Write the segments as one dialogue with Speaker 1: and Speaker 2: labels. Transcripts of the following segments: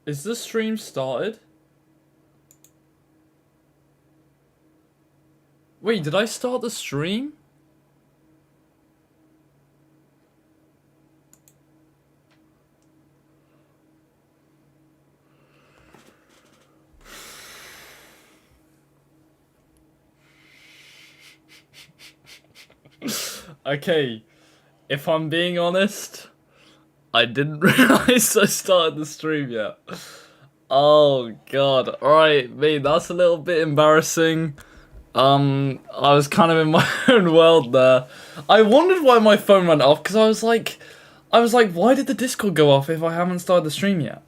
Speaker 1: Is the stream started? Wait, did I start the stream? Okay, if I'm being honest, I didn't realize I started the stream yet. Oh god. Alright, mate, that's a little bit embarrassing. I was kind of in my own world there. I wondered why my phone went off, because I was like, why did the Discord go off if I haven't started the stream yet?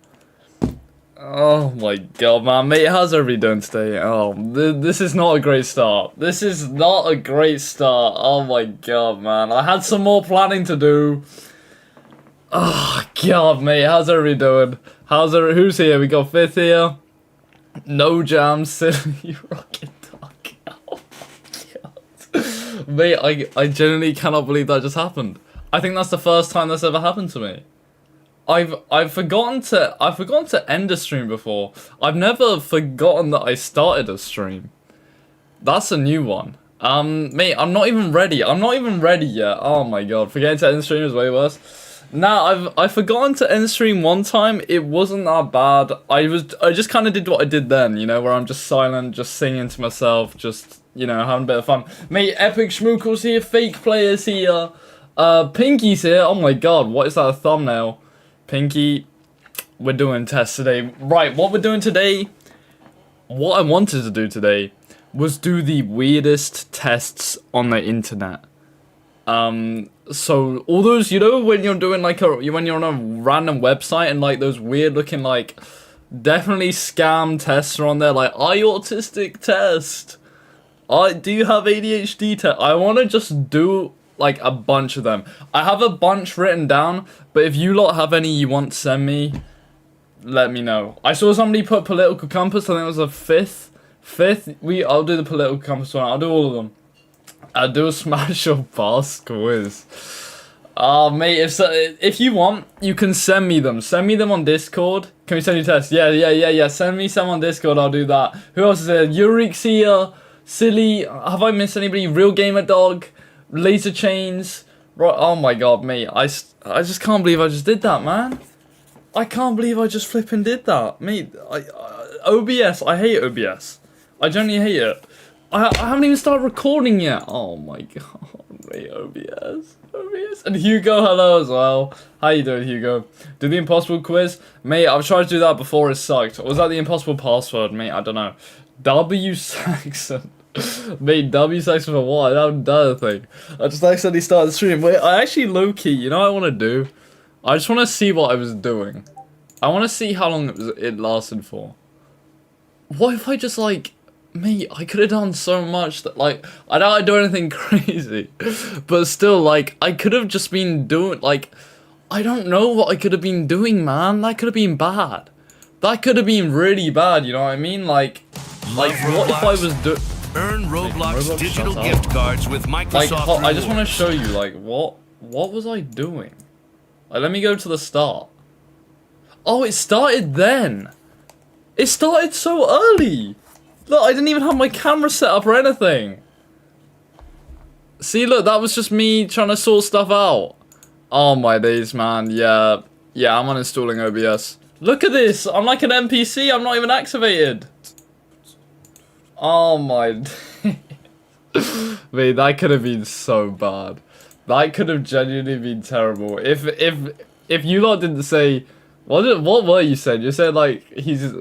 Speaker 1: Oh my god, man. Mate, how's everybody doing today? Oh, this is not a great start. This is not a great start. Oh my god, man. I had some more planning to do. Oh god, mate, how's everybody doing? Who's here? We got Fifth here. No Jam, Silly, Rocket Dog. Oh my god. Mate, I genuinely cannot believe that just happened. I think that's the first time that's ever happened to me. I've forgotten to end a stream before. I've never forgotten that I started a stream. That's a new one. Mate, I'm not even ready. I'm not even ready yet. Oh my god, forgetting to end stream is way worse. Nah, I've forgotten to end stream one time. It wasn't that bad. I just kind of did what I did then, you know, where I'm just silent, just singing to myself, just, you know, having a bit of fun. Mate, Epic Schmookle's here, Fake Players here, Pinky's here. Oh my god, what is that, a thumbnail? Pinky, we're doing tests today. Right, what we're doing today, what I wanted to do today was do the weirdest tests on the internet. So all those, you know, when you're doing like when you're on a random website and like those weird looking like definitely scam tests are on there, like, are you autistic test? Do you have ADHD test? I want to just do like a bunch of them. I have a bunch written down, but if you lot have any you want to send me, let me know. I saw somebody put political compass. I think it was a fifth. I'll do the political compass one. I'll do all of them. I'll do a smash or pass quiz. Mate, if you want, you can send me them. Send me them on Discord. Can we send you tests? Yeah. Send me some on Discord. I'll do that. Who else is there? Eurix here. Silly. Have I missed anybody? Real Gamer Dog. Laser Chains. Right. Oh my god, mate. I just can't believe I just did that, man. I can't believe I just flipping did that, mate. OBS. I hate OBS. I genuinely hate it. I haven't even started recording yet. Oh my god, mate, OBS. And Hugo, hello as well. How you doing, Hugo? Do the impossible quiz? Mate, I've tried to do that before, it sucked. Or was that the impossible password, mate? I don't know. W Saxon. Mate, W Saxon for what? That other thing. I just accidentally started the stream. Wait, I actually low-key, you know what I want to do? I just want to see what I was doing. I want to see how long it lasted for. What if I just like... Mate, I could have done so much that, like, I don't do anything crazy, but still, like, I could have just been doing, like, I don't know what I could have been doing, man. That could have been bad. That could have been really bad, you know what I mean? Like what if I was
Speaker 2: Earn Roblox digital gift cards with Microsoft
Speaker 1: Like, I just want to show you, like, what was I doing? Like, let me go to the start. Oh, it started then. It started so early. Look, I didn't even have my camera set up or anything. See, look, that was just me trying to sort stuff out. Oh my days, man. Yeah, I'm uninstalling OBS. Look at this. I'm like an NPC. I'm not even activated. Oh my. Mate, that could have been so bad. That could have genuinely been terrible. If you lot didn't say, what were you saying? You said like he's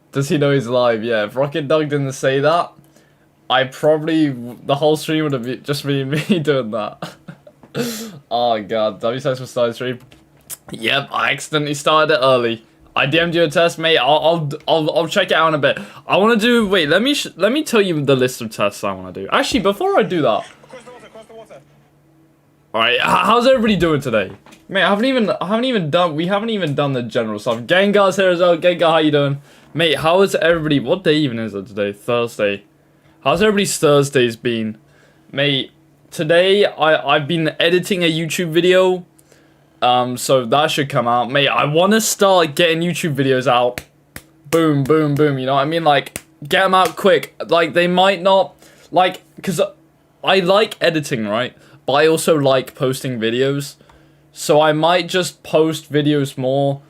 Speaker 1: does he know he's live? Yeah, if Rocket Dog didn't say that, the whole stream would have just been me doing that. Oh god, W says for starting stream. Yep, I accidentally started it early. I DM'd you a test, mate. I'll check it out in a bit. I want to do. Wait, let me tell you the list of tests I want to do. Actually, before I do that. Across the water. All right, how's everybody doing today? Mate, we haven't even done the general stuff. Gengar's here as well. Gengar, how you doing? Mate, how is everybody... What day even is it today? Thursday. How's everybody's Thursdays been? Mate, today I've been editing a YouTube video. So that should come out. Mate, I want to start getting YouTube videos out. Boom, boom, boom, you know what I mean? Like, get them out quick. Like, they might not, like, because I like editing, right? But I also like posting videos. So I might just post videos more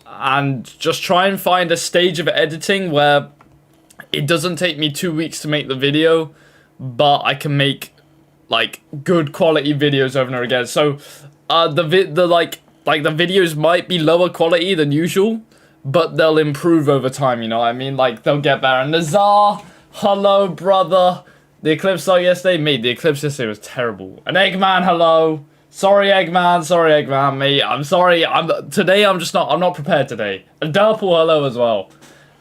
Speaker 1: and just try and find a stage of editing where it doesn't take me 2 weeks to make the video, but I can make, like, good quality videos over and over again. So, the videos might be lower quality than usual, but they'll improve over time, you know what I mean? Like, they'll get better. And Nazar, hello, brother. The eclipse started yesterday? Mate, the eclipse yesterday was terrible. And Eggman, hello. Sorry, Eggman, mate. I'm sorry. I'm not prepared today. And Derpal, hello as well.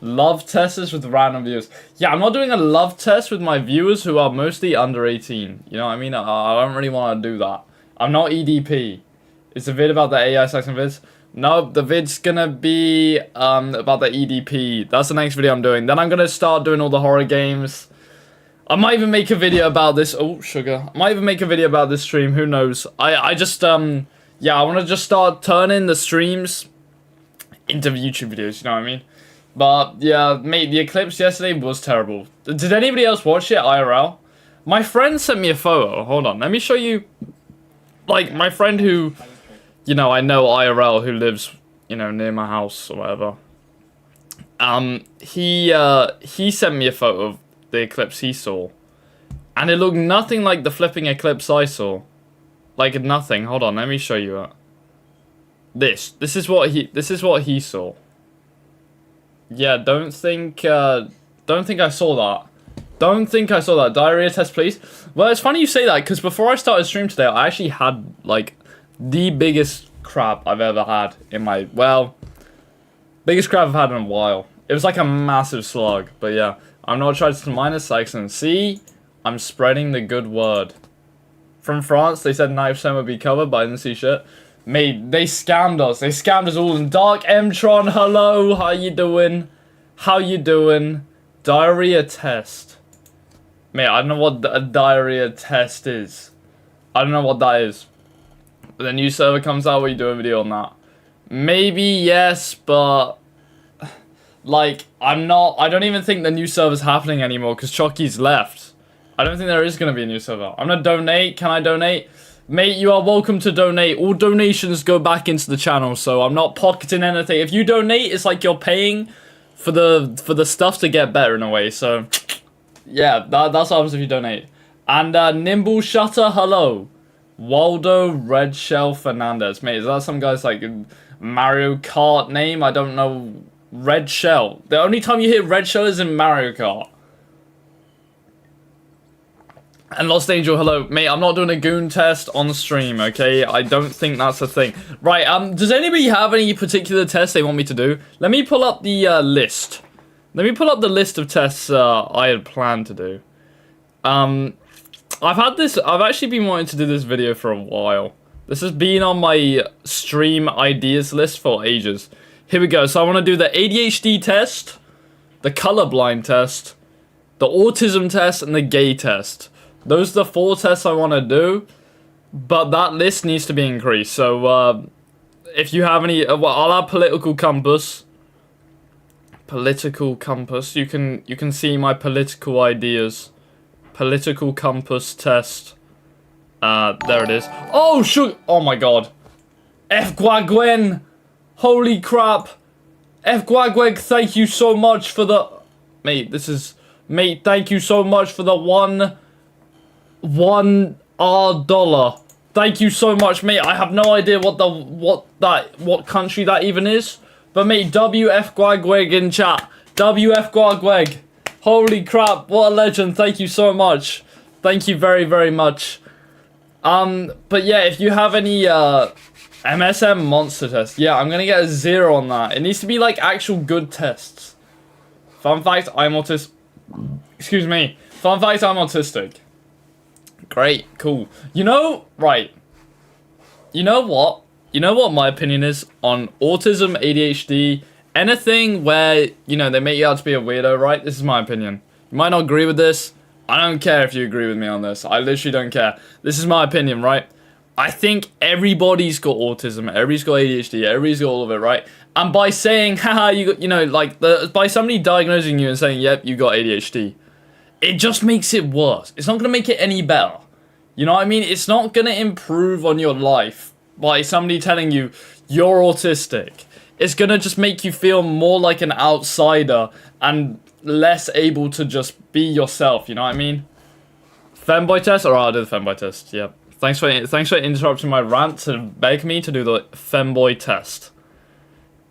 Speaker 1: Love testers with random viewers. Yeah, I'm not doing a love test with my viewers who are mostly under 18. You know what I mean? I don't really want to do that. I'm not EDP. It's a vid about the AI section vids. No, the vid's gonna be about the EDP. That's the next video I'm doing. Then I'm gonna start doing all the horror games. I might even make a video about this. Oh, sugar. I might even make a video about this stream. Who knows? I just, yeah, I want to just start turning the streams into YouTube videos. You know what I mean? But, yeah, mate, the eclipse yesterday was terrible. Did anybody else watch it, IRL? My friend sent me a photo. Hold on. Let me show you, like, my friend who, you know, I know IRL, who lives, you know, near my house or whatever. He sent me a photo of the eclipse he saw, and it looked nothing like the flipping eclipse I saw. Like, nothing. Hold on, let me show you it. This is what he saw. Yeah, don't think I saw that. Don't think I saw that. Diarrhea test, please. Well, it's funny you say that, because before I started stream today, I actually had, like, the biggest crap I've ever had in my, well, biggest crap I've had in a while. It was like a massive slug, but yeah. I'm not trying to minus Saxon. See? I'm spreading the good word. From France, they said 9% would be covered, but I didn't see shit. Mate, they scammed us. They scammed us all. And Dark Mtron, hello. How you doing? How you doing? Diarrhea test. Mate, I don't know what a diarrhea test is. I don't know what that is. But the new server comes out, will you do a video on that? Maybe, yes, but... like, I don't even think the new server's happening anymore because Chucky's left. I don't think there is going to be a new server. I'm going to donate. Can I donate? Mate, you are welcome to donate. All donations go back into the channel, so I'm not pocketing anything. If you donate, it's like you're paying for the stuff to get better in a way, so... yeah, that's what happens if you donate. And, Nimble Shutter, hello. Waldo Red Shell Fernandez. Mate, is that some guy's, like, Mario Kart name? I don't know... Red Shell. The only time you hear Red Shell is in Mario Kart. And Lost Angel, hello. Mate, I'm not doing a goon test on stream, okay? I don't think that's a thing. Right, does anybody have any particular tests they want me to do? Let me pull up the list. Let me pull up the list of tests I had planned to do. I've actually been wanting to do this video for a while. This has been on my stream ideas list for ages. Here we go. So I want to do the ADHD test, the colorblind test, the autism test, and the gay test. Those are the 4 tests I want to do, but that list needs to be increased. So if you have any, well, I'll add political compass. Political compass. You can see my political ideas. Political compass test. There it is. Oh shoot! Oh my god. F Guaguen. Holy crap! F Guagweg, thank you so much for the... Mate, Mate, thank you so much for the $1 dollar. Thank you so much, mate. I have no idea what country that even is. But mate, WF Guagweg in chat. WF Guagweg. Holy crap, what a legend. Thank you so much. Thank you very, very much. But yeah, if you have any, MSM monster test. Yeah, I'm gonna get a 0 on that. It needs to be like actual good tests. Fun fact, I'm autistic. Excuse me. Fun fact, I'm autistic. Great, cool. You know, right. You know what? You know what my opinion is on autism, ADHD, anything where, you know, they make you out to be a weirdo, right? This is my opinion. You might not agree with this. I don't care if you agree with me on this. I literally don't care. This is my opinion, right? I think everybody's got autism, everybody's got ADHD, everybody's got all of it, right? And by saying, haha, you got, you know, like, by somebody diagnosing you and saying, yep, you got ADHD, it just makes it worse. It's not going to make it any better. You know what I mean? It's not going to improve on your life by somebody telling you you're autistic. It's going to just make you feel more like an outsider and less able to just be yourself, you know what I mean? Femboy test? Alright, I'll do the femboy test, yep. Thanks for interrupting my rant to beg me to do the femboy test.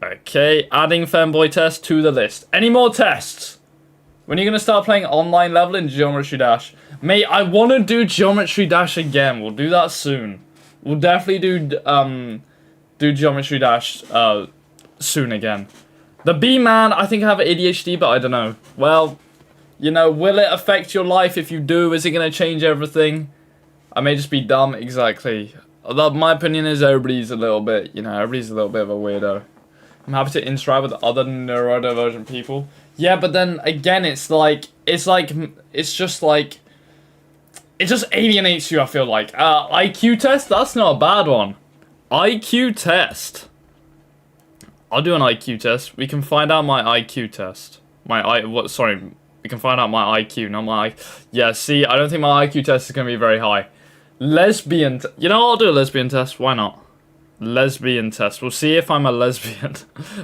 Speaker 1: Okay, adding femboy test to the list. Any more tests? When are you going to start playing online level in Geometry Dash? Mate, I want to do Geometry Dash again. We'll do that soon. We'll definitely do Geometry Dash soon again. The B-Man, I think I have ADHD, but I don't know. Well, you know, will it affect your life if you do? Is it going to change everything? I may just be dumb, exactly. Although my opinion is everybody's a little bit, you know, everybody's a little bit of a weirdo. I'm happy to interact with other neurodivergent people. Yeah, but then again, it just alienates you, I feel like. IQ test? That's not a bad one. IQ test. I'll do an IQ test. We can find out my IQ test. We can find out my IQ, not my yeah, see, I don't think my IQ test is going to be very high. Lesbian, you know, I'll do a lesbian test, why not? Lesbian test, we'll see if I'm a lesbian.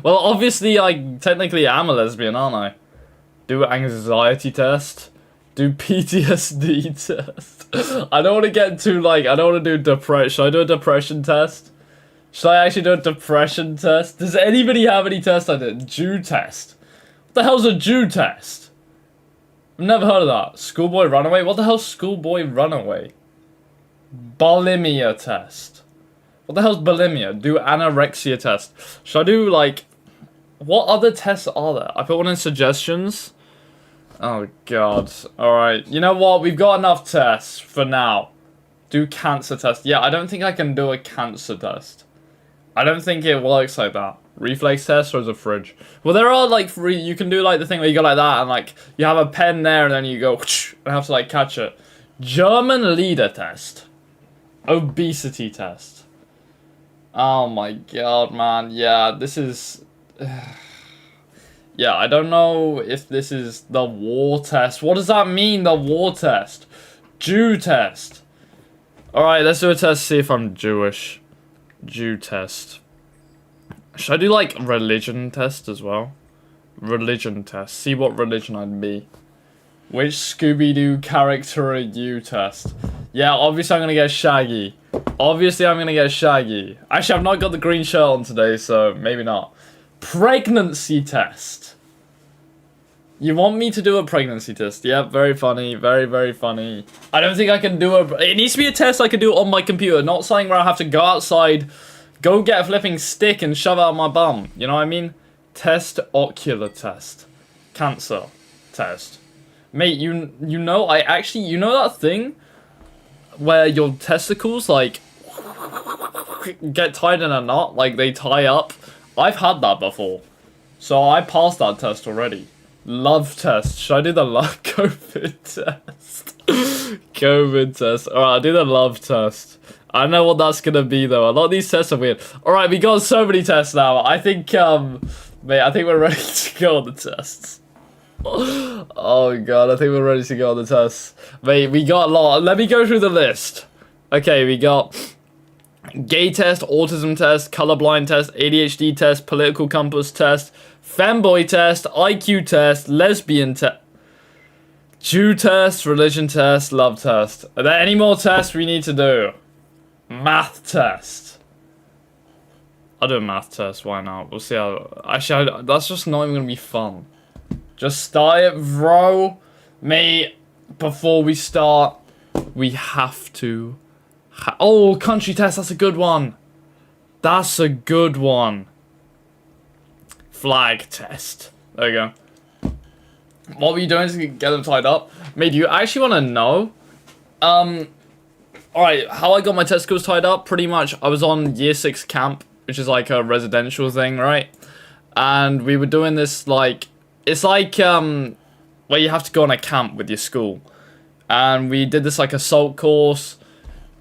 Speaker 1: Well, obviously, I technically am a lesbian, aren't I? Do anxiety test. Do PTSD test. I don't want to get too, like, I don't want to do depression. Should I do a depression test? Should I actually do a depression test? Does anybody have any tests I did? Jew test. What the hell's a Jew test? I've never heard of that. Schoolboy runaway? What the hell's schoolboy runaway? Bulimia test. What the hell's bulimia? Do anorexia test. Should I do, like... What other tests are there? I put one in suggestions. Oh, God. Alright. You know what? We've got enough tests for now. Do cancer test. Yeah, I don't think I can do a cancer test. I don't think it works like that. Reflex test or is a fridge? Well, there are, like, you can do, like, the thing where you go like that and, like, you have a pen there and then you go and have to, like, catch it. German leader test. Obesity test. Oh, my God, man. Yeah, this is... Yeah, I don't know if this is the war test. What does that mean, the war test? Jew test. Alright, let's do a test, see if I'm Jewish. Jew test. Should I do, like, religion test as well? Religion test. See what religion I'd be. Which Scooby-Doo character are you test? Yeah, obviously I'm gonna get Shaggy. Obviously I'm gonna get Shaggy. Actually, I've not got the green shirt on today, so maybe not. Pregnancy test. You want me to do a pregnancy test? Yep, very funny. Very, very funny. I don't think I can do a... It needs to be a test I can do on my computer, not something where I have to go outside, go get a flipping stick and shove it out my bum. You know what I mean? Test ocular test. Cancer test. Mate, you know, you know that thing where your testicles, like, get tied in a knot? Like, they tie up? I've had that before. So I passed that test already. Love test. Should I do the COVID test? COVID test. Alright, I'll do the love test. I don't know what that's gonna be though. A lot of these tests are weird. Alright, we got so many tests now. I think, mate, I think we're ready to go on the tests. Oh god, I think we're ready to go on the tests. Mate, we got a lot. Let me go through the list. Okay, we got gay test, autism test, colorblind test, ADHD test, political compass test, femboy test, IQ test, lesbian test, Jew test, religion test, love test. Are there any more tests we need to do? Math test. I'll do a math test, why not? We'll see how... Actually, that's just not even gonna be fun. Just start it, bro. Mate, before we start, we have to... Oh, country test, that's a good one. That's a good one. Flag test. There you go. What were you doing to get them tied up? Mate, do you actually want to know? Alright, how I got my testicles tied up, pretty much, I was on year 6 camp, which is like a residential thing, right? And we were doing this, like, it's like, where you have to go on a camp with your school. And we did this, like, assault course.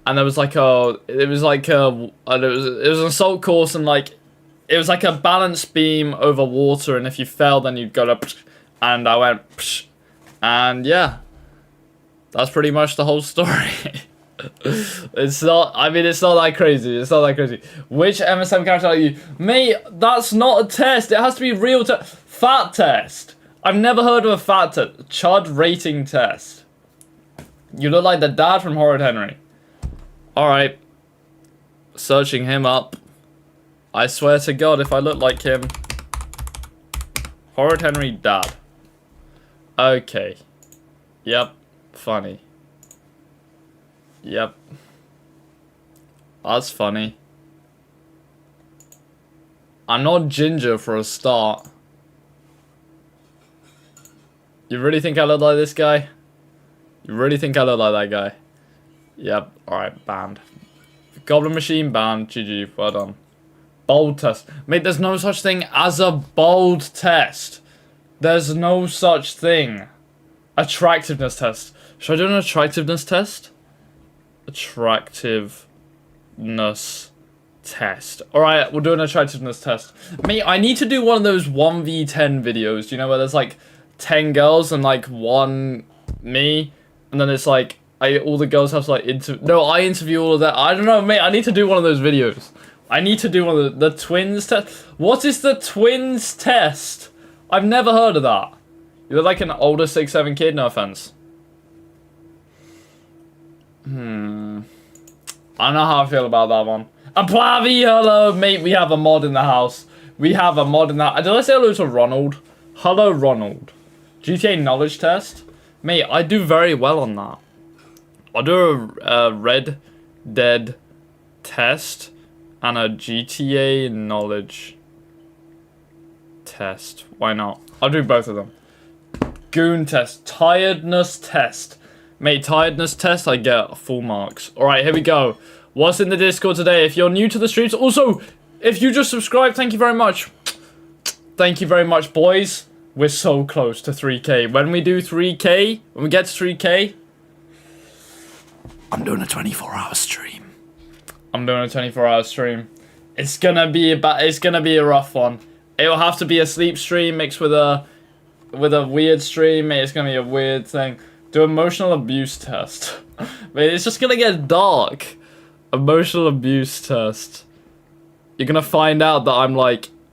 Speaker 1: and there was like it was an assault course, and like it was like a balance beam over water, and if you fell, then you'd go to, and I went, and yeah, that's pretty much the whole story. It's not that crazy. It's not that crazy. Which MSM character are you? Mate, that's not a test. It has to be real fat test. I've never heard of a fat test. Chud rating test. You look like the dad from Horrid Henry. Alright. Searching him up. I swear to God, if I look like him. Horrid Henry dad. Okay. Yep. Funny. Yep. That's funny. I'm not ginger for a start. You really think I look like this guy? You really think I look like that guy? Yep. Alright, banned. Goblin Machine banned. GG. Well done. Bold test. Mate, there's no such thing as a bold test. There's no such thing. Attractiveness test. Should I do an attractiveness test? Attractiveness test. Alright, we'll do an attractiveness test. Mate, I need to do one of those 1v10 videos, you know, where there's like 10 girls and like one me, and then it's like all the girls have to like I interview all of that. I don't know, mate, I need to do one of those videos. I need to do one of the twins test. What is the twins test? I've never heard of that. You're like an older 6'7" kid, no offense. I don't know how I feel about that one. Aplavi, hello, mate. We have a mod in the house. We have a mod in that. Did I say hello to Ronald? Hello, Ronald. GTA knowledge test? Mate, I do very well on that. I'll do a Red Dead test and a GTA knowledge test. Why not? I'll do both of them. Goon test. Tiredness test. Mate, tiredness test, I get full marks. Alright, here we go. What's in the Discord today? If you're new to the streams, also, if you just subscribed, thank you very much. Thank you very much, boys. We're so close to 3K. When we do 3K, when we get to 3K, I'm doing a 24-hour stream. I'm doing a 24-hour stream. It's gonna be a rough one. It'll have to be a sleep stream mixed with a weird stream. It's gonna be a weird thing. Do emotional abuse test. Mate, it's just gonna get dark. Emotional abuse test. You're gonna find out that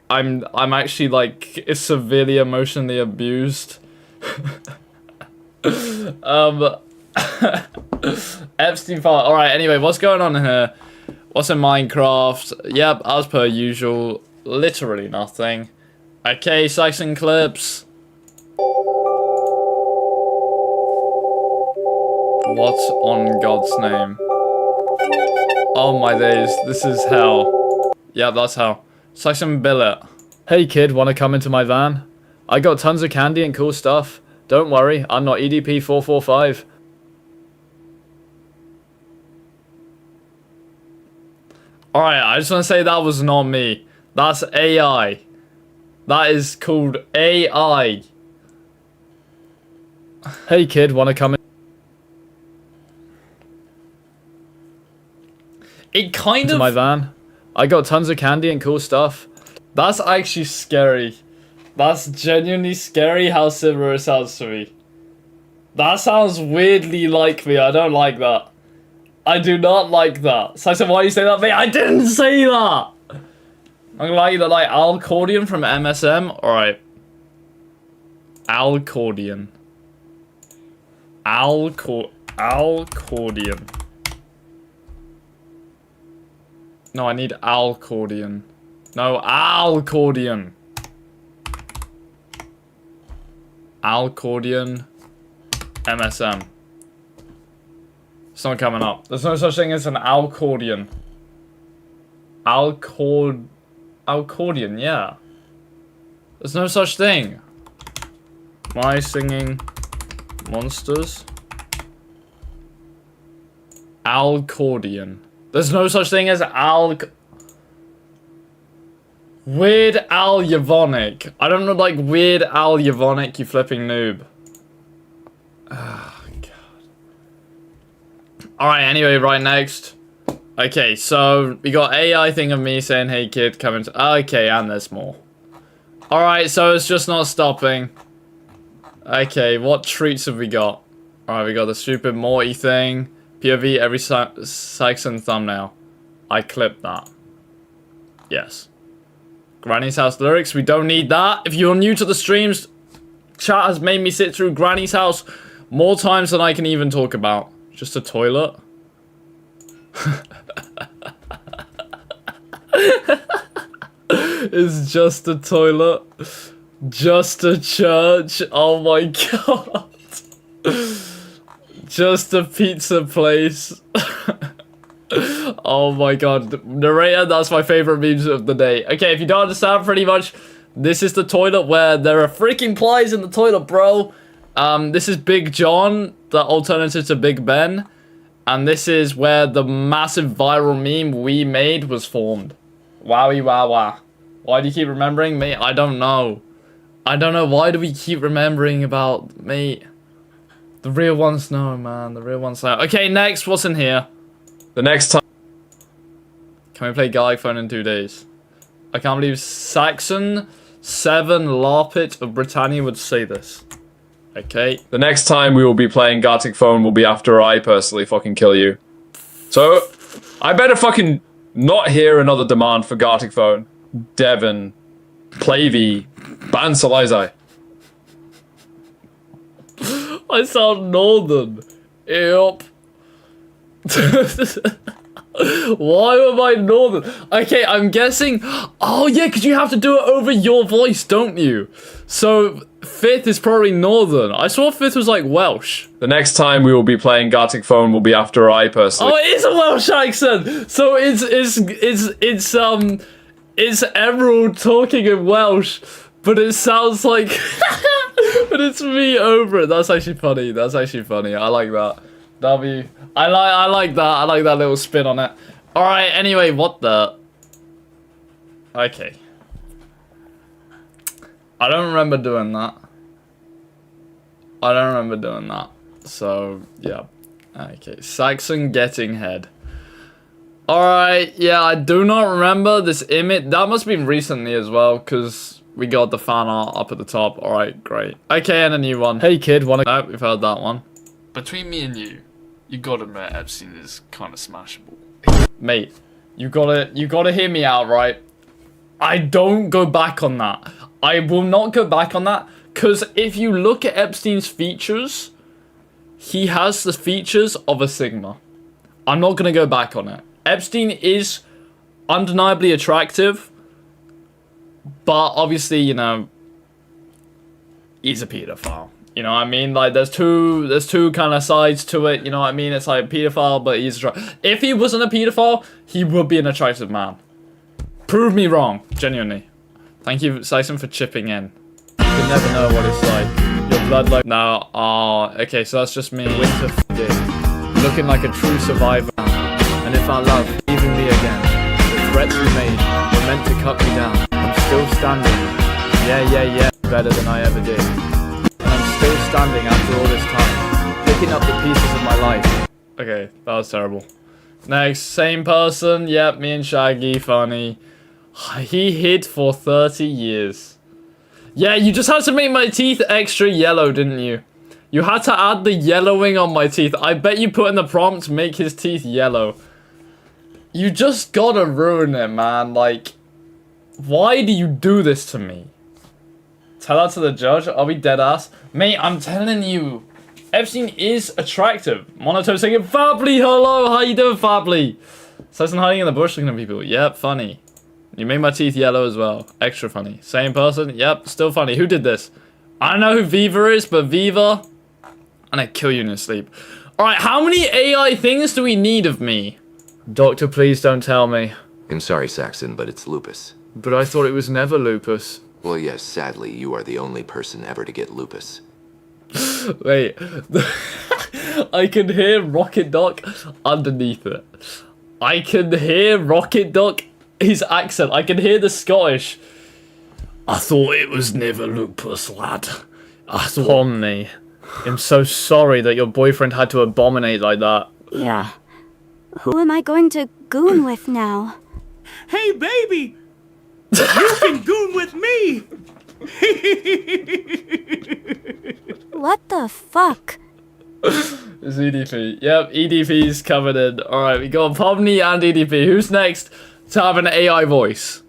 Speaker 1: I'm actually like severely emotionally abused. Epstein file. Alright, anyway, what's going on here? What's in Minecraft? Yep, as per usual. Literally nothing. Okay, Saxon clips. What on God's name? Oh my days, this is hell. Yeah, that's hell. Saxon Billet. Hey kid, wanna come into my van? I got tons of candy and cool stuff. Don't worry, I'm not EDP 445. Alright, I just wanna say that was not me. That's AI. That is called AI. Hey kid, wanna come in? It kind of... my van. I got tons of candy and cool stuff. That's actually scary. That's genuinely scary how similar it sounds to me. That sounds weirdly like me. I don't like that. I do not like that. So I said, why you say that, mate? I didn't say that! I'm gonna lie, that like Alcordion from MSM. Alright. Alcordion. Alcordion. No, I need Alcordion. No, Alcordion. Alcordion. MSM. It's not coming up. There's no such thing as an Alcordion. Alcordion, yeah. There's no such thing. My singing monsters. Alcordion. There's no such thing as Weird Al Yavonic. I don't know, like Weird Al Yavonic, you flipping noob. Oh, God. Alright, anyway, right next. Okay, so we got AI thing of me saying, hey kid, come into... Okay, and there's more. Alright, so it's just not stopping. Okay, what treats have we got? Alright, we got the stupid Morty thing. POV every Saxon thumbnail. I clipped that. Yes. Granny's House lyrics, we don't need that. If you're new to the streams, chat has made me sit through Granny's House more times than I can even talk about. Just a toilet. It's just a toilet. Just a church. Oh my god. Just a pizza place. Oh my god. Narrator, that's my favorite memes of the day. Okay, if you don't understand, pretty much, this is the toilet where there are freaking plies in the toilet, bro. This is Big John, the alternative to Big Ben. And this is where the massive viral meme we made was formed. Wowie wow wow. Why do you keep remembering me? I don't know. I don't know. Why do we keep remembering about me? The real ones know, man. The real ones know. Okay, next. What's in here?
Speaker 3: The next time.
Speaker 1: Can we play Garlic Phone in 2 days? I can't believe Saxon 7 Larpit of Britannia would say this. Okay.
Speaker 3: The next time we will be playing Gartic Phone will be after I personally fucking kill you. So, I better fucking not hear another demand for Gartic Phone. Devon. Plavy. Ban Salazai.
Speaker 1: I sound northern. Yep. Why am I northern? Okay, I'm guessing... Oh, yeah, because you have to do it over your voice, don't you? So, Fifth is probably northern. I saw Fifth was like Welsh.
Speaker 3: The next time we will be playing Gartic Phone will be after I personally...
Speaker 1: Oh, it is a Welsh accent! So it's Emerald talking in Welsh, but it sounds like... but it's me over it. That's actually funny. That's actually funny. I like that. I like that. I like that little spin on it. Alright, anyway, what the... Okay. I don't remember doing that. I don't remember doing that. So, yeah. Okay, Saxon getting head. Alright, yeah, I do not remember this image. That must have been recently as well, because we got the fan art up at the top. Alright, great. Okay, and a new one. Hey kid, wanna... Oh, we've heard that one. Between me and you gotta admit Epstein is kind of smashable. Mate, you gotta hear me out, right? I don't go back on that. I will not go back on that, because if you look at Epstein's features, he has the features of a Sigma. I'm not gonna go back on it. Epstein is undeniably attractive, but obviously, you know, he's a pedophile. You know what I mean? Like, there's two kind of sides to it, you know what I mean? It's like a pedophile, but he's... If he wasn't a pedophile, he would be an attractive man. Prove me wrong, genuinely. Thank you, Saxon, for chipping in. You can never know what it's like. Your blood like... No, okay, so that's just me. Winter f***ing. Looking like a true survivor. And if our love, leaving me again. The threats you made were meant to cut me down. I'm still standing. Yeah. Better than I ever did. Still standing after all this time, picking up the pieces of my life. Okay, that was terrible. Next, same person. Yep, me and Shaggy, funny. He hid for 30 years. Yeah, you just had to make my teeth extra yellow, didn't you? You had to add the yellowing on my teeth. I bet you put in the prompt, make his teeth yellow. You just gotta ruin it, man. Like, why do you do this to me? Tell that to the judge. Are we dead ass? Mate, I'm telling you. Epstein is attractive. Monotone saying, Fably, hello. How you doing, Fably? Saxon hiding in the bush looking at people. Yep, funny. You made my teeth yellow as well. Extra funny. Same person. Yep, still funny. Who did this? I don't know who Viva is, but Viva. And I kill you in your sleep. Alright, how many AI things do we need of me? Doctor, please don't tell me.
Speaker 4: I'm sorry, Saxon, but it's lupus.
Speaker 1: But I thought it was never lupus.
Speaker 4: Well, yes, sadly, you are the only person ever to get lupus.
Speaker 1: Wait. I can hear Rocket Doc underneath it. I can hear Rocket Doc, his accent. I can hear the Scottish. I thought it was never lupus, lad. I thought... Tommy, I'm so sorry that your boyfriend had to abominate like that.
Speaker 5: Yeah. Who am I going to goon with now?
Speaker 6: Hey, baby! You can goon with me!
Speaker 5: What the fuck?
Speaker 1: It's EDP. Yep, EDP's covered in. Alright, we got Pomni and EDP. Who's next to have an AI voice?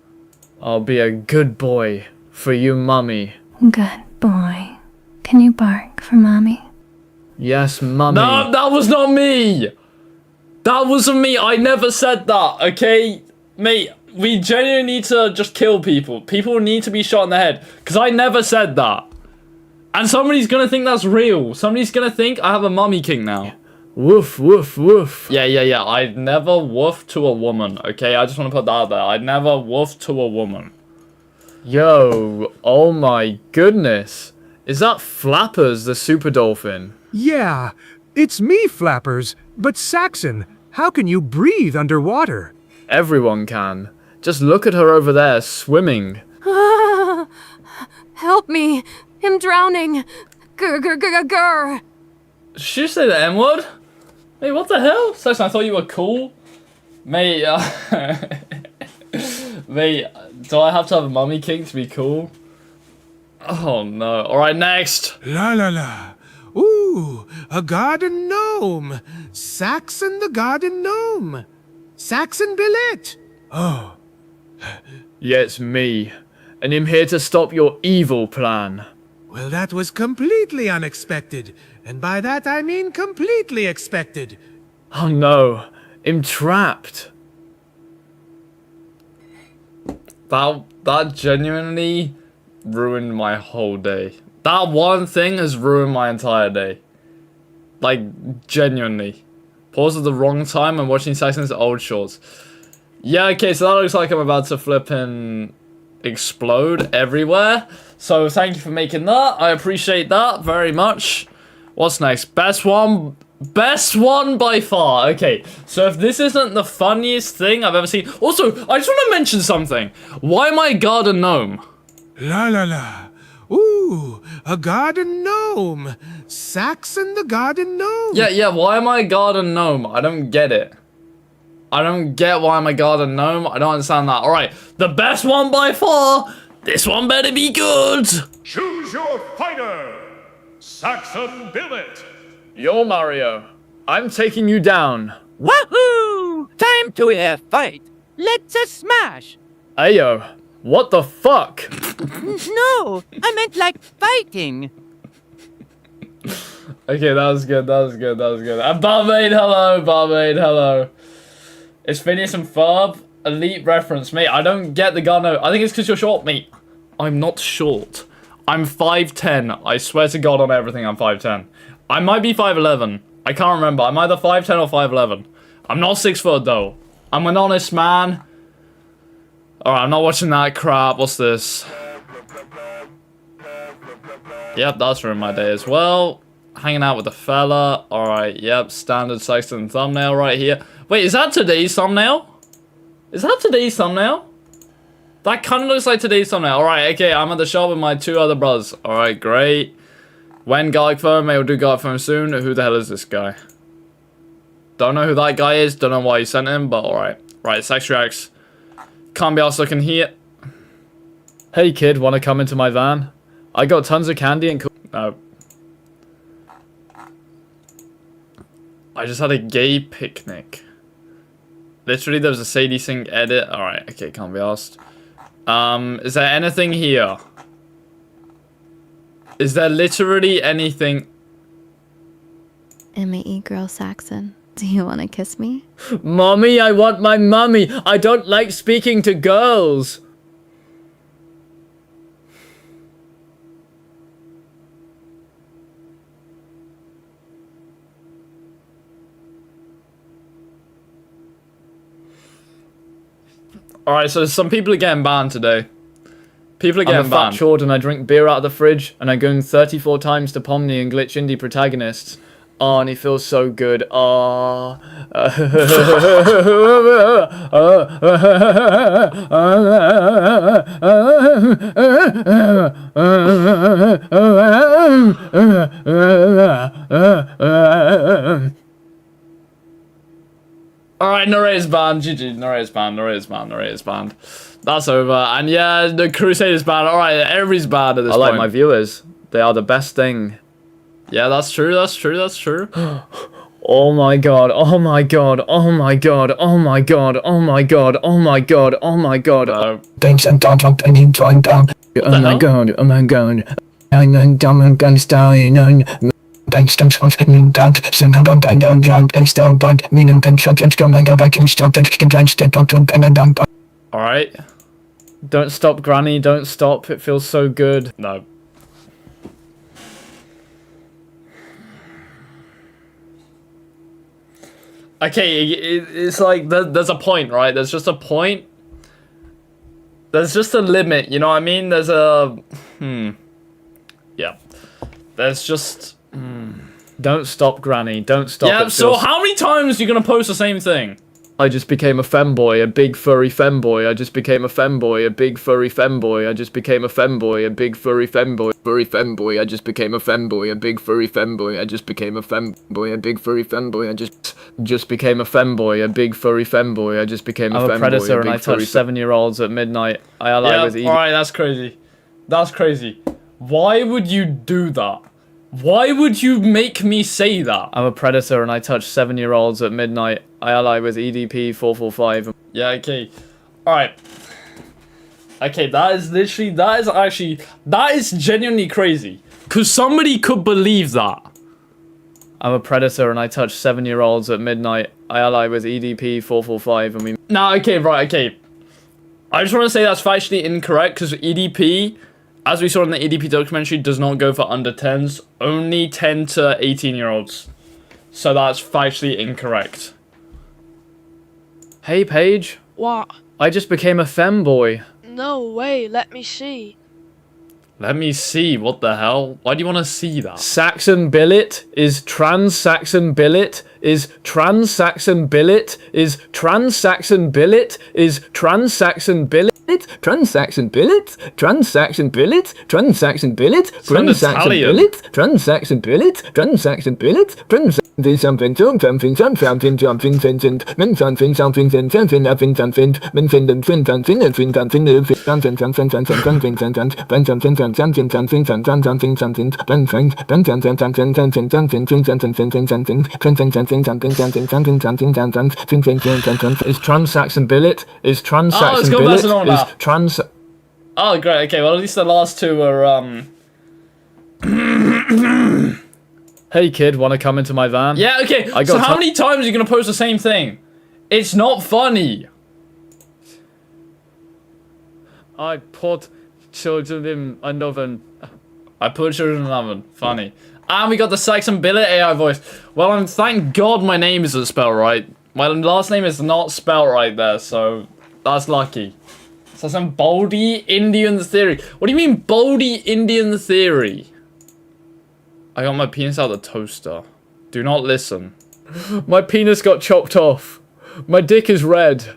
Speaker 1: I'll be a good boy for you, mummy.
Speaker 7: Good boy. Can you bark for mommy?
Speaker 1: Yes, mummy. No, that was not me! That wasn't me. I never said that, okay? Mate, we genuinely need to just kill people. People need to be shot in the head. Because I never said that. And somebody's gonna think that's real. Somebody's gonna think I have a mummy king now. Woof, woof, woof. Yeah. I'd never woof to a woman, okay? I just want to put that out there. I'd never woof to a woman. Yo, oh my goodness. Is that Flappers, the super dolphin?
Speaker 8: Yeah, it's me, Flappers. But Saxon, how can you breathe underwater?
Speaker 1: Everyone can. Just look at her over there, swimming.
Speaker 7: Help me! I'm drowning! Grr.
Speaker 1: Did she say the M-word? Hey, what the hell? Saxon, I thought you were cool. Mate, mate, do I have to have a mummy king to be cool? Oh no. Alright, next.
Speaker 8: La la la. Ooh, a garden gnome. Saxon the garden gnome. Saxon Billet. Oh.
Speaker 1: Yeah, it's me. And I'm here to stop your evil plan.
Speaker 8: Well, that was completely unexpected. And by that I mean completely expected.
Speaker 1: Oh no. I'm trapped. That genuinely ruined my whole day. That one thing has ruined my entire day. Like, genuinely. Pause at the wrong time and watching Saxon's old shorts. Yeah, okay, so that looks like I'm about to flip and explode everywhere. So thank you for making that. I appreciate that very much. What's next? Best one by far. Okay, so if this isn't the funniest thing I've ever seen. Also, I just want to mention something. Why am I a garden gnome?
Speaker 8: La la la. Ooh, a garden gnome. Saxon the garden gnome.
Speaker 1: Yeah, why am I a garden gnome? I don't get it. I don't get why I'm a garden gnome. I don't understand that. Alright, the best one by far. This one better be good.
Speaker 9: Choose your fighter, Saxon Billet.
Speaker 1: Yo, Mario. I'm taking you down.
Speaker 6: Wahoo! Time to fight. Let's smash.
Speaker 1: Ayo, what the fuck?
Speaker 6: No, I meant like fighting.
Speaker 1: Okay, that was good. And Barmaid, hello. It's Phineas and Ferb. Elite reference. Mate, I don't get the gun. I think it's because you're short, mate. I'm not short. I'm 5'10". I swear to God on everything, I'm 5'10". I might be 5'11". I can't remember. I'm either 5'10 or 5'11". I'm not 6 foot, though. I'm an honest man. Alright, I'm not watching that crap. What's this? Yep, that's ruined my day as well. Hanging out with a fella. Alright, yep, standard Saxon thumbnail right here. Wait, is that today's thumbnail? Is that today's thumbnail? That kind of looks like today's thumbnail. Alright, okay, I'm at the shop with my 2 other brothers. Alright, great. When Garlic Phone, maybe we'll do Garlic Phone soon. Who the hell is this guy? Don't know who that guy is. Don't know why you sent him, but alright. Right, Sex Reacts. Can't be else looking here. Hey kid, wanna come into my van? I got tons of candy and no. I just had a gay picnic. Literally, there was a Sadie Sink edit. Alright, okay, can't be asked. Is there anything here? Is there literally anything?
Speaker 10: I'm an e-girl Saxon. Do you want to kiss me?
Speaker 1: Mommy, I want my mummy. I don't like speaking to girls. Alright, so some people are getting banned today. People are getting banned. I'm a fat chord and I drink beer out of the fridge and I go 34 times to Pomni and glitch indie protagonists. Oh, and he feels so good. Oh. Alright, Narrator's banned. GG. Narrator's banned. Narrator's banned. Narrator's banned. That's over. And yeah, the Crusader's banned. Alright, everybody's banned at this point.
Speaker 11: I like my viewers. They are the best thing.
Speaker 1: Yeah, that's true. That's true. That's true.
Speaker 11: Oh my god, oh my god, oh my god, oh my god, oh my god, oh my god, oh my god.
Speaker 8: Thanks and don't and you join down.
Speaker 11: Oh my god, oh my god.
Speaker 8: I'm gonna start in thanks to something down. Send them down down down and still bond. Meaning and subjects don't go back and stop and can dance that don't and down.
Speaker 1: Alright.
Speaker 11: Don't stop, Granny, don't stop. It feels so good.
Speaker 1: No. Okay, it's like, there's a point, right? There's just a point. There's just a limit, you know what I mean? There's a... Yeah. There's just...
Speaker 11: Don't stop, Granny, don't stop.
Speaker 1: Yeah, so how many times are you gonna post the same thing?
Speaker 11: I just became a femboy, a big furry femboy. I just became a femboy, a big furry femboy. I just became a femboy, a big furry femboy. Furry femboy. I just became a femboy, a big furry femboy. I just became a femboy, a big furry femboy. I just became a femboy, a big furry femboy. I just became a femboy. I'm a predator and I touch 7-year-olds at midnight. I ally with
Speaker 1: alright, that's crazy. That's crazy. Why would you do that? Why would you make me say that?
Speaker 11: I'm a predator and I touch 7-year-olds at midnight. I ally with EDP 445.
Speaker 1: Yeah, okay. Alright. Okay, that is genuinely crazy. Because somebody could believe that.
Speaker 11: I'm a predator and I touch 7-year-olds at midnight. I ally with EDP 445 and we...
Speaker 1: Nah, okay, right, okay. I just want to say that's factually incorrect because EDP... As we saw in the EDP documentary, does not go for under 10s, only 10 to 18-year-olds. So that's factually incorrect.
Speaker 11: Hey, Paige.
Speaker 12: What?
Speaker 11: I just became a femboy.
Speaker 12: No way, let me see.
Speaker 1: Let me see, what the hell? Why do you want to see that?
Speaker 11: Saxon Billet is trans Saxon Billet is trans Saxon Billet is trans Saxon Billet is trans Saxon Billet. Trans-Saxon billet, Trans-Saxon billet, Trans-Saxon billet, Trans-Saxon billet, Trans-Saxon billet, Trans-Saxon billet, Trans-Saxon something something something something Vincent, men something something something something something men finden fin something and fin something something something something something something ben something something something something something something ben something something something something something something something is Trans-Saxon billet is Trans-Saxon billet is trans.
Speaker 1: Oh, great. Okay, well, at least the last two were,
Speaker 11: Hey, kid, wanna come into my van?
Speaker 1: Yeah, okay. So how many times are you gonna post the same thing? It's not funny.
Speaker 11: I put children in an oven.
Speaker 1: I put children in an oven. Funny. And we got the Saxon Billet AI voice. Well, thank God my name isn't spelled right. My last name is not spelled right there, so that's lucky. So some Baldy Indian theory. What do you mean Baldy Indian theory? I got my penis out of the toaster. Do not listen.
Speaker 11: My penis got chopped off. My dick is red.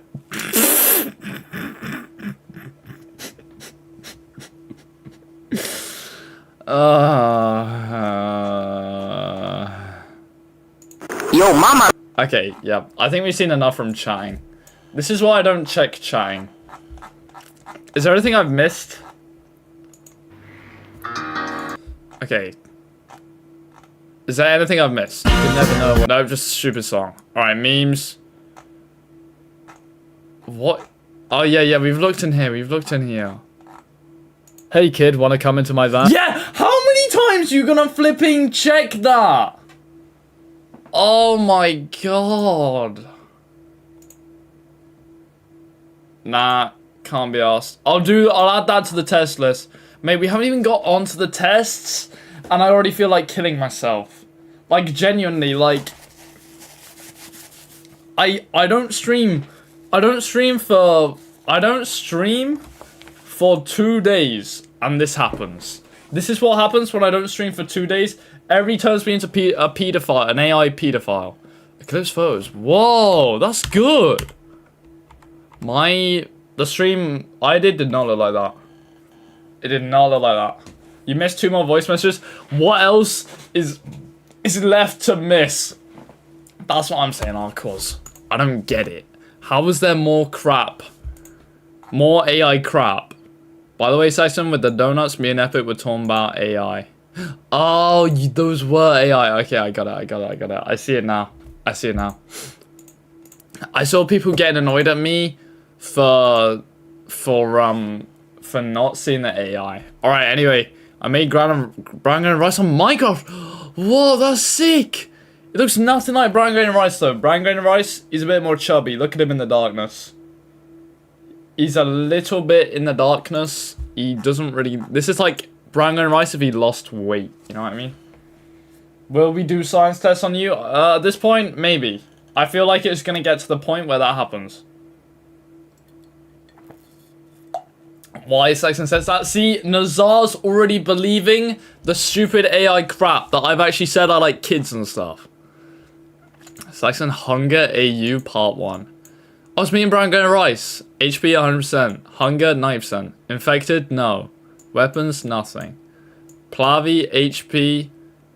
Speaker 1: Yo, mama. Okay, yeah. I think we've seen enough from chatting. This is why I don't check chatting. Is there anything I've missed? Okay. Is there anything I've missed?
Speaker 11: You can never know what.
Speaker 1: No, just a stupid song. Alright, memes. What? Oh, yeah, we've looked in here. We've looked in here.
Speaker 11: Hey, kid, wanna come into my van?
Speaker 1: Yeah! How many times are you gonna flipping check that? Oh my god. Nah, can't be asked. I'll add that to the test list. Mate, we haven't even got onto the tests, and I already feel like killing myself. Like, genuinely, like... I don't stream for 2 days, and this happens. This is what happens when I don't stream for 2 days. Everybody turns me into a pedophile, an AI pedophile. Eclipse photos. Whoa, that's good. The stream I did not look like that. It did not look like that. You missed 2 more voice messages. What else is left to miss? That's what I'm saying, of course. I don't get it. How is there more crap? More AI crap. By the way, Saxon, with the donuts, me and Epic were talking about AI. Oh, those were AI. Okay, I got it. I see it now. I saw people getting annoyed at me for not seeing the AI. Alright, anyway, I made brown grain rice on Minecraft. Whoa, that's sick. It looks nothing like brown grain rice though. Brown grain rice is a bit more chubby. Look at him in the darkness. He's a little bit in the darkness. He doesn't really... This is like brown grain rice if he lost weight. You know what I mean? Will we do science tests on you? At this point, maybe. I feel like it's going to get to the point where that happens. Why Saxon says that? See, Nazar's already believing the stupid AI crap that I've actually said I like kids and stuff. Saxon Hunger AU Part 1. Oh, it's me and Brian going to rice. HP 100%. Hunger 90%. Infected? No. Weapons? Nothing. Plavi HP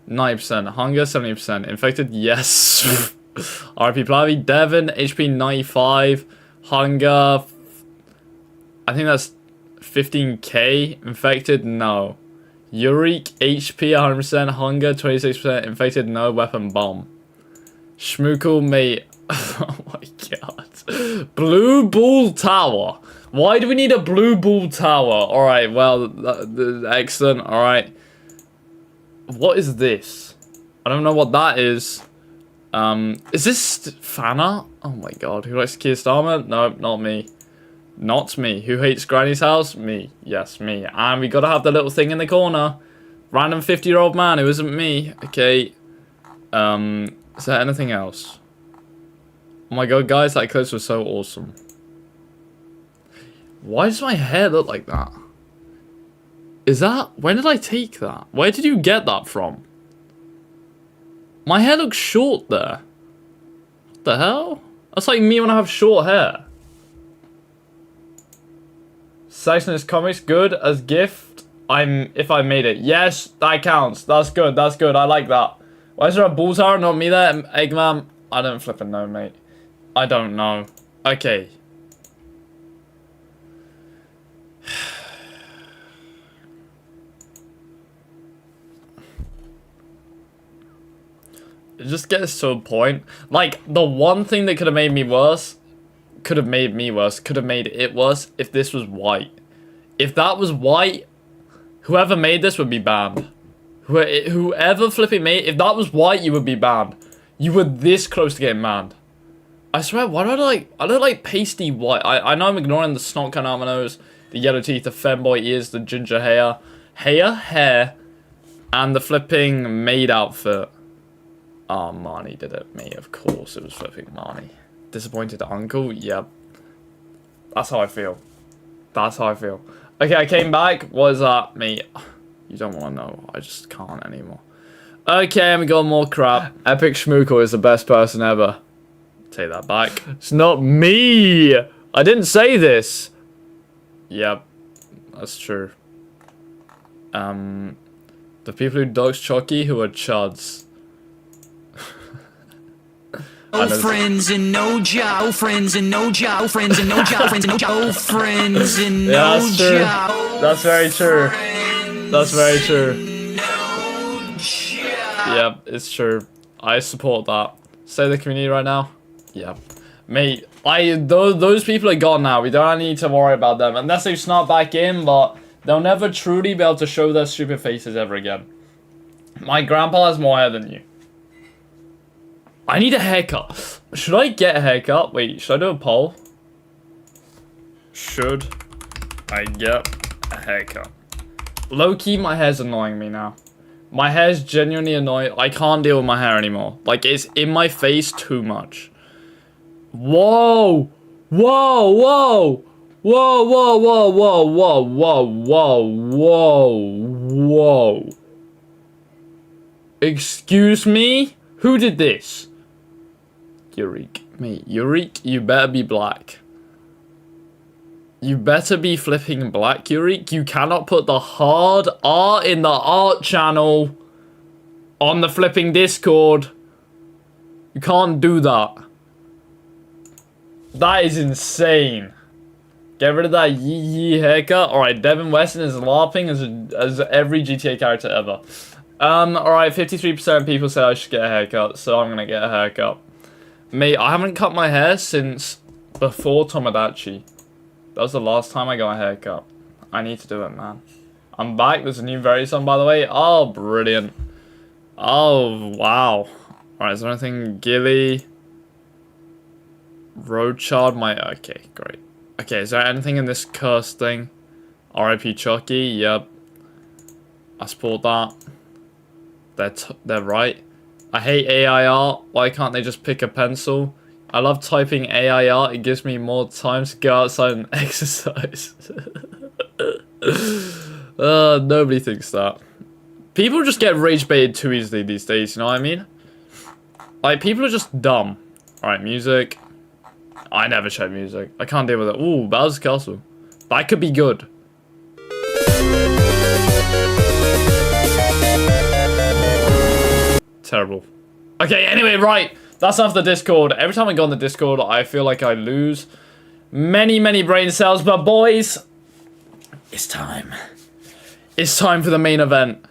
Speaker 1: 90%. Hunger 70%. Infected? Yes. RP Plavi. Devon HP 95. Hunger. I think that's 15k. Infected? No. Yurik HP 100%. Hunger 26%. Infected? No. Weapon bomb. Schmookle mate. Oh my god. Blue Ball Tower. Why do we need a Blue Ball Tower? Alright, well, excellent. Alright. What is this? I don't know what that is. Is this fan art? Oh my god. Who likes Keir Starmer? No, not me. Not me. Who hates Granny's house? Me. Yes, me. And we gotta have the little thing in the corner. Random 50-year-old man who isn't me. Okay. Is there anything else? Oh my god, guys, that eclipse was so awesome. Why does my hair look like that? Is that... When did I take that? Where did you get that from? My hair looks short there. What the hell? That's like me when I have short hair. Saxonist Comics, good as gift. If I made it. Yes, that counts. That's good, that's good. I like that. Why is there a bull tower? Not me there, Eggman. I don't flipping know, mate. I don't know. Okay. It just gets to a point. Like, the one thing that could have made me worse, could have made it worse, if this was white. If that was white, whoever made this would be banned. Whoever flipping made, if that was white, you would be banned. You were this close to getting banned. I swear, why do I look like pasty white? I know I'm ignoring the snot coming out of my nose, the yellow teeth, the femboy ears, the ginger hair, and the flipping maid outfit. Oh, Marnie did it. Me, of course, it was flipping Marnie. Disappointed uncle? Yep. That's how I feel. That's how I feel. Okay, I came back. What is that? Me. You don't want to know. I just can't anymore. Okay, and we got more crap. Epic Schmookle is the best person ever. Take that back. It's not me. I didn't say this. Yep, that's true. The people who dogs Chucky who are chuds.
Speaker 6: Oh, friends and no jow, friends and no jow, friends and no jow, friends and no jow, friends and no jow.
Speaker 1: That's very true. That's very true. Yep, it's true. I support that. Say the community right now. Yep. Mate, those people are gone now. We don't need to worry about them. Unless they snap back in, but they'll never truly be able to show their stupid faces ever again. My grandpa has more hair than you. I need a haircut. Should I get a haircut? Wait, should I do a poll? Should I get a haircut? Low-key, my hair's annoying me now. My hair's genuinely annoying. I can't deal with my hair anymore. Like, it's in my face too much. Whoa! Whoa, whoa! Whoa, whoa, whoa, whoa, whoa, whoa, whoa, whoa, whoa. Excuse me? Who did this? Yurik. Me. Yurik, you better be black. You better be flipping black, Yurik. You cannot put the hard R in the art channel on the flipping Discord. You can't do that. That is insane. Get rid of that yee haircut. Alright, Devin Weston is LARPing as every GTA character ever. Alright, 53% of people say I should get a haircut, so I'm gonna get a haircut. Mate, I haven't cut my hair since before Tomodachi. That was the last time I got a haircut. I need to do it, man. I'm back. There's a new Very song, by the way. Oh, brilliant. Oh, wow. Alright, is there anything? Gilly. Roadchard, okay, great. Okay, is there anything in this cursed thing? R.I.P. Chucky, yep. I support that. They're right. I hate AI art. Why can't they just pick a pencil? I love typing AI art. It gives me more time to go outside and exercise. Nobody thinks that. People just get rage baited too easily these days, you know what I mean? Like, people are just dumb. Alright, music. I never check music. I can't deal with it. Ooh, Bowser's Castle. That could be good. Terrible. Okay, anyway, right. That's enough of the Discord. Every time I go on the Discord, I feel like I lose many, many brain cells. But boys, it's time. It's time for the main event.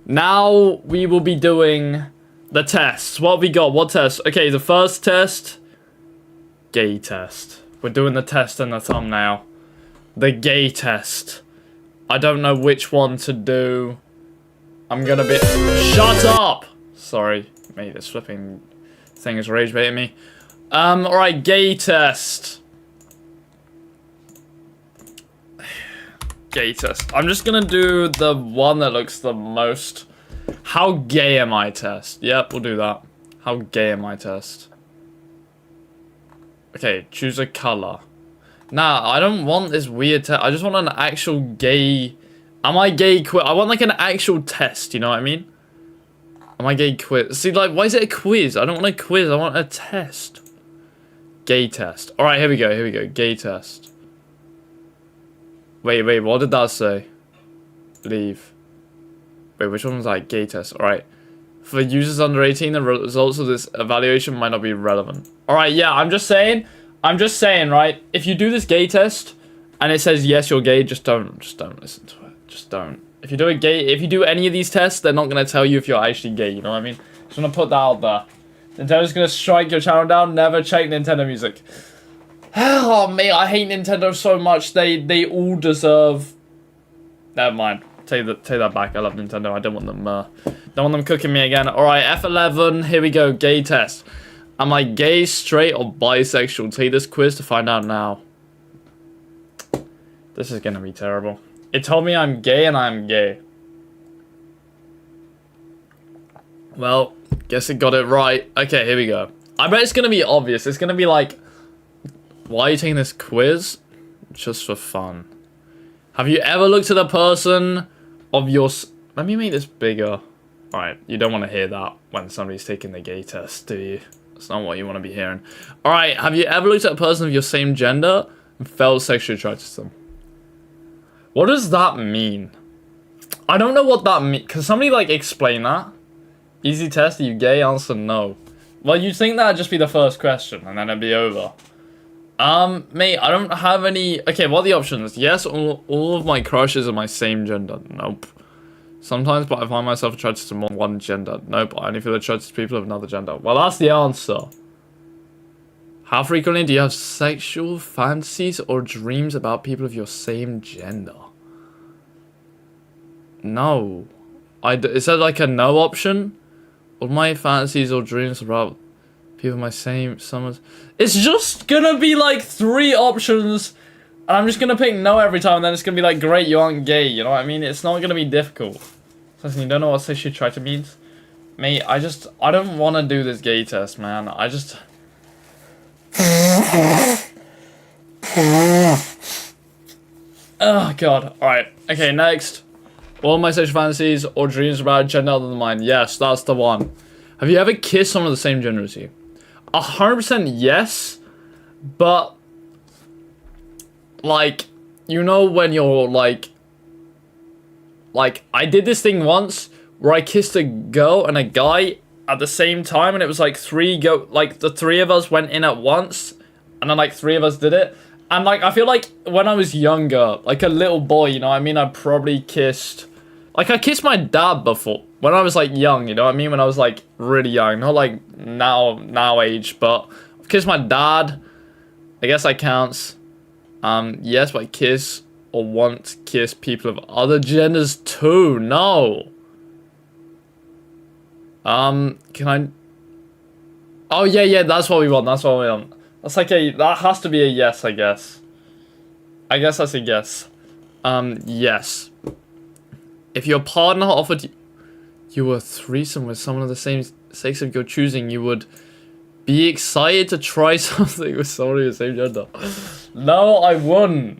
Speaker 1: Now we will be doing the tests. What have we got? What test? Okay, the first test. Gay test. We're doing the test in the thumbnail. The gay test. I don't know which one to do. I'm gonna be... Shut up! Sorry, mate, this flipping thing is rage baiting me. Alright, gay test. Gay test. I'm just gonna do the one that looks the most... How gay am I test? Yep, we'll do that. How gay am I test? Okay, choose a color. Nah, I don't want this weird test. I just want an actual gay... Am I gay quiz? I want like an actual test, you know what I mean? Am I gay quiz? See, like, why is it a quiz? I don't want a quiz, I want a test. Gay test. Alright, here we go, gay test. Wait, what did that say? Leave. Wait, which one was that? Gay test. Alright. For users under 18, the results of this evaluation might not be relevant. Alright, yeah, I'm just saying, right? If you do this gay test, and it says, yes, you're gay, just don't listen to it. Just don't. If you do any of these tests, they're not going to tell you if you're actually gay, you know what I mean? Just want to put that out there. Nintendo's going to strike your channel down, never check Nintendo music. Oh, mate, I hate Nintendo so much, they all deserve... Never mind. Take that back. I love Nintendo. I don't want them cooking me again. Alright, F11. Here we go. Gay test. Am I gay, straight, or bisexual? Take this quiz to find out now. This is gonna be terrible. It told me I'm gay and I'm gay. Well, guess it got it right. Okay, here we go. I bet it's gonna be obvious. It's gonna be like, why are you taking this quiz? Just for fun. Have you ever looked at a person of your... Let me make this bigger. Alright, you don't want to hear that when somebody's taking the gay test, do you? That's not what you want to be hearing. Alright, have you ever looked at a person of your same gender and felt sexually attracted to them? What does that mean? I don't know what that means. Can somebody, like, explain that? Easy test, are you gay? Answer no. Well, you'd think that'd just be the first question, and then it'd be over. Mate, I don't have any... Okay, what are the options? Yes, all of my crushes are my same gender. Nope. Sometimes, but I find myself attracted to more than one gender. Nope, I only feel attracted to people of another gender. Well, that's the answer. How frequently do you have sexual fantasies or dreams about people of your same gender? No. Is that like a no option? All my fantasies or dreams about people of my same... It's just gonna be like 3 options, and I'm just gonna pick no every time, and then it's gonna be like, great, you aren't gay, you know what I mean? It's not gonna be difficult. Listen, you don't know what sexually attracted means? Mate, I don't wanna do this gay test, man. Oh, God. Alright. Okay, next. All my sexual fantasies or dreams about a gender other than mine. Yes, that's the one. Have you ever kissed someone of the same gender as you? 100% yes, but like, you know when you're like I did this thing once where I kissed a girl and a guy at the same time, and it was like the 3 of us went in at once, and then like 3 of us did it. And like I feel like when I was younger, like a little boy, you know what I mean, I probably kissed, like I kissed my dad before when I was like young, you know what I mean, when I was like really young, not like now age, but I've kissed my dad. I guess that counts. Yes, but I kiss or want to kiss people of other genders too. No. Can I? Oh yeah, that's what we want. That's what we want. That's like that has to be a yes, I guess. I guess that's a yes. Yes. If your partner offered you a threesome with someone of the same sex of your choosing, you would be excited to try something with someone of the same gender. No, I wouldn't.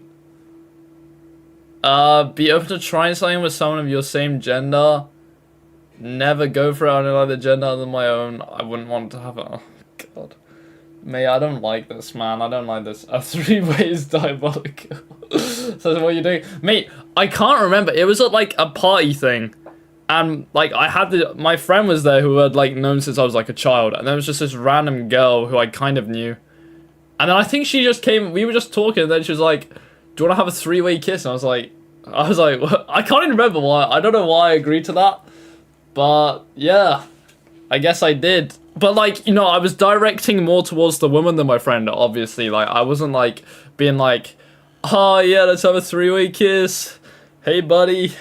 Speaker 1: Be open to trying something with someone of your same gender. Never go for it on another gender other than my own. I wouldn't want to have it. Oh, God. Mate, I don't like this, man. I don't like this. A 3-way is diabolical. So what are you doing? Mate, I can't remember. It was at, like, a party thing. And, like, I had my friend was there who had, like, known since I was, like, a child. And there was just this random girl who I kind of knew. And then I think she just came, we were just talking, and then she was like, do you want to have a 3-way kiss? And I was like, what? I can't even remember why. I don't know why I agreed to that. But, yeah. I guess I did. But, like, you know, I was directing more towards the woman than my friend, obviously. Like, I wasn't, like, being like, oh, yeah, let's have a 3-way kiss. Hey, buddy.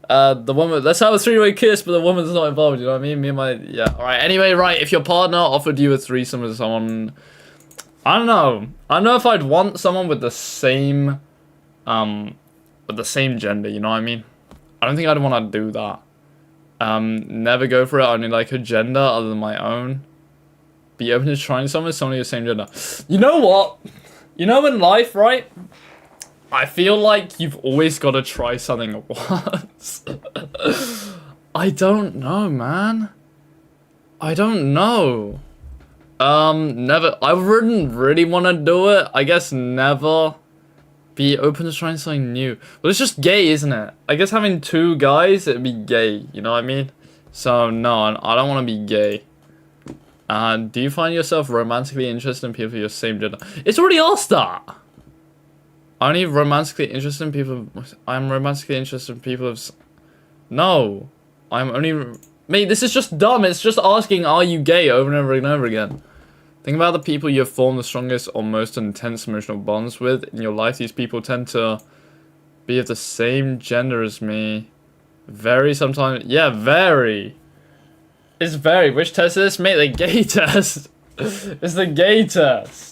Speaker 1: The woman, let's have a 3-way kiss, but the woman's not involved, you know what I mean? Me and my, yeah. Alright, anyway, right, if your partner offered you a threesome with someone, I don't know. I don't know if I'd want someone with the same gender, you know what I mean? I don't think I'd want to do that. Never go for it on like a gender other than my own. Be open to trying something with someone of your same gender. You know what? You know, in life, right? I feel like you've always got to try something at once. I don't know, man. I don't know. Never. I wouldn't really want to do it. I guess never. Be open to trying something new. Well, it's just gay, isn't it? I guess having 2 guys, it'd be gay. You know what I mean? So, no, I don't want to be gay. Do you find yourself romantically interested in people of your same gender? It's already asked that. Only romantically interested in people... I'm romantically interested in people of... No. I'm only... Mate, this is just dumb. It's just asking, are you gay over and over and over again. Think about the people you have formed the strongest or most intense emotional bonds with in your life. These people tend to be of the same gender as me. Very sometimes. Yeah, very. It's very. Which test is this? Mate, the gay test. It's the gay test.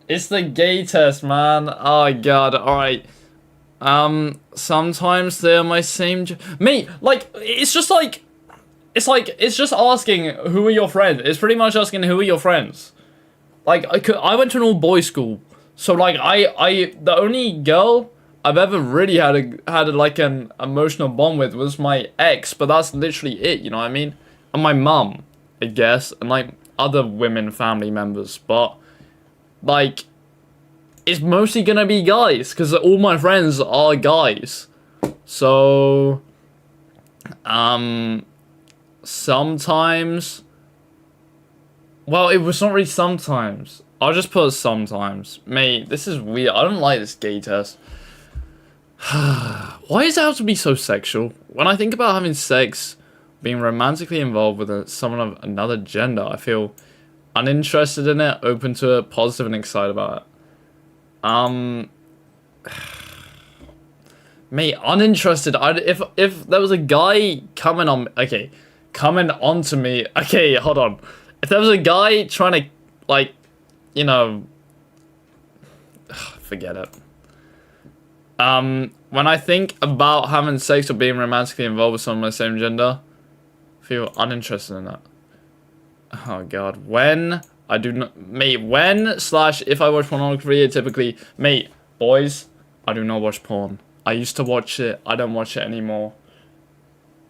Speaker 1: It's the gay test, man. Oh, God. Alright. Sometimes they're my same... Mate, like, it's just like... It's just asking, who are your friends? It's pretty much asking, who are your friends? Like, I went to an all-boys school. So, like, the only girl I've ever really had like, an emotional bond with was my ex. But that's literally it, you know what I mean? And my mum, I guess. And, like, other women family members. But, like, it's mostly gonna be guys. Because all my friends are guys. So, sometimes, well, it was not really sometimes. I'll just put sometimes. Mate, this is weird. I don't like this gay test. Why does it have to be so sexual? When I think about having sex, being romantically involved with someone of another gender, I feel uninterested in it, open to it, positive and excited about it. Mate, uninterested. If there was a guy coming onto me. Okay, hold on. If there was a guy trying to, like, you know, forget it. When I think about having sex or being romantically involved with someone of my same gender, I feel uninterested in that. Oh God, when I do not, mate, if I watch pornography, typically, mate, boys, I do not watch porn. I used to watch it, I don't watch it anymore.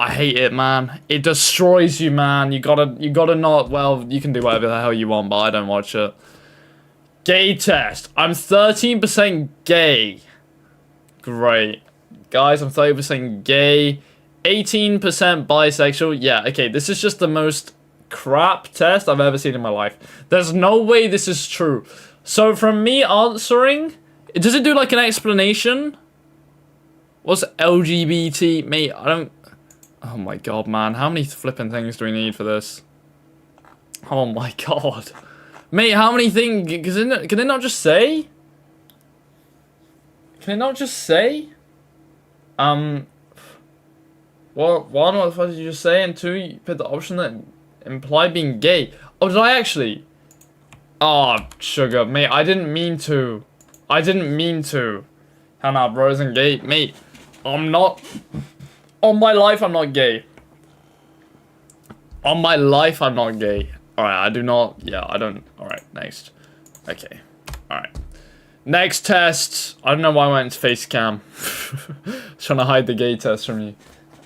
Speaker 1: I hate it, man. It destroys you, man. You gotta not, well, you can do whatever the hell you want, but I don't watch it. Gay test. I'm 13% gay. Great. Guys, I'm 30% gay. 18% bisexual. Yeah, okay, this is just the most crap test I've ever seen in my life. There's no way this is true. So from me answering, does it do like an explanation? What's LGBT? Mate, I don't... Oh my god, man. How many flipping things do we need for this? Oh my god. Mate, how many things... Can it not just say? Can it not just say? Well, one, what the fuck did you just say? And two, you put the option that implied being gay. Oh, did I actually? Oh, sugar. Mate, I didn't mean to. I didn't mean to. Hannah, bro isn't gay. Mate, I'm not... On my life, I'm not gay. On my life, I'm not gay. Alright, I do not... Yeah, I don't... Alright, next. Okay. Alright. Next test. I don't know why I went into face cam. Trying to hide the gay test from you.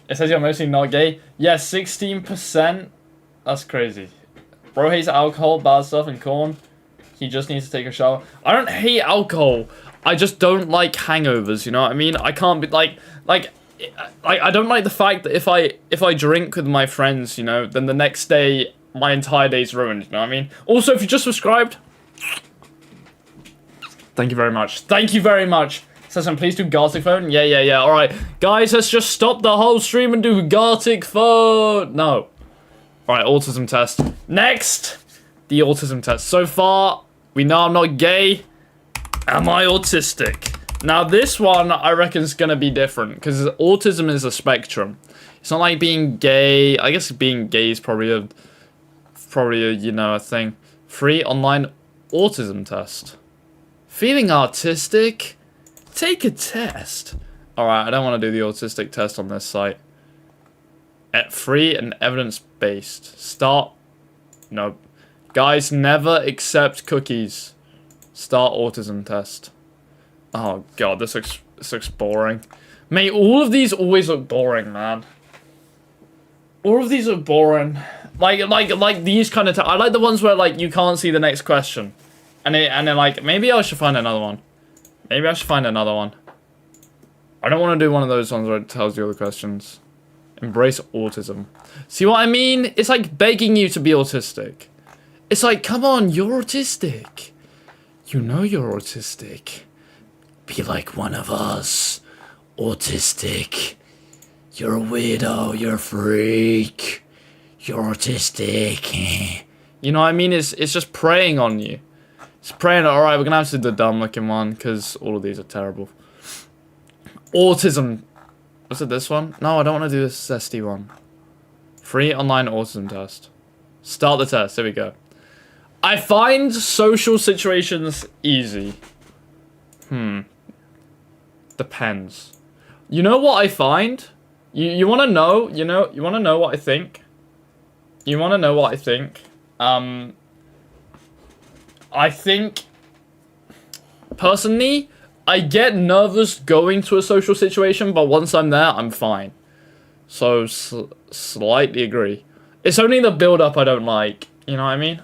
Speaker 1: It says you're mostly not gay. Yeah, 16%. That's crazy. Bro hates alcohol, bad stuff, and corn. He just needs to take a shower. I don't hate alcohol. I just don't like hangovers, you know what I mean? I can't be like I don't like the fact that if I drink with my friends, you know, then the next day my entire day's ruined, you know what I mean? Also, if you just subscribed, thank you very much. Thank you very much. Says, please do Gartic phone. Yeah. All right, guys, let's just stop the whole stream and do Gartic phone. No. All right, autism test. Next, the autism test. So far, we know I'm not gay. Am I autistic? Now, this one, I reckon, is going to be different, because autism is a spectrum. It's not like being gay. I guess being gay is probably a, you know, a thing. Free online autism test. Feeling autistic? Take a test. Alright, I don't want to do the autistic test on this site. Free and evidence-based. Start. Nope. Guys, never accept cookies. Start autism test. Oh god, this looks boring. Mate, all of these always look boring, man. All of these are boring. Like these kind of... I like the ones where, like, you can't see the next question. And then, like, maybe I should find another one. Maybe I should find another one. I don't want to do one of those ones where it tells you all the questions. Embrace autism. See what I mean? It's like begging you to be autistic. It's like, come on, you're autistic. You know you're autistic. Be like one of us. Autistic. You're a weirdo. You're a freak. You're autistic. You know what I mean? It's just preying on you. It's praying, alright, we're gonna have to do the dumb looking one, because all of these are terrible. Autism. Was it this one? No, I don't want to do this zesty one. Free online autism test. Start the test, here we go. I find social situations easy. Depends. You know what I find? You wanna know, you wanna know what I think? You wanna know what I think? I think, personally, I get nervous going to a social situation, but once I'm there, I'm fine. So, slightly agree. It's only the build-up I don't like, you know what I mean?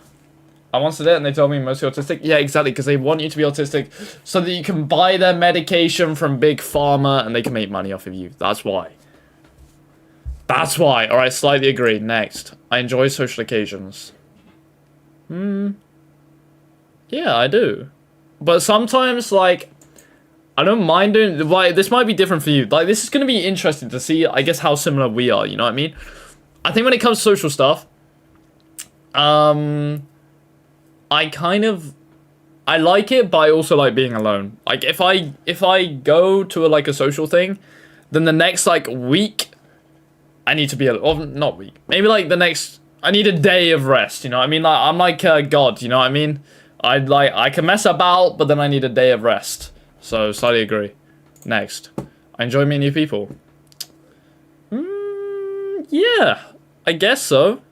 Speaker 1: I once did it and they told me mostly autistic. Yeah, exactly, because they want you to be autistic so that you can buy their medication from Big Pharma and they can make money off of you. That's why. That's why. Alright, slightly agree. Next. I enjoy social occasions. Yeah, I do. But sometimes, like, I don't mind doing... Like, this might be different for you. Like, this is going to be interesting to see, I guess, how similar we are, you know what I mean? I think when it comes to social stuff, I like it, but I also like being alone. Like, if I go to, a social thing, then the next, week, I need to be... Or, not week. Maybe, the next... I need a day of rest, you know what I mean? Like, I'm like God, you know what I mean? I can mess about, but then I need a day of rest. So, slightly agree. Next. I enjoy meeting new people. Yeah. I guess so.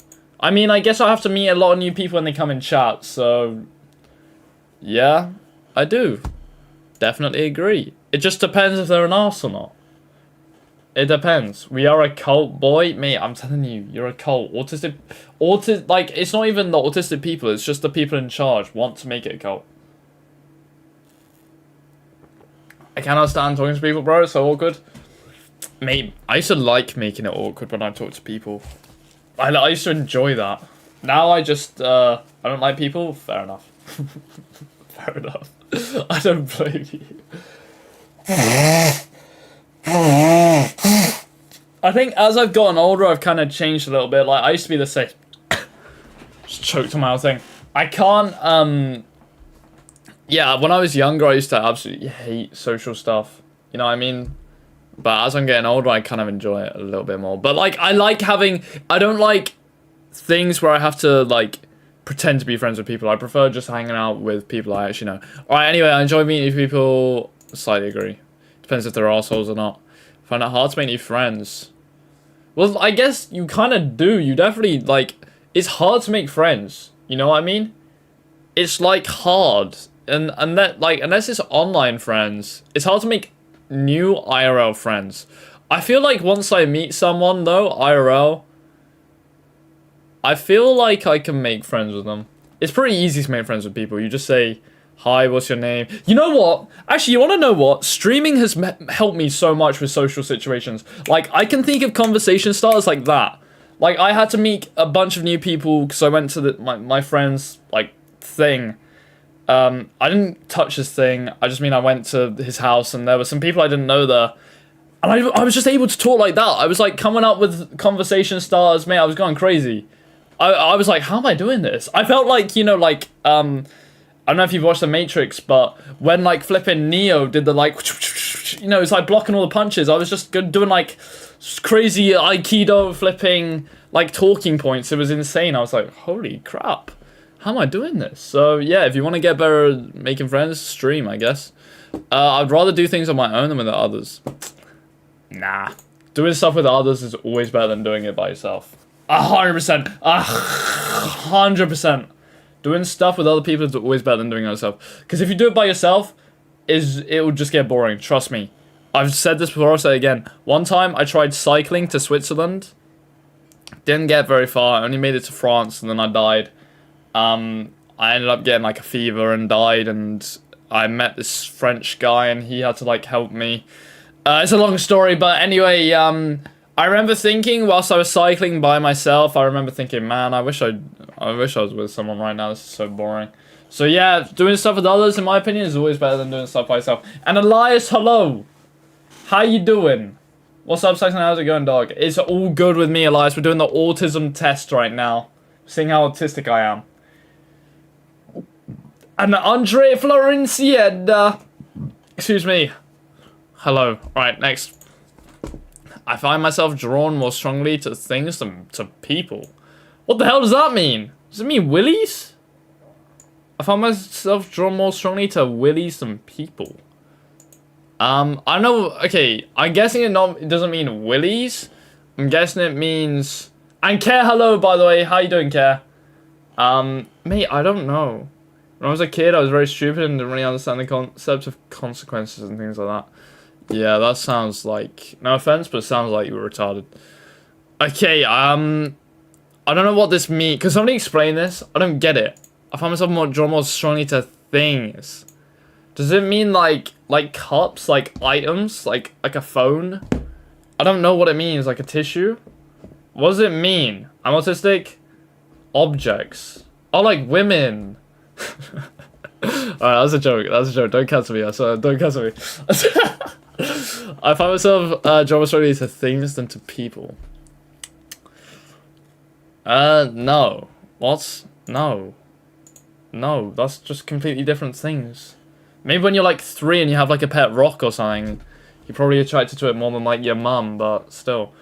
Speaker 1: I mean, I guess I have to meet a lot of new people when they come in chat, so... Yeah, I do. Definitely agree. It just depends if they're an arse or not. It depends. We are a cult, boy. Mate, I'm telling you, you're a cult. Autistic, it's not even the autistic people, it's just the people in charge want to make it a cult. I cannot stand talking to people, bro. It's so awkward. Mate, I used to like making it awkward when I talk to people. I used to enjoy that. Now I just, I don't like people. Fair enough. Fair enough. I don't blame you. I think as I've gotten older, I've kind of changed a little bit. Like, I used to be the same. Just choked on my own thing. I can't, yeah, when I was younger, I used to absolutely hate social stuff. You know what I mean? But as I'm getting older, I kind of enjoy it a little bit more. But, like, I like having... I don't like things where I have to, like, pretend to be friends with people. I prefer just hanging out with people I actually know. Alright, anyway, I enjoy meeting new people. Slightly agree. Depends if they're assholes or not. Find it hard to make new friends. Well, I guess you kind of do. You definitely, like... It's hard to make friends. You know what I mean? It's, like, hard. And that, like, unless it's online friends, it's hard to make new IRL friends. I feel like once I meet someone, though, IRL, I feel like I can make friends with them. It's pretty easy to make friends with people. You just say, hi, what's your name? You know what? Actually, you want to know what? Streaming has helped me so much with social situations. Like, I can think of conversation starters like that. Like, I had to meet a bunch of new people because I went to my friend's, like, thing. I didn't touch his thing. I just mean I went to his house and there were some people I didn't know there. And I was just able to talk like that. I was, like, coming up with conversation starters. Mate, I was going crazy. I was like, how am I doing this? I felt like, you know, like, I don't know if you've watched The Matrix, but when, like, flipping Neo did the, like, you know, it's like blocking all the punches. I was just doing, like, crazy Aikido flipping, like, talking points. It was insane. I was like, holy crap. How am I doing this? So, yeah, if you want to get better at making friends, stream, I guess. I'd rather do things on my own than with others. Nah. Doing stuff with others is always better than doing it by yourself. 100%. 100%. Doing stuff with other people is always better than doing it yourself. Because if you do it by yourself, it will just get boring. Trust me. I've said this before, I'll say it again. One time, I tried cycling to Switzerland. Didn't get very far. I only made it to France, and then I died. I ended up getting, like, a fever and died, and I met this French guy, and he had to, like, help me. It's a long story, but anyway, I remember thinking, whilst I was cycling by myself, I remember thinking, man, I wish I was with someone right now. This is so boring. So yeah, doing stuff with others, in my opinion, is always better than doing stuff by yourself. And Elias, hello! How you doing? What's up, Saxon? How's it going, dog? It's all good with me, Elias. We're doing the autism test right now. Seeing how autistic I am. And Andre Florencienda. Excuse me. Hello. Alright, next. I find myself drawn more strongly to things than to people. What the hell does that mean? Does it mean willies? I find myself drawn more strongly to willies than people. I know, okay, I'm guessing it doesn't mean willies. I'm guessing it means... And Care, hello, by the way. How you doing, Care? Mate, I don't know. When I was a kid, I was very stupid and didn't really understand the concept of consequences and things like that. Yeah, that sounds like... No offense, but it sounds like you were retarded. Okay, I don't know what this means. Can somebody explain this? I don't get it. I find myself drawn more strongly to things. Does it mean like cups, like items, like a phone? I don't know what it means, like a tissue? What does it mean? I'm autistic? Objects. Oh, like women. Alright, that was a joke. That was a joke. Don't cancel me. I swear, don't cancel me. I find myself drawn more strongly to things than to people. No. What? No. No, that's just completely different things. Maybe when you're like 3 and you have like a pet rock or something, you're probably attracted to it more than like your mum, but still.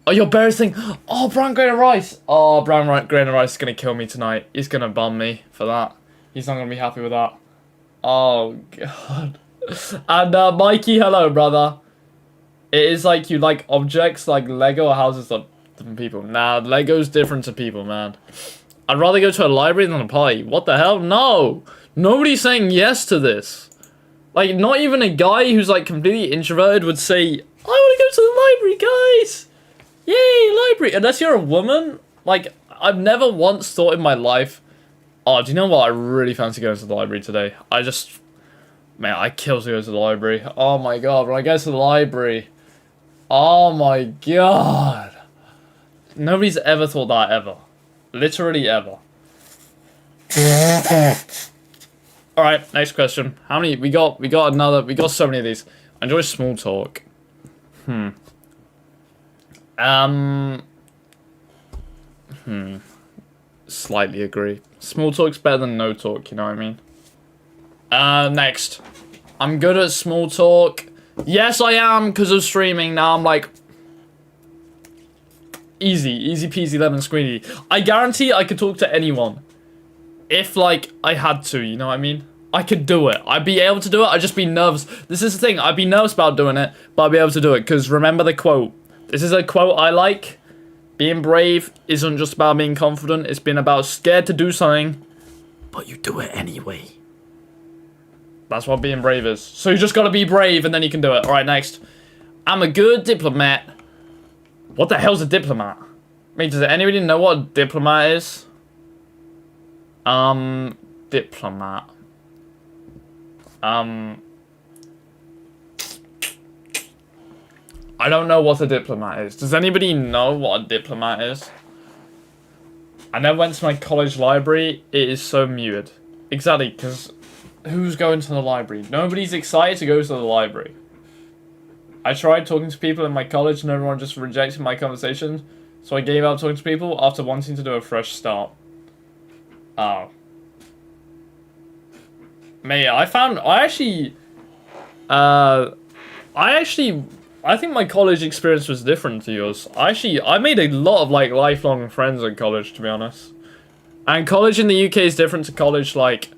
Speaker 1: Oh, your bear's thing. Oh, brown grain of rice. Oh, brown grain of rice is gonna kill me tonight. He's gonna bum me for that. He's not gonna be happy with that. Oh, God. And Mikey, hello, brother. It is like you like objects like Lego or houses than people. Nah, Lego's different to people, man. I'd rather go to a library than a party. What the hell? No! Nobody's saying yes to this. Like, not even a guy who's like completely introverted would say, I want to go to the library, guys! Yay, library! Unless you're a woman, like, I've never once thought in my life, oh, do you know what? I really fancy going to the library today. Man, I kill to go to the library. Oh my god, when I go to the library, oh my god. Nobody's ever thought that, ever. Literally ever. Alright, next question. How many we got so many of these. I enjoy small talk. Slightly agree. Small talk's better than no talk, you know what I mean? Next. I'm good at small talk. Yes, I am, because of streaming. Now I'm like... Easy peasy lemon squeezy. I guarantee I could talk to anyone. If, like, I had to, you know what I mean? I could do it. I'd be able to do it, I'd just be nervous. This is the thing, I'd be nervous about doing it, but I'd be able to do it, because remember the quote. This is a quote I like. Being brave isn't just about being confident, it's been about scared to do something, but you do it anyway. That's what being brave is. So you just gotta be brave and then you can do it. Alright, next. I'm a good diplomat. What the hell's a diplomat? I mean, does anybody know what a diplomat is? Diplomat. I don't know what a diplomat is. Does anybody know what a diplomat is? I never went to my college library. It is so muted. Exactly, because who's going to the library? Nobody's excited to go to the library. I tried talking to people in my college and everyone just rejected my conversations. So I gave up talking to people after wanting to do a fresh start. Oh. Mate, I think my college experience was different to yours. I made a lot of, like, lifelong friends in college, to be honest. And college in the UK is different to college, like,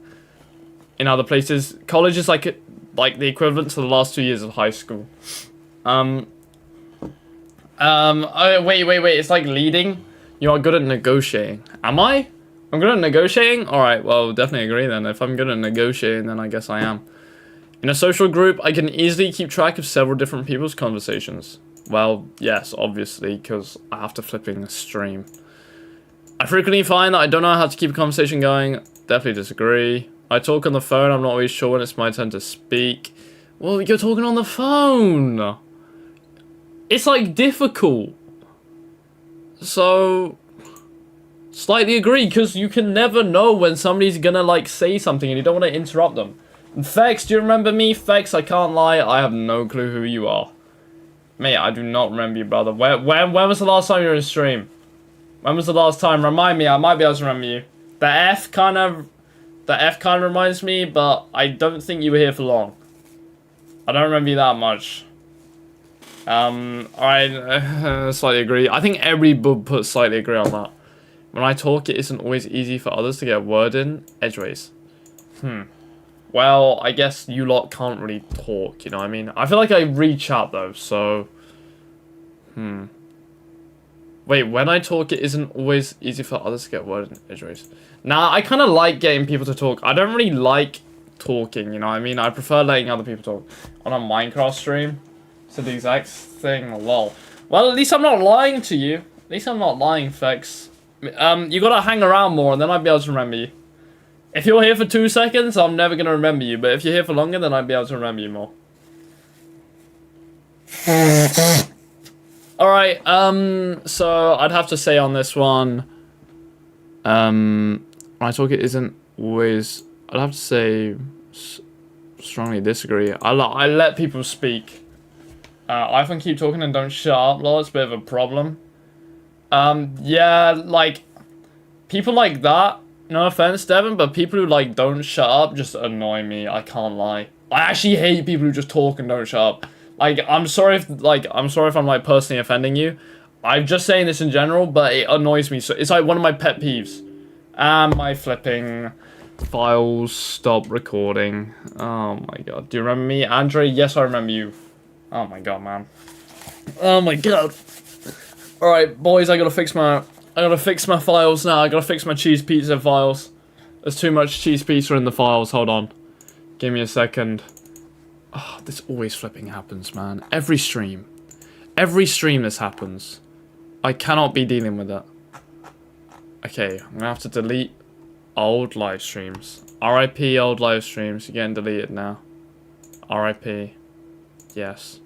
Speaker 1: in other places. College is, like the equivalent to the last 2 years of high school. Wait, it's like leading. You are good at negotiating. Am I? I'm good at negotiating? Alright, well, definitely agree then. If I'm good at negotiating, then I guess I am. In a social group, I can easily keep track of several different people's conversations. Well, yes, obviously, because I have to flipping stream. I frequently find that I don't know how to keep a conversation going. Definitely disagree. I talk on the phone, I'm not always sure when it's my turn to speak. Well, you're talking on the phone! It's, like, difficult. So... Slightly agree, because you can never know when somebody's gonna, like, say something and you don't want to interrupt them. And Fex, do you remember me? Fex, I can't lie, I have no clue who you are. Mate, I do not remember you, brother. When was the last time you were in stream? When was the last time? Remind me, I might be able to remember you. The F kind of reminds me, but I don't think you were here for long. I don't remember you that much. Alright, slightly agree. I think every bub put slightly agree on that. When I talk, it isn't always easy for others to get a word in edgeways. Well, I guess you lot can't really talk, you know what I mean? I feel like I reach out, though, so... Wait, when I talk, it isn't always easy for others to get a word in edgeways. Nah, I kind of like getting people to talk. I don't really like talking, you know what I mean? I prefer letting other people talk. On a Minecraft stream, it's the exact thing, lol. Well, at least I'm not lying to you. At least I'm not lying, Fex. You gotta hang around more and then I'd be able to remember you. If you're here for 2 seconds, I'm never gonna remember you, but if you're here for longer, then I'd be able to remember you more. Alright, so I'd have to say on this one, when I talk it isn't always, I'd have to say, strongly disagree. I let people speak. I often keep talking and don't shut up, lol, it's a bit of a problem. Yeah, like, people like that, no offense, Devin, but people who, like, don't shut up just annoy me, I can't lie. I actually hate people who just talk and don't shut up. Like, I'm sorry if I'm, like, personally offending you. I'm just saying this in general, but it annoys me, so it's, like, one of my pet peeves. And my flipping files stop recording. Oh my god. Do you remember me? Andre? Yes, I remember you. Oh my god, man. Oh my god. Alright, boys, I gotta fix my files now. I gotta fix my cheese pizza files. There's too much cheese pizza in the files. Hold on. Give me a second. Oh, this always flipping happens, man. Every stream this happens. I cannot be dealing with that. Okay, I'm gonna have to delete old live streams. RIP old live streams. You're getting deleted now. RIP. Yes.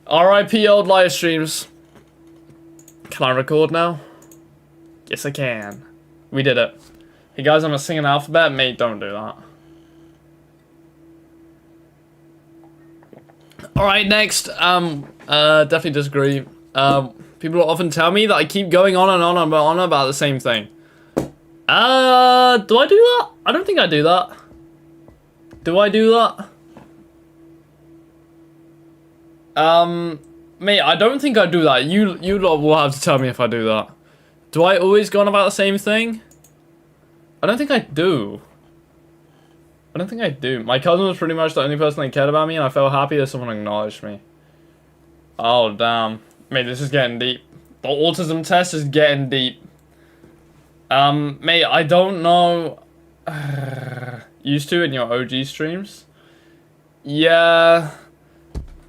Speaker 1: RIP old live streams. Can I record now? Yes, I can. We did it. Hey guys, I'm gonna sing an alphabet. Mate, don't do that. Alright, next. Definitely disagree. People often tell me that I keep going on and on about the same thing. Do I do that? I don't think I do that. Do I do that? Mate, I don't think I do that. You lot will have to tell me if I do that. Do I always go on about the same thing? I don't think I do. I don't think I do. My cousin was pretty much the only person that cared about me, and I felt happy that someone acknowledged me. Oh, damn. Mate, this is getting deep. The autism test is getting deep. Mate, I don't know. Used to in your OG streams? Yeah.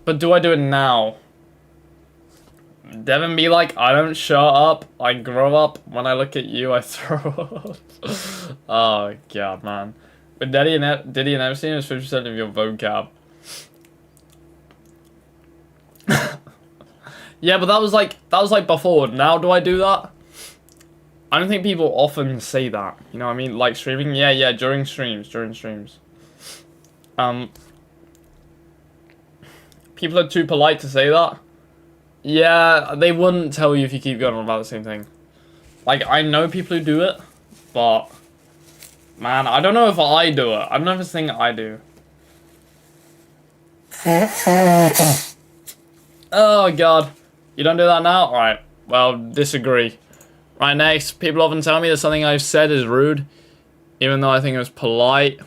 Speaker 1: But do I do it now? Devin be like, I don't shut up. I grow up. When I look at you, I throw up. Oh, God, man. But Diddy and Epstein is 50% of your vocab. Yeah, but that was like before. Now do I do that? I don't think people often say that. You know what I mean? Like streaming? Yeah, during streams. People are too polite to say that. Yeah, they wouldn't tell you if you keep going on about the same thing. Like, I know people who do it, but man, I don't know if I do it. I don't know if it's a thing I do. Oh, God. You don't do that now? Alright. Well, disagree. Right, next. People often tell me that something I've said is rude, even though I think it was polite.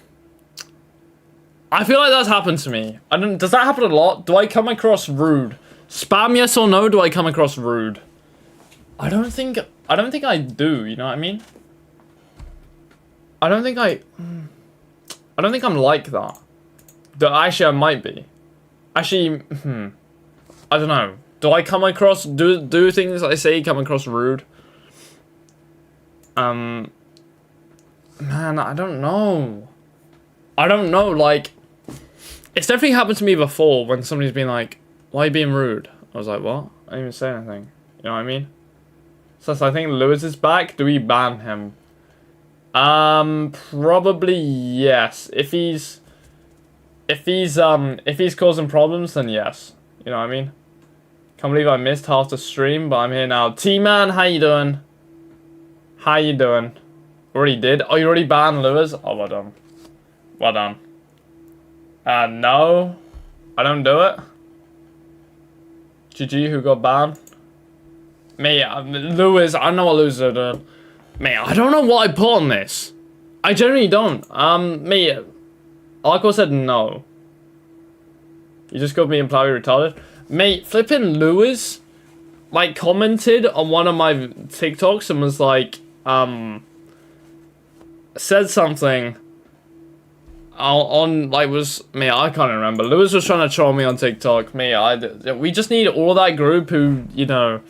Speaker 1: I feel like that's happened to me. Does that happen a lot? Do I come across rude? Spam yes or no, do I come across rude? I don't think I do, you know what I mean? I don't think I'm like that. Actually, I might be. Actually, I don't know. Do I come across, do things I say come across rude? Man, I don't know. Like, it's definitely happened to me before when somebody's been like, why are you being rude? I was like, what? I didn't even say anything. You know what I mean? So I think Lewis is back. Do we ban him? Probably yes. If he's causing problems, then yes. You know what I mean? Can't believe I missed half the stream, but I'm here now. T-Man, how you doing? How you doing? Already did? Oh, you already banned Lewis? Oh, well done. Well done. No. I don't do it. GG, who got banned? Me, Lewis, I know what Lewis is doing. Mate, I don't know what I put on this. I genuinely don't. Me, Arco said no. You just got me and Plowy retarded. Mate, flipping Lewis, like, commented on one of my TikToks and was like, said something I can't remember. Lewis was trying to troll me on TikTok. We just need all that group who, you know,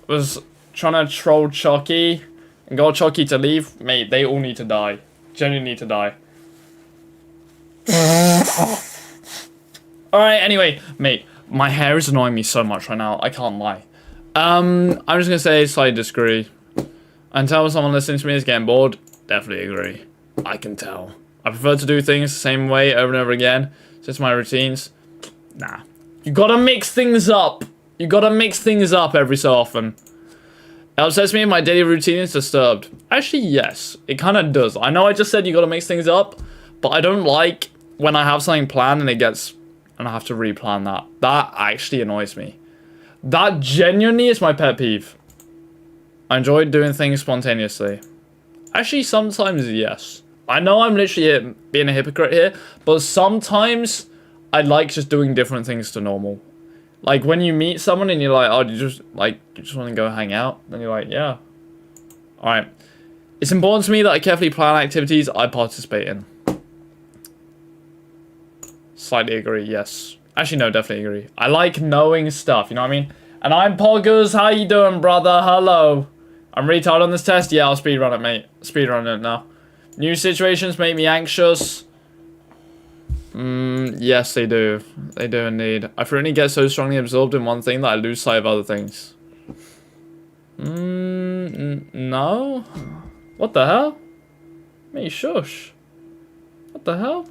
Speaker 1: was trying to troll Chucky and got Chucky to leave. Mate, they all need to die. Genuinely need to die. Alright, anyway, mate, my hair is annoying me so much right now. I can't lie. I'm just gonna say slightly disagree. Until someone listening to me is getting bored, definitely agree. I can tell. I prefer to do things the same way over and over again. Since my routines. Nah. You gotta mix things up. You gotta mix things up every so often. It upsets me if my daily routine is disturbed. Actually, yes. It kind of does. I know I just said you gotta mix things up. But I don't like when I have something planned and I have to replan that. That actually annoys me. That genuinely is my pet peeve. I enjoy doing things spontaneously. Actually, sometimes yes. I know I'm literally being a hypocrite here, but sometimes I like just doing different things to normal. Like when you meet someone and you're like, oh, you just want to go hang out? Then you're like, yeah. Alright. It's important to me that I carefully plan activities I participate in. Slightly agree, yes. Actually, no, definitely agree. I like knowing stuff, you know what I mean? And I'm Poggers, how you doing, brother? Hello. I'm retarded on this test? Yeah, I'll speedrun it, mate. Speedrun it now. New situations make me anxious. Yes, they do. They do indeed. I frequently get so strongly absorbed in one thing that I lose sight of other things. No. What the hell? Mate, shush. What the hell?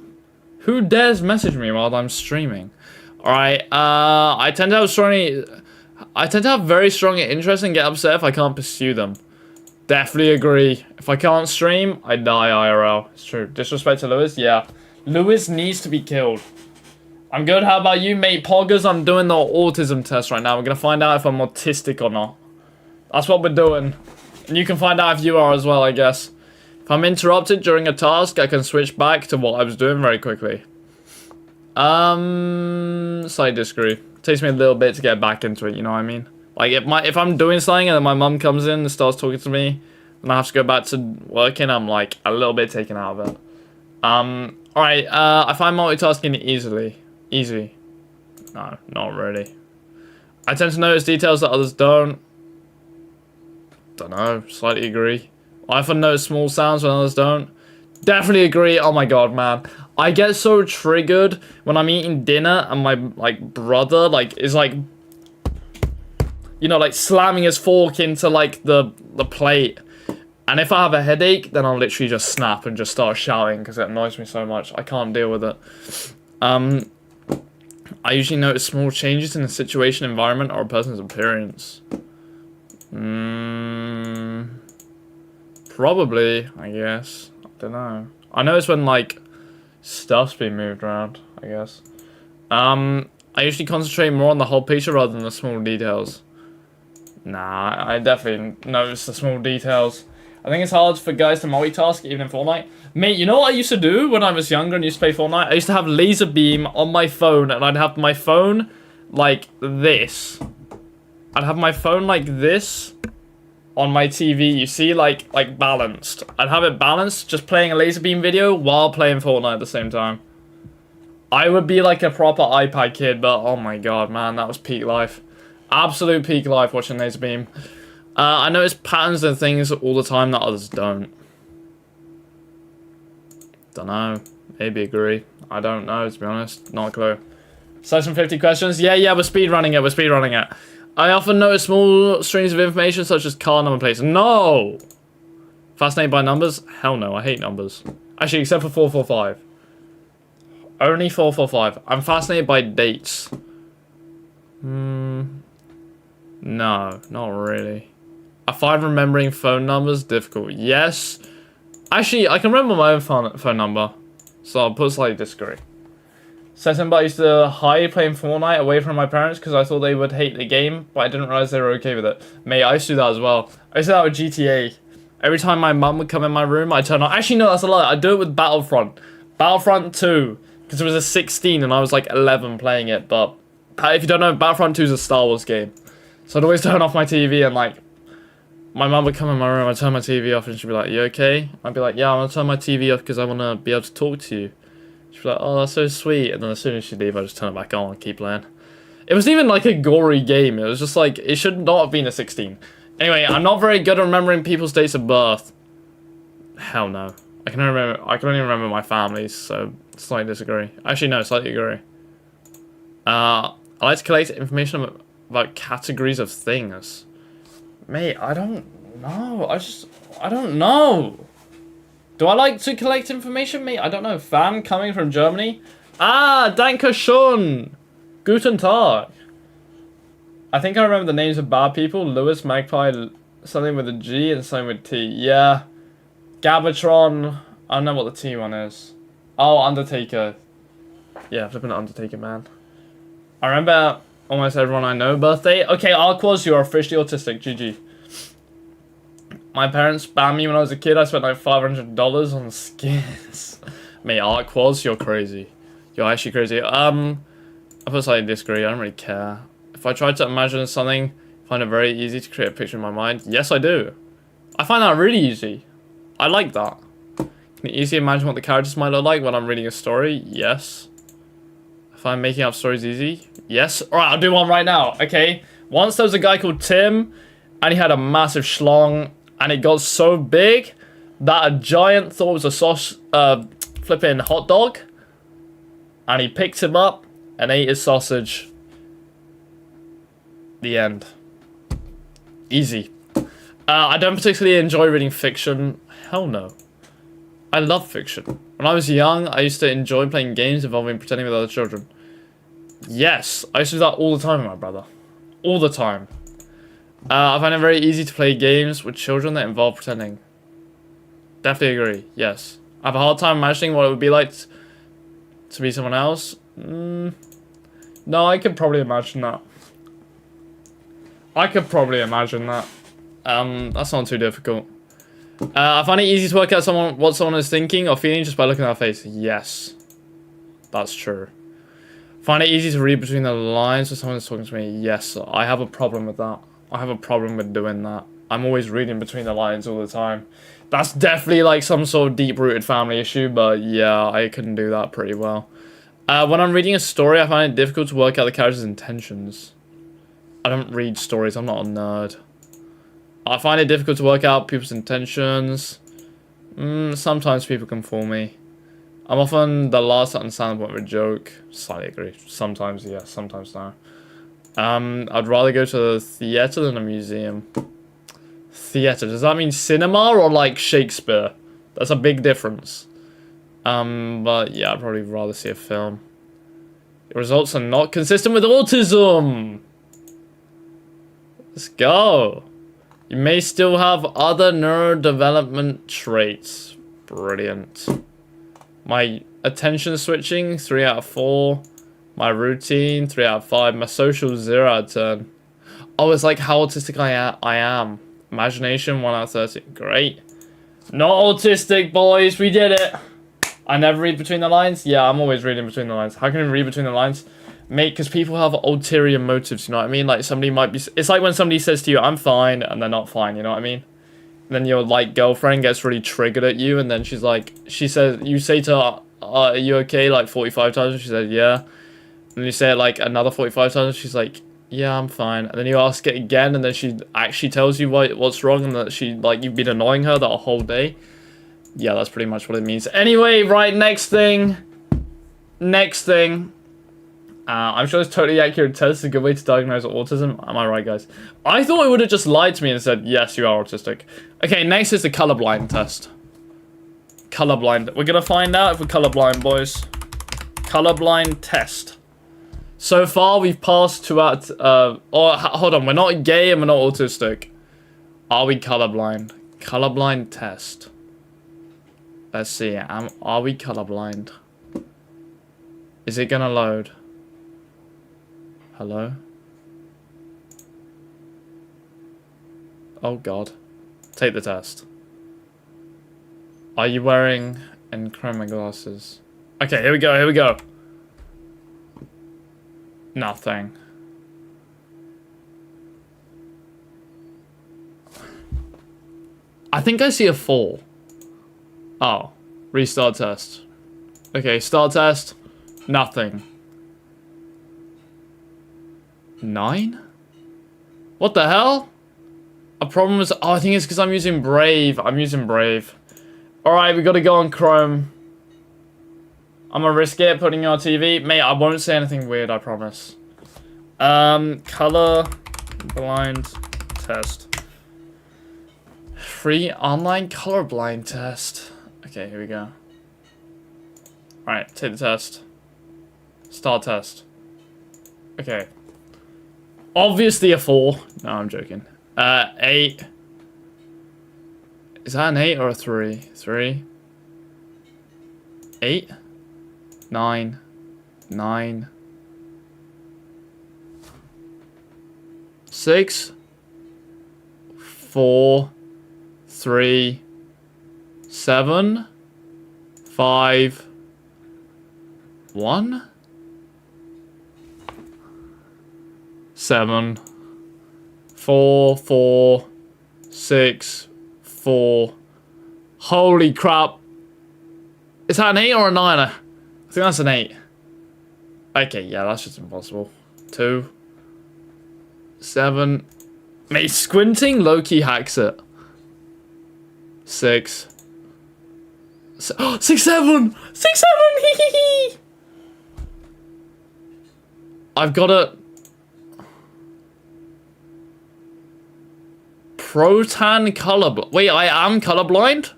Speaker 1: Who dares message me while I'm streaming? Alright, I tend to have very strong interest and get upset if I can't pursue them. Definitely agree. If I can't stream, I die IRL. It's true. Disrespect to Lewis? Yeah. Lewis needs to be killed. I'm good. How about you, mate? Poggers, I'm doing the autism test right now. We're going to find out if I'm autistic or not. That's what we're doing. And you can find out if you are as well, I guess. If I'm interrupted during a task, I can switch back to what I was doing very quickly. Slight disagree. Takes me a little bit to get back into it, you know what I mean? Like, if I'm doing something and then my mum comes in and starts talking to me, and I have to go back to working, I'm, like, a little bit taken out of it. Alright, I find multitasking easy. No, not really. I tend to notice details that others don't. Dunno, slightly agree. I often notice small sounds when others don't. Definitely agree. Oh my god, man. I get so triggered when I'm eating dinner and my, like, brother, like, is, like, you know, like, slamming his fork into, like, the plate. And if I have a headache, then I'll literally just snap and just start shouting because it annoys me so much. I can't deal with it. I usually notice small changes in a situation, environment, or a person's appearance. Probably, I guess. I don't know. I notice when, like, stuff's being moved around, I guess. I usually concentrate more on the whole picture rather than the small details. Nah, I definitely notice the small details. I think it's hard for guys to multitask, even in Fortnite. Mate, you know what I used to do when I was younger and used to play Fortnite? I used to have laser beam on my phone, and I'd have my phone like this. I'd have my phone like this on my TV, you see, like balanced. I'd have it balanced, just playing a laser beam video while playing Fortnite at the same time. I would be like a proper iPad kid, but oh my god, man, that was peak life. Absolute peak life watching laser beam. I notice patterns and things all the time that others don't. Dunno. Maybe agree. I don't know, to be honest. Not a clue. So some 50 questions. Yeah, we're speedrunning it. I often notice small strings of information such as car number plates. No! Fascinated by numbers? Hell no, I hate numbers. Actually, except for 445. Only 445. I'm fascinated by dates. No, not really. I find remembering phone numbers difficult. Yes. Actually, I can remember my own phone number. So I'll put slightly disagree. September, I used to hide playing Fortnite away from my parents because I thought they would hate the game, but I didn't realize they were okay with it. Mate, I used to do that as well. I used to do that with GTA. Every time my mum would come in my room, I'd turn on... Actually, no, that's a lie. I'd do it with Battlefront. Battlefront 2. Because it was a 16 and I was like 11 playing it, but... If you don't know, Battlefront 2 is a Star Wars game. So I'd always turn off my TV and like... My mum would come in my room, I'd turn my TV off and she'd be like, you okay? I'd be like, yeah, I'm gonna turn my TV off because I want to be able to talk to you. She'd be like, oh, that's so sweet. And then as soon as she'd leave, I'd just turn it back on and keep playing. It wasn't even like a gory game. It was just like, it should not have been a 16. Anyway, I'm not very good at remembering people's dates of birth. Hell no. I can only remember my family's, so slightly disagree. Actually, no, slightly agree. I like to collect information about categories of things. Mate, I don't know. I don't know. Do I like to collect information, mate? I don't know. Fan coming from Germany? Ah, danke schön. Guten Tag. I think I remember the names of bad people. Lewis, Magpie, something with a G and something with T. Yeah. Gabatron. I don't know what the T one is. Oh, Undertaker. Yeah, flipping Undertaker, man. I remember almost everyone I know birthday. Okay, Arquaz, you are officially autistic. GG. My parents banned me when I was a kid. I spent like $500 on skins. Mate, Arquaz, you're crazy. You're actually crazy. I put slightly disagree. I don't really care. If I try to imagine something, I find it very easy to create a picture in my mind. Yes, I do. I find that really easy. I like that. Can you easily imagine what the characters might look like when I'm reading a story? Yes. I find making up stories easy? Yes. Alright, I'll do one right now. Okay. Once there was a guy called Tim, and he had a massive schlong, and it got so big that a giant thought it was a flipping hot dog, and he picked him up and ate his sausage. The end. Easy. I don't particularly enjoy reading fiction. Hell no. I love fiction. When I was young, I used to enjoy playing games involving pretending with other children. Yes, I used to do that all the time with my brother. All the time. I find it very easy to play games with children that involve pretending. Definitely agree, yes. I have a hard time imagining what it would be like to be someone else. No, I could probably imagine that. That's not too difficult. I find it easy to work out what someone is thinking or feeling just by looking at their face. Yes. That's true. Find it easy to read between the lines when someone is talking to me. Yes, I have a problem with that. I have a problem with doing that. I'm always reading between the lines all the time. That's definitely like some sort of deep-rooted family issue, but yeah, I can do that pretty well. When I'm reading a story, I find it difficult to work out the character's intentions. I don't read stories, I'm not a nerd. I find it difficult to work out people's intentions. Sometimes people can fool me. I'm often the last to understand the point of a joke. Slightly agree. Sometimes yes, sometimes no. I'd rather go to the theatre than a museum. Theatre, does that mean cinema or like Shakespeare? That's a big difference. But yeah, I'd probably rather see a film. The results are not consistent with autism! Let's go! You may still have other neurodevelopment traits. Brilliant. My attention switching, 3 out of 4. My routine, 3 out of 5. My social, 0 out of 10. Oh, it's like how autistic I am. Imagination, 1 out of 13. Great. Not autistic, boys. We did it. I never read between the lines. Yeah, I'm always reading between the lines. How can you read between the lines? Mate, because people have ulterior motives, you know what I mean? Like, somebody might be... It's like when somebody says to you, I'm fine, and they're not fine, you know what I mean? And then your, like, girlfriend gets really triggered at you, and then she's like... She says... You say to her, are you okay? Like, 45 times, and she said, yeah. And then you say it, like, another 45 times, she's like, yeah, I'm fine. And then you ask it again, and then she actually tells you what's wrong, and that she, like, you've been annoying her that whole day. Yeah, that's pretty much what it means. Anyway, right, next thing. I'm sure it's totally accurate test is a good way to diagnose autism. Am I right, guys? I thought it would have just lied to me and said, yes, you are autistic. Okay, next is the colorblind test. Colorblind. We're gonna find out if we're colorblind, boys. Colorblind test. So far, we've passed 2 out of... hold on, we're not gay and we're not autistic. Are we colorblind? Colorblind test. Let's see, are we colorblind? Is it gonna load? Hello? Oh god. Take the test. Are you wearing chroma glasses? Okay, here we go. Nothing. I think I see a 4. Oh. Restart test. Okay, start test. Nothing. 9? What the hell? A problem is... Oh, I think it's because I'm using Brave. Alright, we gotta go on Chrome. I'm gonna risk it putting it on TV. Mate, I won't say anything weird, I promise. Color blind test. Free online colorblind test. Okay, here we go. Alright, take the test. Start test. Okay. Obviously a 4. No, I'm joking. 8. Is that an 8 or a 3? 3. 8. 9. 9. 6. 4. 3. 7. 5. 1. 7. 4. 4. 6. 4. Holy crap. Is that an 8 or a 9? I think that's an 8. Okay, yeah, that's just impossible. 2. 7. Mate, squinting low-key hacks it. 6. 6, 7! 6, 7! Hee. I've got it. Protan color. Wait, I am colorblind?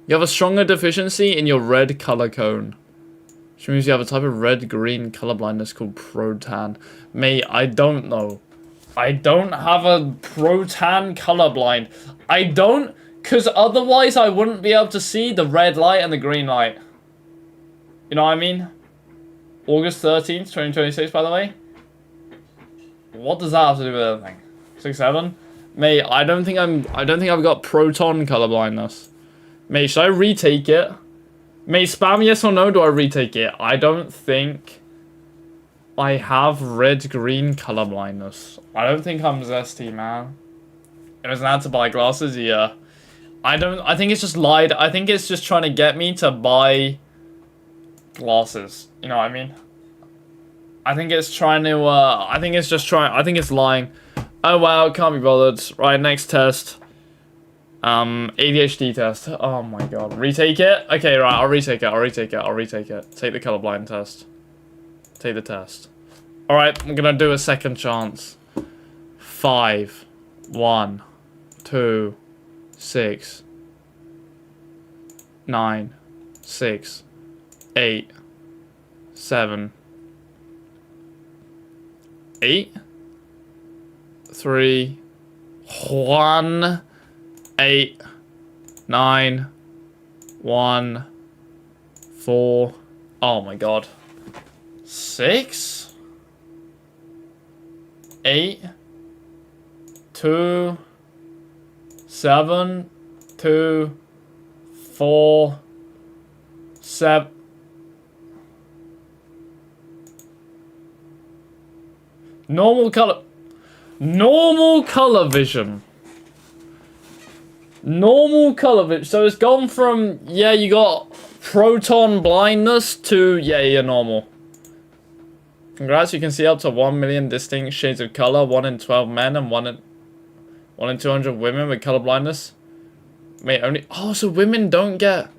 Speaker 1: You have a stronger deficiency in your red color cone. Which means you have a type of red-green color blindness called protan. Mate, I don't know. I don't have a protan colorblind. I don't, because otherwise I wouldn't be able to see the red light and the green light. You know what I mean? August 13th, 2026, by the way. What does that have to do with anything? 6-7? Mate, I don't think I've got proton color blindness. Mate, should I retake it? Mate, spam yes or no, do I retake it? I don't think I have red-green color blindness. I don't think I'm zesty, man. It was an ad to buy glasses, yeah. I think it's just lied. I think it's just trying to get me to buy glasses. You know what I mean? I think it's trying to, I think it's lying. Oh wow, can't be bothered. Right, next test. ADHD test. Oh my god. Retake it? Okay, right, I'll retake it. Take the colorblind test. Take the test. Alright, I'm gonna do a second chance. 5, 1, 2, 6, 9, 6, 8, 7, 8, 3, 1, 8, 9, 1, 4, oh my god, 6, 8, 2, 7, 2, 4, 7. Normal color vision. Normal color vision. So it's gone from, yeah, you got proton blindness to, yeah, you're normal. Congrats, you can see up to 1 million distinct shades of color, 1 in 12 men and 1 in 200 women with color blindness. Mate, only, oh, so women don't get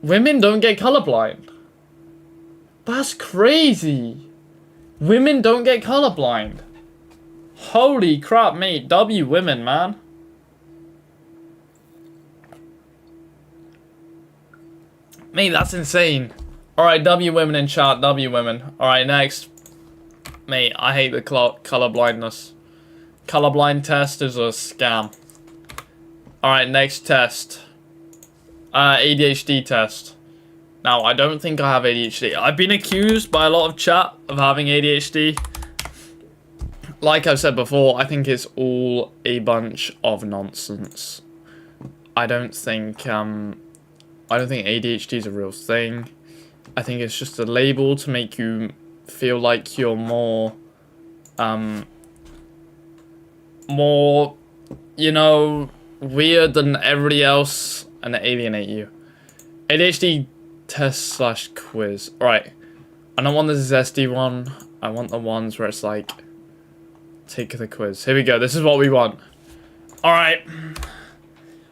Speaker 1: colorblind. That's crazy. Women don't get colorblind. Holy crap, mate. W women, man. Mate, that's insane. Alright, W women in chat. W women. Alright, next. Mate, I hate the color blindness. Colorblind test is a scam. Alright, next test. ADHD test. Now, I don't think I have ADHD. I've been accused by a lot of chat of having ADHD. Like I've said before, I think it's all a bunch of nonsense. I don't think ADHD is a real thing. I think it's just a label to make you feel like you're more, you know, weird than everybody else and alienate you. ADHD test / quiz. Right. I don't want the zesty one. I want the ones where it's like, take the quiz. Here we go. This is what we want. Alright.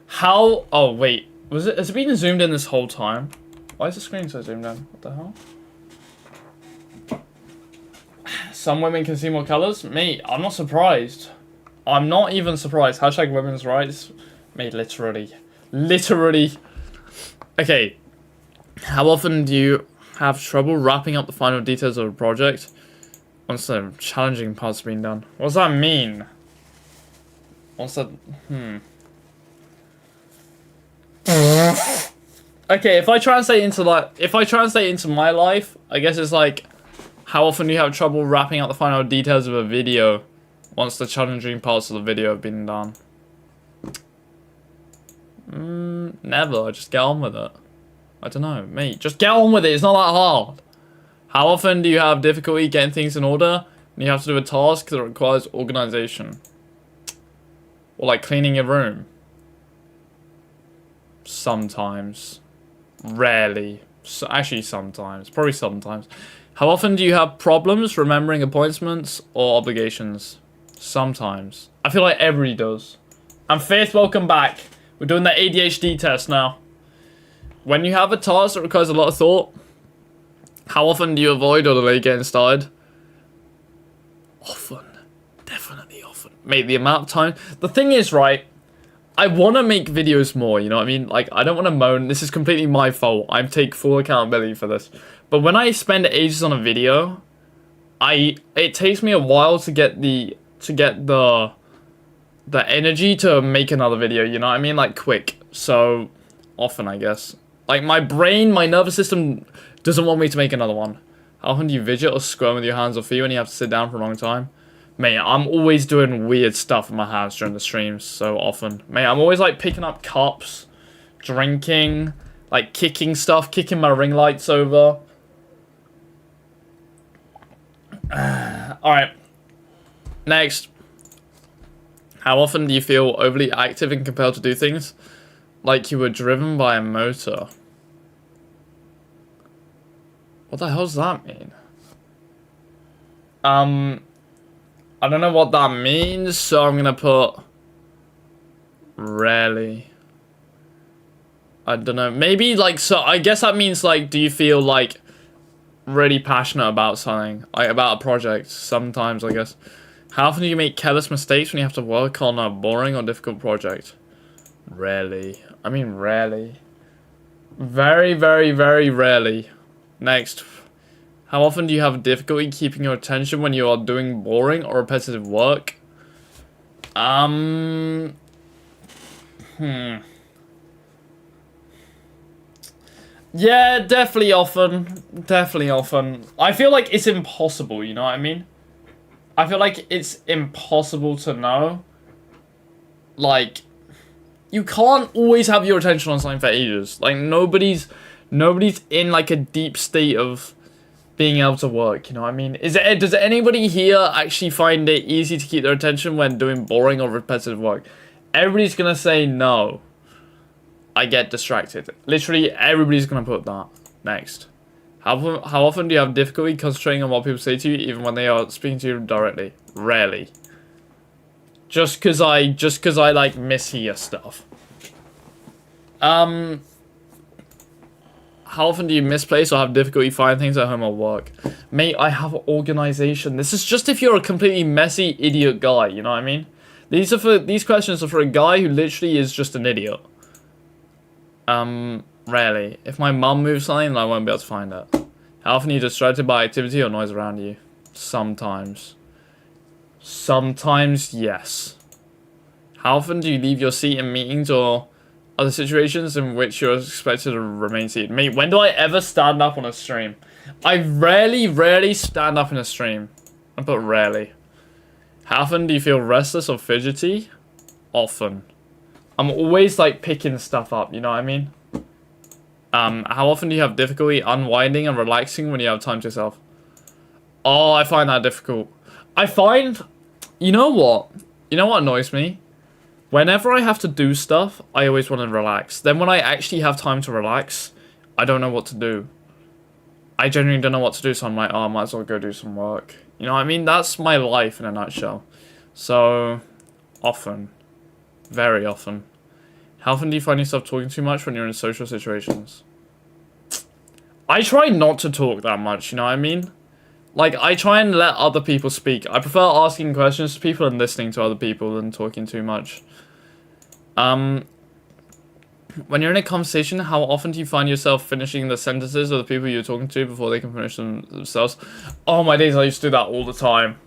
Speaker 1: How, oh wait. Has it been zoomed in this whole time? Why is the screen so zoomed in? What the hell? Some women can see more colors? Mate, I'm not surprised. I'm not even surprised. Hashtag women's rights. Mate, literally. Literally. Okay. How often do you have trouble wrapping up the final details of a project once the challenging part's been done? What does that mean? What's that? Okay, if I translate into my life, I guess it's like, how often do you have trouble wrapping up the final details of a video once the challenging parts of the video have been done? Never. Just get on with it. I don't know, mate. Just get on with it. It's not that hard. How often do you have difficulty getting things in order when you have to do a task that requires organization? Or like cleaning your room? Sometimes. Rarely. So, actually, sometimes. Probably sometimes. How often do you have problems remembering appointments or obligations? Sometimes. I feel like everybody does. And Faith, welcome back. We're doing the ADHD test now. When you have a task that requires a lot of thought, how often do you avoid or delay getting started? Often. Definitely. Definitely often. Mate, the amount of time... The thing is, right, I want to make videos more, you know what I mean? Like, I don't want to moan. This is completely my fault. I take full accountability for this. But when I spend ages on a video, it takes me a while to get the energy to make another video, you know what I mean? Like, quick. So, often, I guess. Like, my brain, my nervous system doesn't want me to make another one. How often do you fidget or squirm with your hands or feet when you have to sit down for a long time? Mate, I'm always doing weird stuff with my hands during the streams so often. Mate, I'm always, like, picking up cups, drinking, like, kicking stuff, kicking my ring lights over. Alright. Next. How often do you feel overly active and compelled to do things like you were driven by a motor? What the hell does that mean? I don't know what that means, so I'm gonna put rarely. I don't know. Maybe like, so I guess that means like, do you feel like really passionate about something, like about a project? Sometimes, I guess. How often do you make careless mistakes when you have to work on a boring or difficult project? Rarely. I mean, rarely. Very, very, very rarely. Next. How often do you have difficulty keeping your attention when you are doing boring or repetitive work? Yeah, definitely often. Definitely often. I feel like it's impossible, you know what I mean? I feel like it's impossible to know. Like, you can't always have your attention on something for ages. Like, nobody's in, like, a deep state of being able to work, you know what I mean? Does anybody here actually find it easy to keep their attention when doing boring or repetitive work? Everybody's gonna say no. I get distracted. Literally, everybody's gonna put that. Next. How often do you have difficulty concentrating on what people say to you, even when they are speaking to you directly? Rarely. Just cause I like mishear stuff. How often do you misplace or have difficulty finding things at home or work? Mate, I have organization. This is just if you're a completely messy idiot guy, you know what I mean? These questions are for a guy who literally is just an idiot. Rarely. If my mum moves something, then I won't be able to find it. How often are you distracted by activity or noise around you? Sometimes. Sometimes, yes. How often do you leave your seat in meetings or other situations in which you're expected to remain seated? Mate, when do I ever stand up on a stream? I rarely stand up in a stream. I put rarely. How often do you feel restless or fidgety? Often. I'm always like picking stuff up, you know what I mean? How often do you have difficulty unwinding and relaxing when you have time to yourself? Oh, I find that difficult. I find, you know what? You know what annoys me? Whenever I have to do stuff, I always want to relax. Then when I actually have time to relax, I don't know what to do. I genuinely don't know what to do, so I'm like, oh, I might as well go do some work. You know what I mean? That's my life in a nutshell. So, often. Very often. How often do you find yourself talking too much when you're in social situations? I try not to talk that much, you know what I mean? Like, I try and let other people speak. I prefer asking questions to people and listening to other people than talking too much. When you're in a conversation, how often do you find yourself finishing the sentences of the people you're talking to before they can finish them themselves? Oh my days, I used to do that all the time.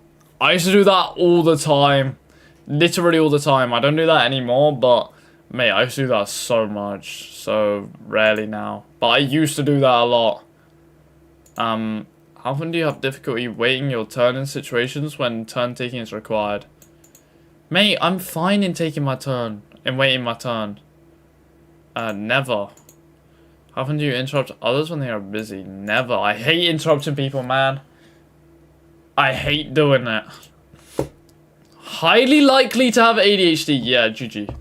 Speaker 1: I used to do that all the time. Literally all the time. I don't do that anymore, but mate, I used to do that so much. So rarely now. But I used to do that a lot. How often do you have difficulty waiting your turn in situations when turn taking is required? Mate, I'm fine in taking my turn. In waiting my turn. Never. How often do you interrupt others when they are busy? Never. I hate interrupting people, man. I hate doing it. Highly likely to have ADHD. Yeah, GG.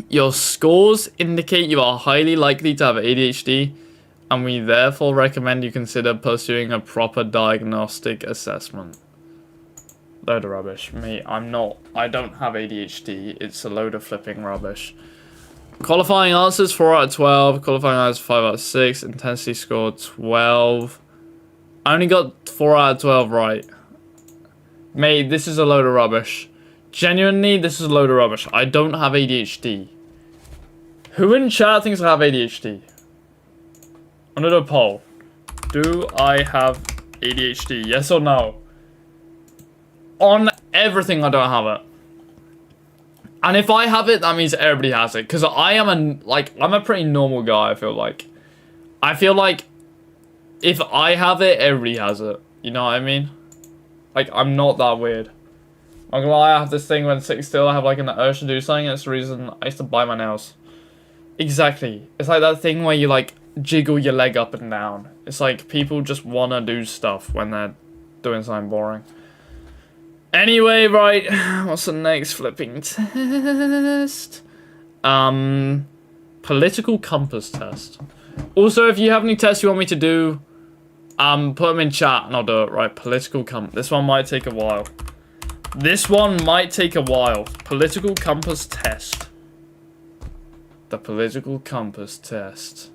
Speaker 1: Your scores indicate you are highly likely to have ADHD, and we therefore recommend you consider pursuing a proper diagnostic assessment. Load of rubbish. Mate, I don't have ADHD. It's a load of flipping rubbish. Qualifying answers 4 out of 12. Qualifying answers 5 out of 6. Intensity score 12. I only got 4 out of 12 right. Mate, this is a load of rubbish. Genuinely, this is a load of rubbish. I don't have ADHD. Who in chat thinks I have ADHD? I'm gonna do a poll. Do I have ADHD? Yes or no? On everything, I don't have it. And if I have it, that means everybody has it. Because I'm a pretty normal guy, I feel like. I feel like if I have it, everybody has it. You know what I mean? Like, I'm not that weird. I'm not gonna lie, I have this thing when sitting still, I have like an urge to do something. That's the reason I used to bite my nails. Exactly. It's like that thing where you like jiggle your leg up and down. It's like people just wanna do stuff when they're doing something boring. Anyway, right, what's the next flipping test? Political compass test. Also, if you have any tests you want me to do, put them in chat and I'll do it, right? Political compass. This one might take a while. This one might take a while. Political compass test. The political compass test.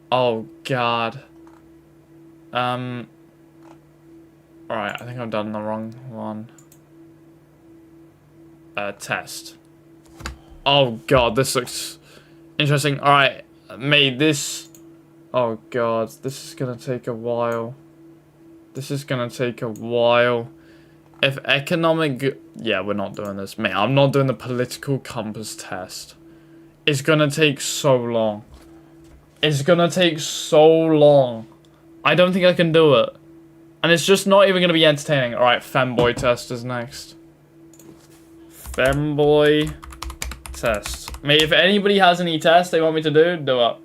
Speaker 1: Oh, God. Alright, I think I've done the wrong one. Test. Oh god, this looks interesting. Alright, mate, this... Oh god, this is gonna take a while. This is gonna take a while. If economic... Yeah, we're not doing this. Mate, I'm not doing the political compass test. It's gonna take so long. It's gonna take so long. I don't think I can do it. And it's just not even going to be entertaining. Alright, femboy test is next. Femboy test. Mate, if anybody has any tests they want me to do it.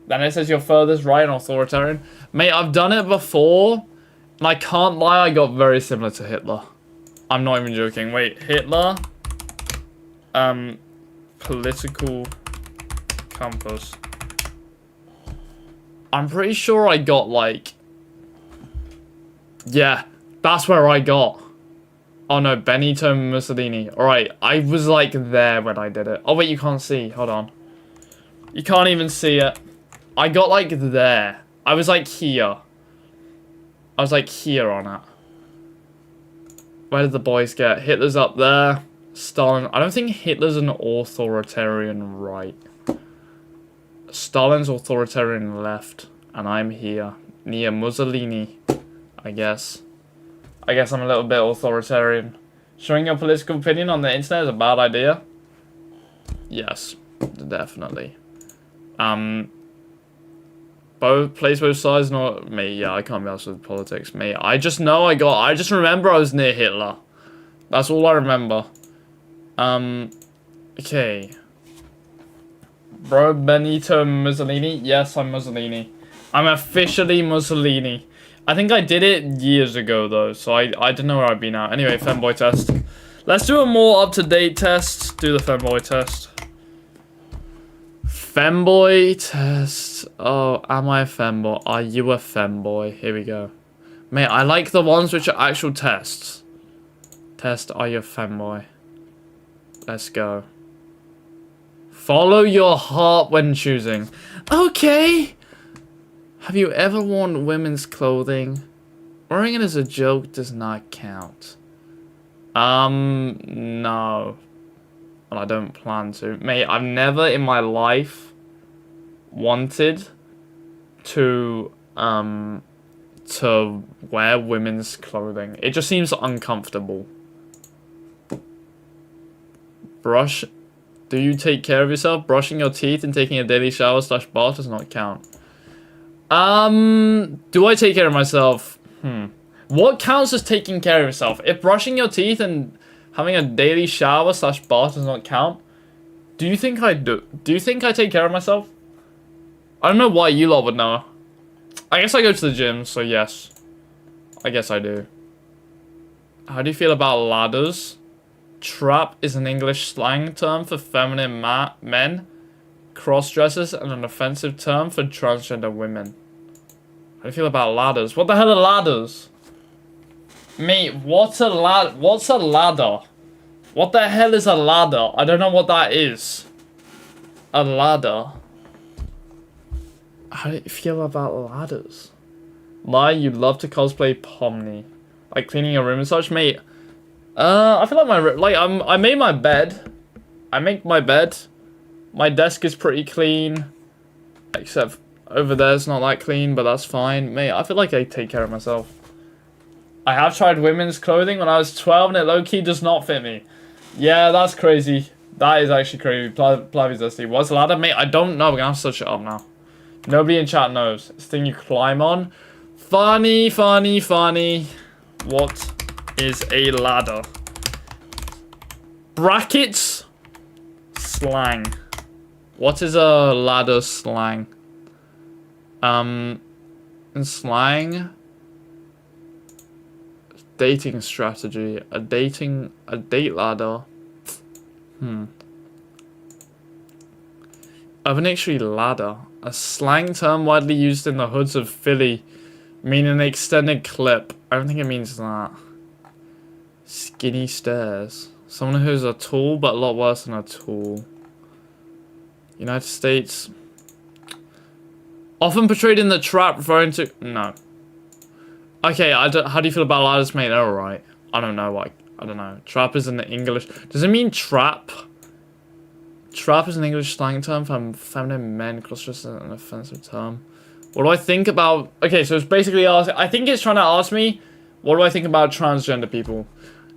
Speaker 1: Then it says you're furthest right and authoritarian. Mate, I've done it before. And I can't lie, I got very similar to Hitler. I'm not even joking. Wait, Hitler. Political compass. I'm pretty sure I got like... Yeah, that's where I got. Oh no, Benito Mussolini. Alright, I was like there when I did it. Oh wait, you can't see. Hold on. You can't even see it. I got like there. I was like here. I was like here on it. Where did the boys get? Hitler's up there. Stalin. I don't think Hitler's an authoritarian right. Stalin's authoritarian left. And I'm here. Near Mussolini. I guess I'm a little bit authoritarian. Showing your political opinion on the internet is a bad idea. Yes, definitely. Plays both sides, not me. Yeah, I can't be asked with politics. Me, I just know I just remember I was near Hitler. That's all I remember. Okay. Bro, Benito Mussolini. Yes, I'm Mussolini. I'm officially Mussolini. I think I did it years ago though, so I don't know where I'd be now. Anyway, femboy test. Let's do a more up-to-date test. Do the femboy test. Femboy test. Oh, am I a femboy? Are you a femboy? Here we go. Mate, I like the ones which are actual tests. Test, are you a femboy? Let's go. Follow your heart when choosing. Okay. Have you ever worn women's clothing? Wearing it as a joke does not count. No. And I don't plan to. Mate, I've never in my life wanted to wear women's clothing. It just seems uncomfortable. Brush. Do you take care of yourself? Brushing your teeth and taking a daily shower / bath does not count. Do I take care of myself? What counts as taking care of yourself? If brushing your teeth and having a daily shower / bath does not count, do you think I do? Do you think I take care of myself? I don't know why you lot would know. I guess I go to the gym, so yes. I guess I do. How do you feel about ladders? Trap is an English slang term for feminine men. Cross-dressers and an offensive term for transgender women. How do you feel about ladders? What the hell are ladders? Mate, what's a ladder? What's a ladder? What the hell is a ladder? I don't know what that is. A ladder. How do you feel about ladders? Lie, you'd love to cosplay Pomni. Like cleaning your room and such, mate. I feel like I made my bed. I make my bed. My desk is pretty clean. Except over there it's not that clean, but that's fine. Mate, I feel like I take care of myself. I have tried women's clothing when I was 12 and it low-key does not fit me. Yeah, that's crazy. That is actually crazy. Plavy's Dusty. What's the ladder? Mate, I don't know. We're gonna have to search it up now. Nobody in chat knows. It's the thing you climb on. Funny, funny, funny. What is a ladder? Brackets. Slang. What is a ladder slang? In slang, dating strategy. A date ladder. Urban Dictionary ladder. A slang term widely used in the hoods of Philly, meaning an extended clip. I don't think it means that. Skinny stairs. Someone who's a tool, but a lot worse than a tool. United States. Often portrayed in The Trap, referring to... No. Okay, how do you feel about ladders, mate? They're alright. I don't know, like... I don't know. Trap is in the English... Does it mean trap? Trap is an English slang term for feminine men. Cross-dressed is an offensive term. What do I think about... Okay, so it's basically asking... I think it's trying to ask me... What do I think about transgender people?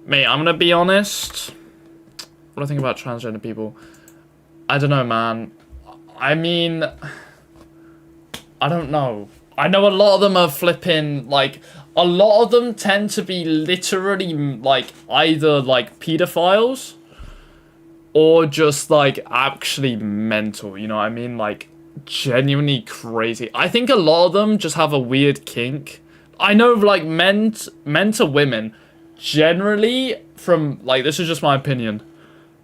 Speaker 1: Mate, I'm gonna be honest. What do I think about transgender people? I don't know, man. I mean... I don't know. I know a lot of them are flipping, like... A lot of them tend to be literally, like, either, like, pedophiles... Or just, like, actually mental, you know what I mean? Like, genuinely crazy. I think a lot of them just have a weird kink. I know, like, men to women... Generally, from, like, this is just my opinion,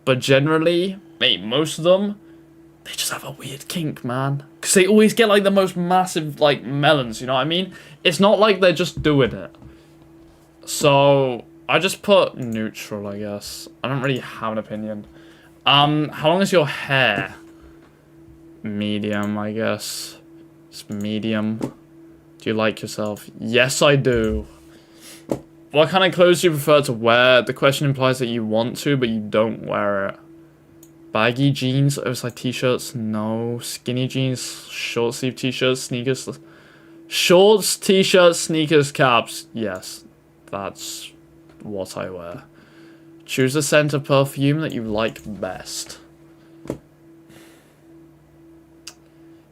Speaker 1: but generally, mate, most of them, they just have a weird kink, man. Because they always get, like, the most massive, like, melons, you know what I mean? It's not like they're just doing it. So, I just put neutral, I guess. I don't really have an opinion. How long is your hair? Medium, I guess. It's medium. Do you like yourself? Yes, I do. What kind of clothes do you prefer to wear? The question implies that you want to, but you don't wear it. Baggy jeans, oversized t-shirts, no. Skinny jeans, short sleeve t-shirts, sneakers. Shorts, t-shirts, sneakers, caps. Yes, that's what I wear. Choose a scent of perfume that you like best.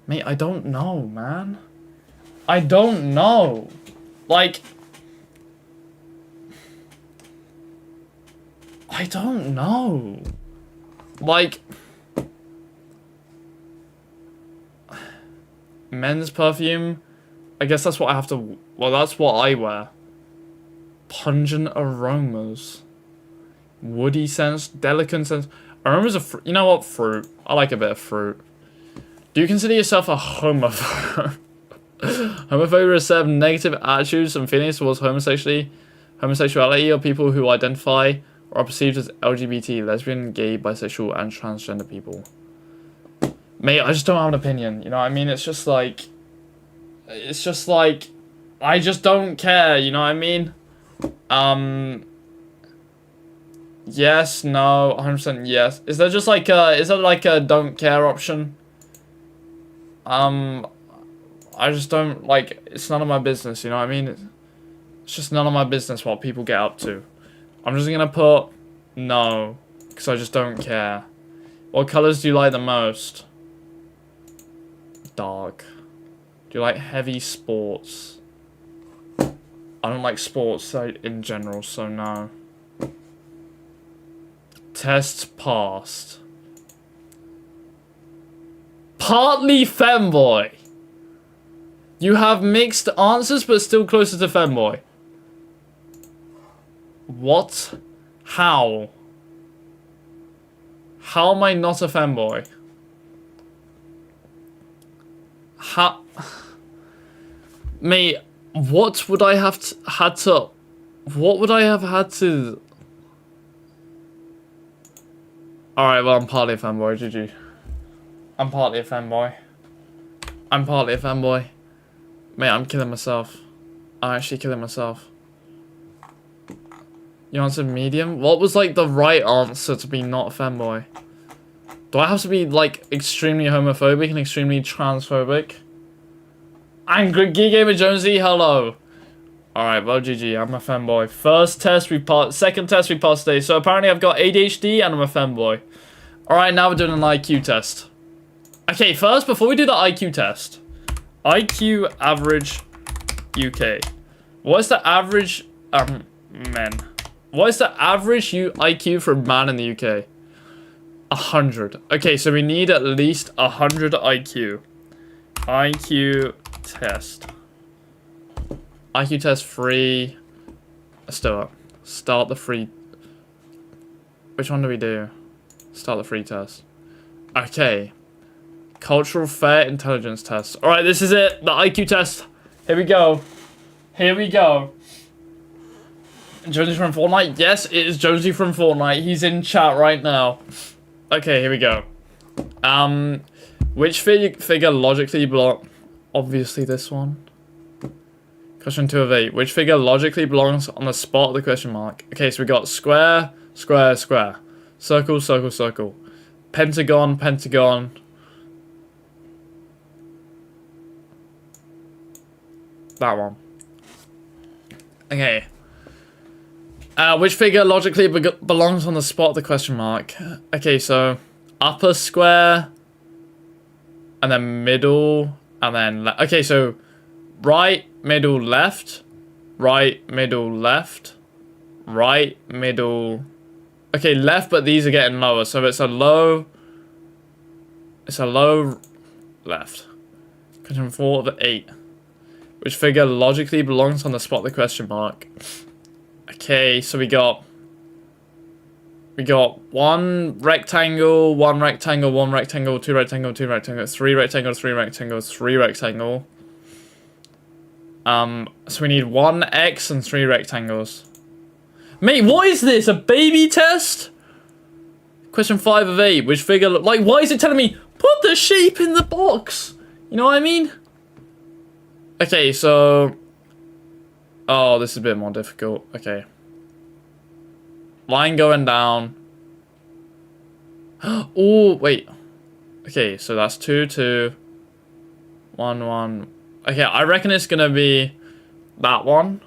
Speaker 1: Mate, I don't know, man. I don't know. Like... I don't know. Like... Men's perfume? I guess that's what I have to... Well, that's what I wear. Pungent aromas. Woody scents. Delicate scents. Aromas of fruit. You know what? Fruit. I like a bit of fruit. Do you consider yourself a homophobe? Homophobia is a set of negative attitudes and feelings towards homosexuality or people who identify or are perceived as LGBT, lesbian, gay, bisexual, and transgender people. Mate, I just don't have an opinion, you know what I mean? It's just like... I just don't care, you know what I mean? Yes, no, 100% yes. Is there just like a don't care option? I just don't, like, it's none of my business, you know what I mean? It's just none of my business what people get up to. I'm just gonna put no, because I just don't care. What colours do you like the most? Dark. Do you like heavy sports? I don't like sports in general, so no. Tests passed. Partly femboy. You have mixed answers, but still closer to femboy. What? How? How am I not a femboy? How? Mate, what would I have had to... What would I have had to... Alright, well, I'm partly a fanboy, GG. I'm partly a fanboy. I'm partly a fanboy. Mate, I'm killing myself. I'm actually killing myself. You answered medium? What was, like, the right answer to be not a femboy? Do I have to be, like, extremely homophobic and extremely transphobic? Angry Gamer Jonesy, hello. Alright, well, GG, I'm a femboy. Second test we passed today. So apparently I've got ADHD and I'm a femboy. Alright, now we're doing an IQ test. Okay, first, before we do the IQ test. IQ average UK. What's the average, men? What is the average IQ for a man in the UK? 100. Okay, so we need at least 100 IQ. IQ test. IQ test free. Let's do it. Start the free. Which one do we do? Start the free test. Okay. Cultural fair intelligence test. Alright, this is it. The IQ test. Here we go. Here we go. Jonesy from Fortnite? Yes, it is Jonesy from Fortnite. He's in chat right now. Okay, here we go. Which figure logically belong... Obviously this one. Question 2 of 8. Which figure logically belongs on the spot of the question mark? Okay, so we got square, square, square. Circle, circle, circle. Pentagon, pentagon. That one. Okay. Which figure logically belongs on the spot of the question mark? Okay, so upper square, and then middle, and then okay, so right, middle, left, right, middle, left, right, middle. Okay, left, but these are getting lower, so it's a low left. Question 4 of 8. Which figure logically belongs on the spot of the question mark? Okay, so we got one rectangle, one rectangle, one rectangle, two rectangle, two rectangle, three rectangle, three rectangle, three rectangle. So we need one X and three rectangles. Mate, what is this? A baby test? Question 5 of 8. Which figure like why is it telling me put the shape in the box? You know what I mean? Okay, so oh, this is a bit more difficult. Okay. Line going down. Oh, wait. Okay, so that's 2, 2. 1, 1. Okay, I reckon it's gonna be that one.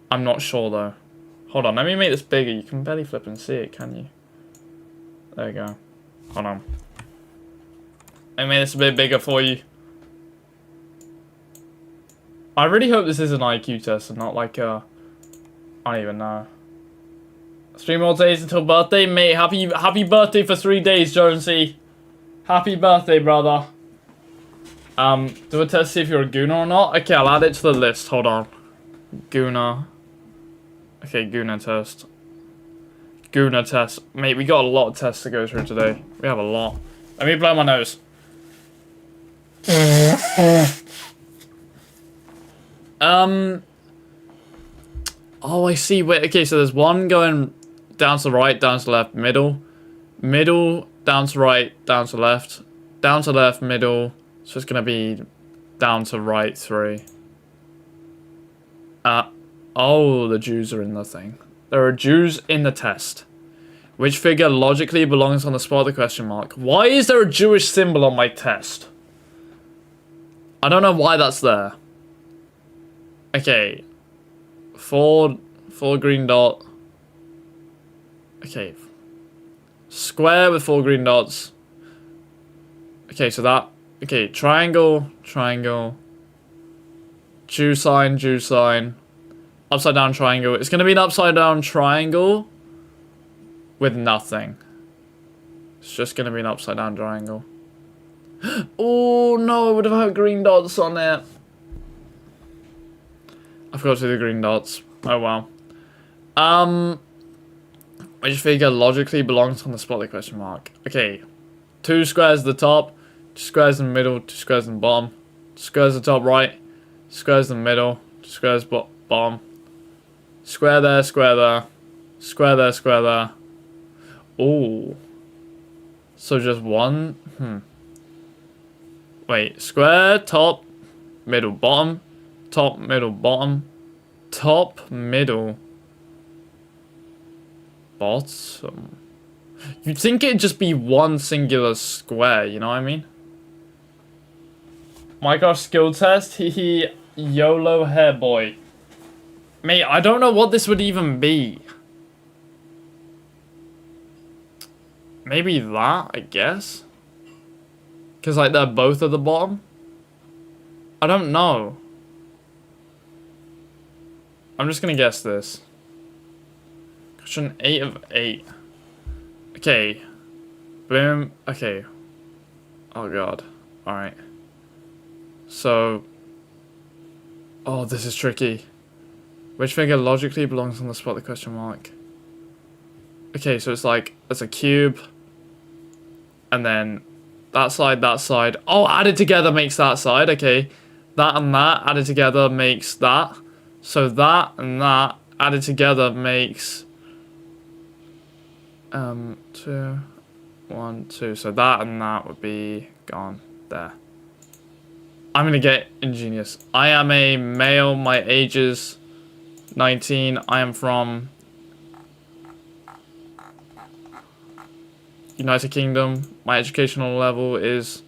Speaker 1: I'm not sure, though. Hold on, let me make this bigger. You can barely flip and see it, can you? There you go. Hold on. I made this a bit bigger for you. I really hope this is an IQ test and not like a... I don't even know. 3 more days until birthday, mate. Happy birthday for 3 days, Jonesy. Happy birthday, brother. Do a test, see if you're a gooner or not. Okay, I'll add it to the list. Hold on. Gooner. Okay, gooner test. Gooner test. Mate, we got a lot of tests to go through today. We have a lot. Let me blow my nose. Oh, I see. Wait, okay, so there's one going down to the right, down to the left, middle, down to right, down to left, down to left, middle. So it's gonna be down to right 3. Oh, the Jews are in the thing. There are Jews in the test. Which figure logically belongs on the spot of the question mark? Why is there a Jewish symbol on my test? I don't know why that's there. Okay. 4 green dot. Okay. Square with 4 green dots. Okay, so that... Okay, triangle, triangle. Jew sign, Jew sign. Upside down triangle. It's going to be an upside down triangle with nothing. It's just going to be an upside down triangle. Oh, no, I would have had green dots on it. I forgot to do the green dots. Oh, wow. Which figure logically belongs on the spot of the question mark? Okay. 2 squares at the top, 2 squares in the middle, 2 squares in the bottom, 2 squares at the top right, 2 squares in the middle, 2 squares bottom. Square there, square there. Square there, square there. Ooh. So just one? Wait, square, top, middle, bottom. Top, middle, bottom. Top, middle. bottom. You'd think it'd just be one singular square, you know what I mean? Minecraft skill test, hee YOLO hair boy. Mate, I don't know what this would even be. Maybe that, I guess? Because, like, they're both at the bottom? I don't know. I'm just gonna guess this. Question 8 of 8. Okay. Boom. Okay. Oh, God. Alright. So... Oh, this is tricky. Which figure logically belongs on the spot the question mark? Okay, so it's like, it's a cube. And then that side. Oh, added together makes that side. Okay. That and that added together makes that. So that and that added together makes... 2, 1, 2. So that and that would be gone there. I'm gonna get ingenious. I am a male. My age is 19. I am from United Kingdom. My educational level is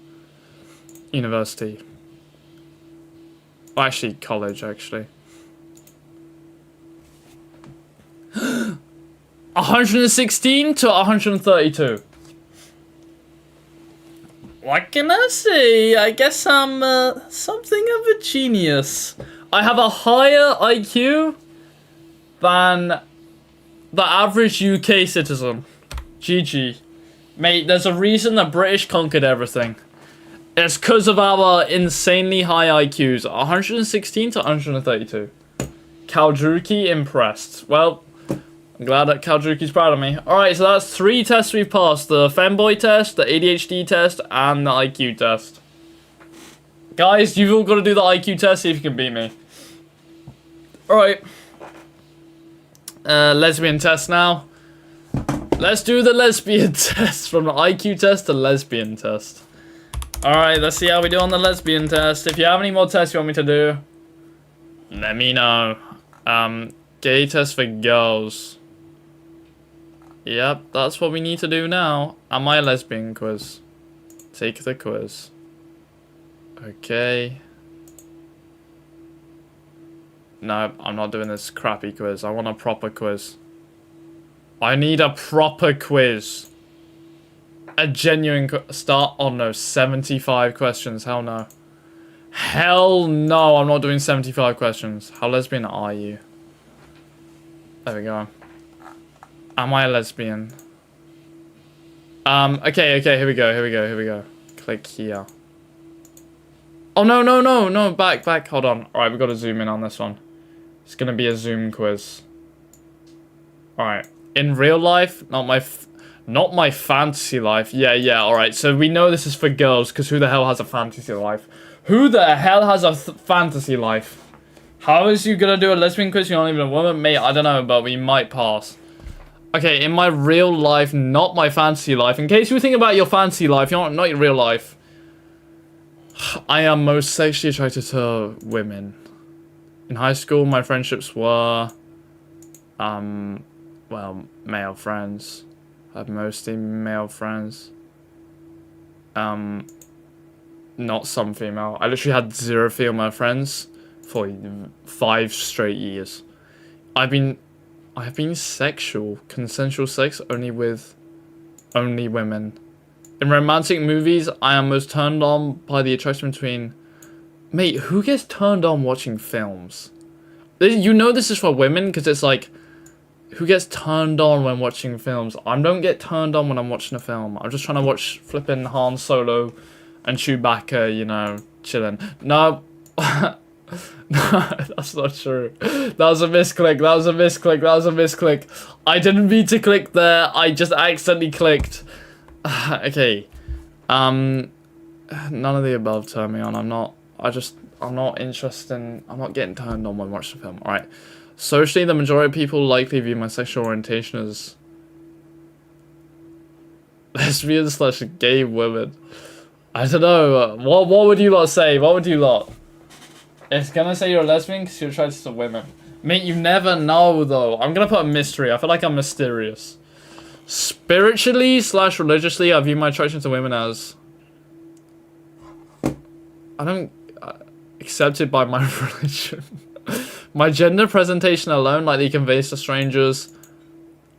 Speaker 1: university. Well, actually, college, actually. 116 to 132. What can I say? I guess I'm something of a genius. I have a higher IQ than the average UK citizen. GG. Mate, there's a reason the British conquered everything. It's because of our insanely high IQs. 116 to 132. Kaldruki impressed. Well, I'm glad that Kaldruki's proud of me. Alright, so that's 3 tests we've passed. The femboy test, the ADHD test, and the IQ test. Guys, you've all got to do the IQ test, see if you can beat me. Alright. Lesbian test now. Let's do the lesbian test. From the IQ test to lesbian test. Alright, let's see how we do on the lesbian test. If you have any more tests you want me to do, let me know. Gay test for girls. Yep, that's what we need to do now. Am I a lesbian quiz? Take the quiz. Okay. No, I'm not doing this crappy quiz. I want a proper quiz. I need a proper quiz. A genuine start. Oh no, 75 questions. Hell no. Hell no, I'm not doing 75 questions. How lesbian are you? There we go. Am I a lesbian? Okay, here we go. Click here. Oh, no, back, hold on. Alright, we gotta zoom in on this one. It's gonna be a Zoom quiz. Alright, in real life, not my fantasy life. Yeah, alright, so we know this is for girls, because who the hell has a fantasy life? Who the hell has a fantasy life? How is you gonna do a lesbian quiz? You're not even a woman? Mate, I don't know, but we might pass. Okay, in my real life, not my fantasy life. In case you think about your fantasy life, not your real life. I am most sexually attracted to women. In high school, my friendships were, well, male friends. I had mostly male friends. Not some female. I literally had 0 female friends for 5 straight years. I have been sexual, consensual sex only with women. In romantic movies, I am most turned on by the attraction between... Mate, who gets turned on watching films? You know this is for women, because it's like... Who gets turned on when watching films? I don't get turned on when I'm watching a film. I'm just trying to watch flipping Han Solo and Chewbacca, you know, chilling. No... No, that's not true. That was a misclick. I didn't mean to click there. I just accidentally clicked. Okay. None of the above turn me on. I'm not interested in... I'm not getting turned on when watching the film. Alright. Socially, the majority of people likely view my sexual orientation as... lesbian/gay women. I don't know. What would you lot say? What would you lot... It's gonna say you're a lesbian because you're attracted to women. Mate, you never know, though. I'm gonna put a mystery. I feel like I'm mysterious. Spiritually / religiously, I view my attraction to women as... I don't accept it by my religion. My gender presentation alone, like the conveys to strangers,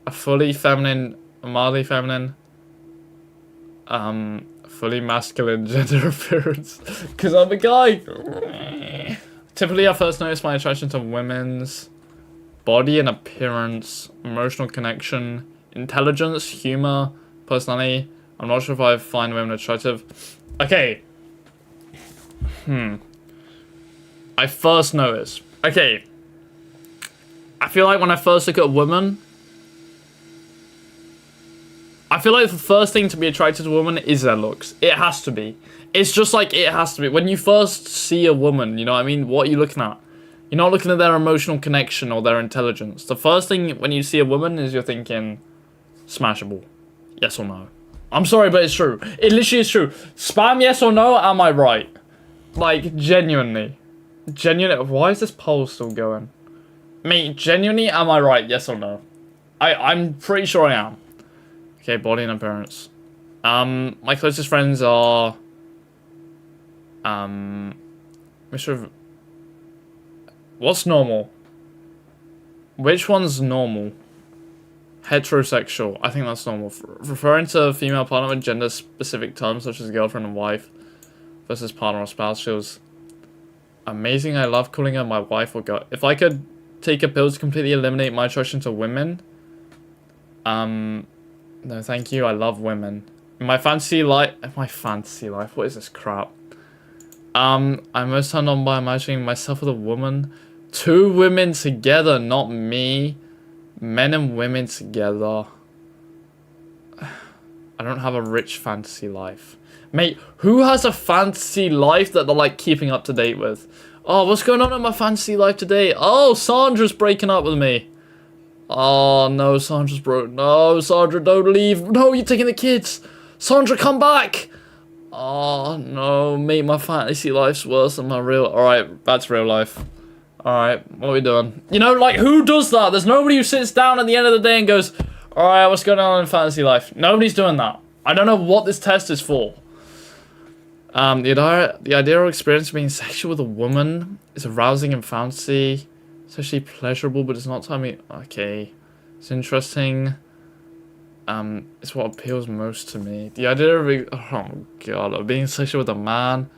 Speaker 1: a fully feminine, a mildly feminine, fully masculine gender appearance, because I'm a guy. Typically, I first notice my attraction to women's body and appearance, emotional connection, intelligence, humor, personality. I'm not sure if I find women attractive. Okay. I first notice. Okay. I feel like when I first look at a woman, I feel like the first thing to be attracted to a woman is their looks. It has to be. It's just like it has to be. When you first see a woman, you know what I mean? What are you looking at? You're not looking at their emotional connection or their intelligence. The first thing when you see a woman is you're thinking, smashable. Yes or no? I'm sorry, but it's true. It literally is true. Spam yes or no, am I right? Like, genuinely. Genuinely. Why is this poll still going? Mate, genuinely, am I right? Yes or no? I'm pretty sure I am. Okay, body and appearance. My closest friends are... Mr. What's normal? Which one's normal? Heterosexual. I think that's normal. Referring to a female partner with gender-specific terms such as girlfriend and wife versus partner or spouse feels amazing. I love calling her my wife or girl. If I could take a pill to completely eliminate my attraction to women, no, thank you. I love women. In my fantasy life, what is this crap? I'm most turned on by imagining myself with a woman. 2 women together, not me. Men and women together. I don't have a rich fantasy life. Mate, who has a fantasy life that they're like keeping up to date with? Oh, what's going on in my fantasy life today? Oh, Sandra's breaking up with me. Oh, no, Sandra's broke. No, Sandra, don't leave. No, you're taking the kids. Sandra, come back. Oh, no, mate, my fantasy life's worse than my real... Alright, that's real life. Alright, what are we doing? You know, like, who does that? There's nobody who sits down at the end of the day and goes, alright, what's going on in fantasy life? Nobody's doing that. I don't know what this test is for. The idea or experience of being sexual with a woman is arousing in fantasy. It's actually pleasurable, but it's not telling me... Okay. It's interesting. It's what appeals most to me. The idea of... Oh, God. Of being sexual with a man.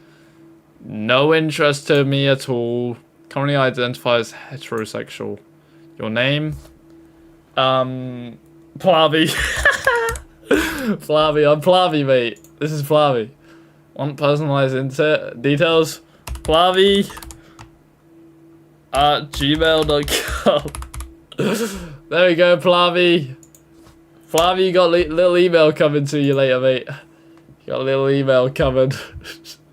Speaker 1: No interest to me at all. Currently identify as heterosexual. Your name? Plavy. Plavy. I'm Plavy, mate. This is Plavy. Want personalized details? Plavy at gmail.com. There we go, Plavy. Plavy, you got a little email coming to you later, mate. You got a little email coming.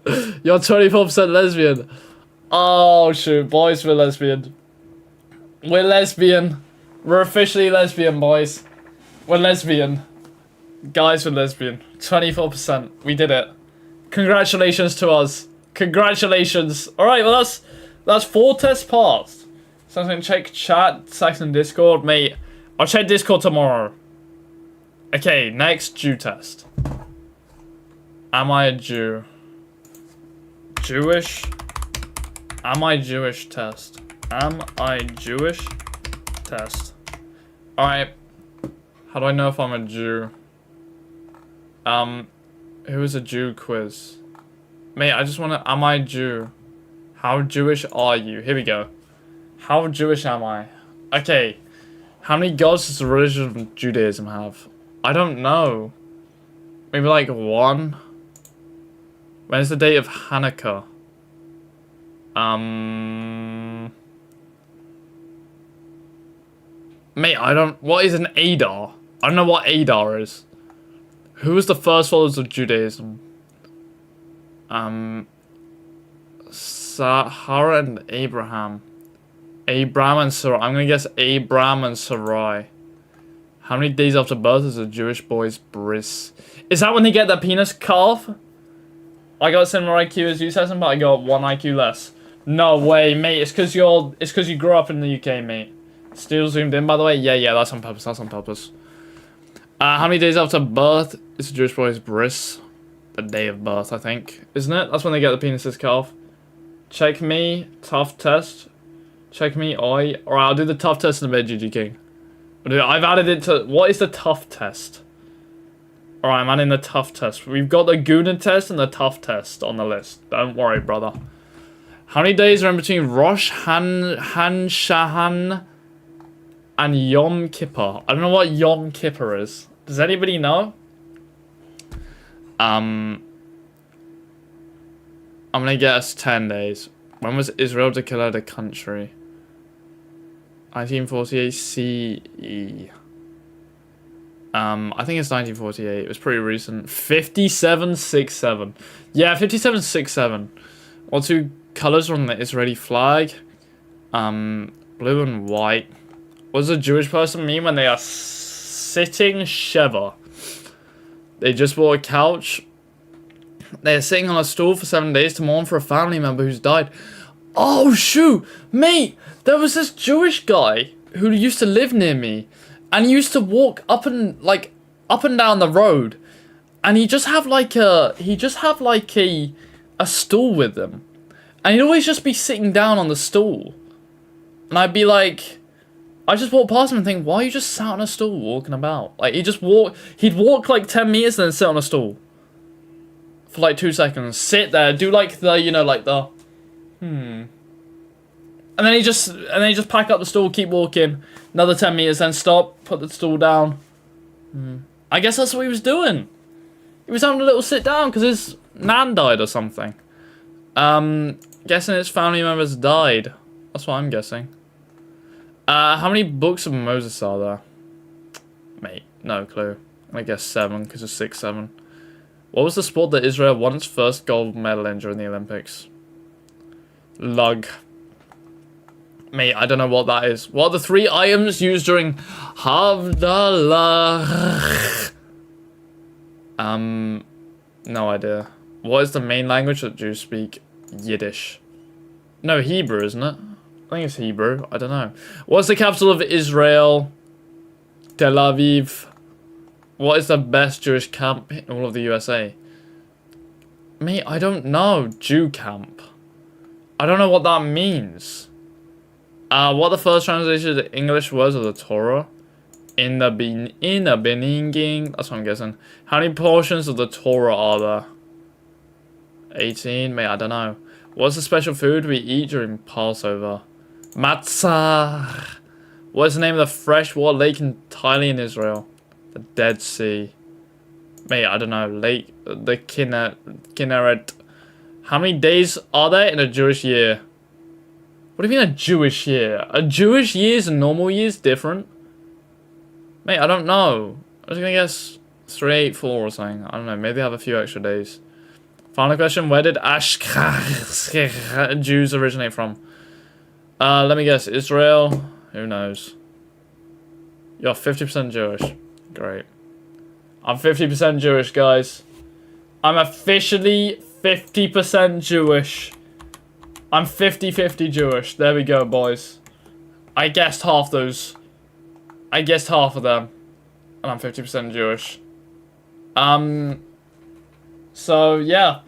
Speaker 1: You're 24% lesbian. Oh, shoot. Boys, we're lesbian. We're lesbian. We're officially lesbian, boys. We're lesbian. Guys, we're lesbian. 24%. We did it. Congratulations to us. Congratulations. Alright, well that's 4 test passed. So I'm gonna check chat, Saxon Discord. Mate, I'll check Discord tomorrow. Okay, next Jew test. Am I a Jew? Jewish? Am I Jewish test? Am I Jewish test? Alright. How do I know if I'm a Jew? Who is a Jew quiz? Mate, I just wanna... Am I Jew? How Jewish are you? Here we go. How Jewish am I? Okay. How many gods does the religion of Judaism have? I don't know. Maybe like 1? When's the date of Hanukkah? Mate, I don't... What is an Adar? I don't know what Adar is. Who was the first followers of Judaism? Sarah and Abraham. Abram and Sarai. I'm gonna guess Abram and Sarai. How many days after birth is a Jewish boy's bris? Is that when they get their penis cut off? I got similar IQ as you, Sesson, but I got 1 IQ less. No way, mate. It's because you grew up in the UK, mate. Still zoomed in, by the way. Yeah, that's on purpose. That's on purpose. How many days after birth is a Jewish boy's bris? The day of birth, I think. Isn't it? That's when they get the penises cut off. Check me. Tough test. Check me. Oi. Alright, I'll do the tough test in a bit, GG King. I've added it to... What is the tough test? Alright, I'm adding the tough test. We've got the Gooner test and the tough test on the list. Don't worry, brother. How many days are in between Rosh Hashanah and Yom Kippur? I don't know what Yom Kippur is. Does anybody know? I'm gonna guess 10 days. When was Israel declared a country? 1948 CE. I think it's 1948. It was pretty recent. 5767. Yeah, 5767. What two colors are on the Israeli flag? Blue and white. What does a Jewish person mean when they are sitting Sheva? They just bought a couch. They're sitting on a stool for 7 days to mourn for a family member who's died. Oh, shoot! Mate, there was this Jewish guy who used to live near me. And he used to walk up and down the road. And he just have like a stool with him. And he'd always just be sitting down on the stool. And I'd be like... I just walk past him and think, why are you just sat on a stool walking about? Like, he'd walk like 10 meters and then sit on a stool. For like 2 seconds. Sit there, do like the, you know, like the... And then he just pack up the stool, keep walking. Another 10 meters, then stop, put the stool down. I guess that's what he was doing. He was having a little sit down because his nan died or something. Guessing his family members died. That's what I'm guessing. How many books of Moses are there? Mate, no clue. I guess 7 because it's 6, 7. What was the sport that Israel won its first gold medal in during the Olympics? Lug. Mate, I don't know what that is. What are the 3 items used during Havdalah? No idea. What is the main language that Jews speak? Yiddish. No, Hebrew, isn't it? I think it's Hebrew. I don't know. What's the capital of Israel? Tel Aviv. What is the best Jewish camp in all of the USA? Mate, I don't know. Jew camp. I don't know what that means. What are the first translation to English words of the Torah? In the beginning. That's what I'm guessing. How many portions of the Torah are there? 18? Mate, I don't know. What's the special food we eat during Passover? Matzah. What is the name of the freshwater lake entirely in Israel? The Dead Sea. Mate, I don't know. Lake, the Kinneret. How many days are there in a Jewish year? What do you mean a Jewish year? A Jewish year's and normal year's different? Mate, I don't know. I was gonna guess 384 or something. I don't know. Maybe I have a few extra days. Final question. Where did Ashkenaz Jews originate from? Let me guess. Israel? Who knows? You're 50% Jewish. Great. I'm 50% Jewish, guys. I'm officially 50% Jewish. I'm 50-50 Jewish. There we go, boys. I guessed half those. I guessed half of them. And I'm 50% Jewish. So, yeah.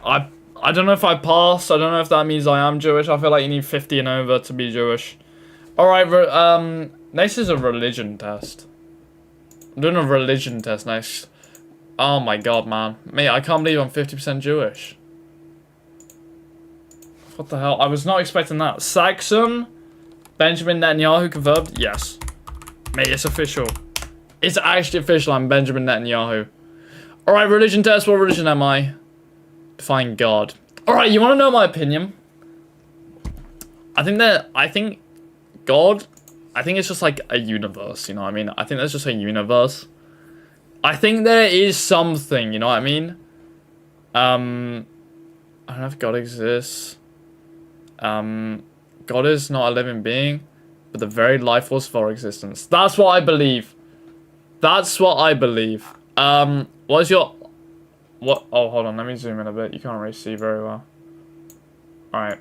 Speaker 1: I don't know if I pass. I don't know if that means I am Jewish. I feel like you need 50 and over to be Jewish. Alright, next is a religion test. I'm doing a religion test next. Oh my god, man. Mate, I can't believe I'm 50% Jewish. What the hell? I was not expecting that. Saxon? Benjamin Netanyahu confirmed? Yes. Mate, it's official. It's actually official. I'm Benjamin Netanyahu. Alright, religion test. What religion am I? Define God. Alright, you want to know my opinion? I think God, I think it's just like a universe, you know what I mean? I think that's just a universe. I think there is something, you know what I mean? I don't know if God exists. God is not a living being, but the very life force of our existence. That's what I believe. That's what I believe. What's your... What? Oh, hold on. Let me zoom in a bit. You can't really see very well. Alright.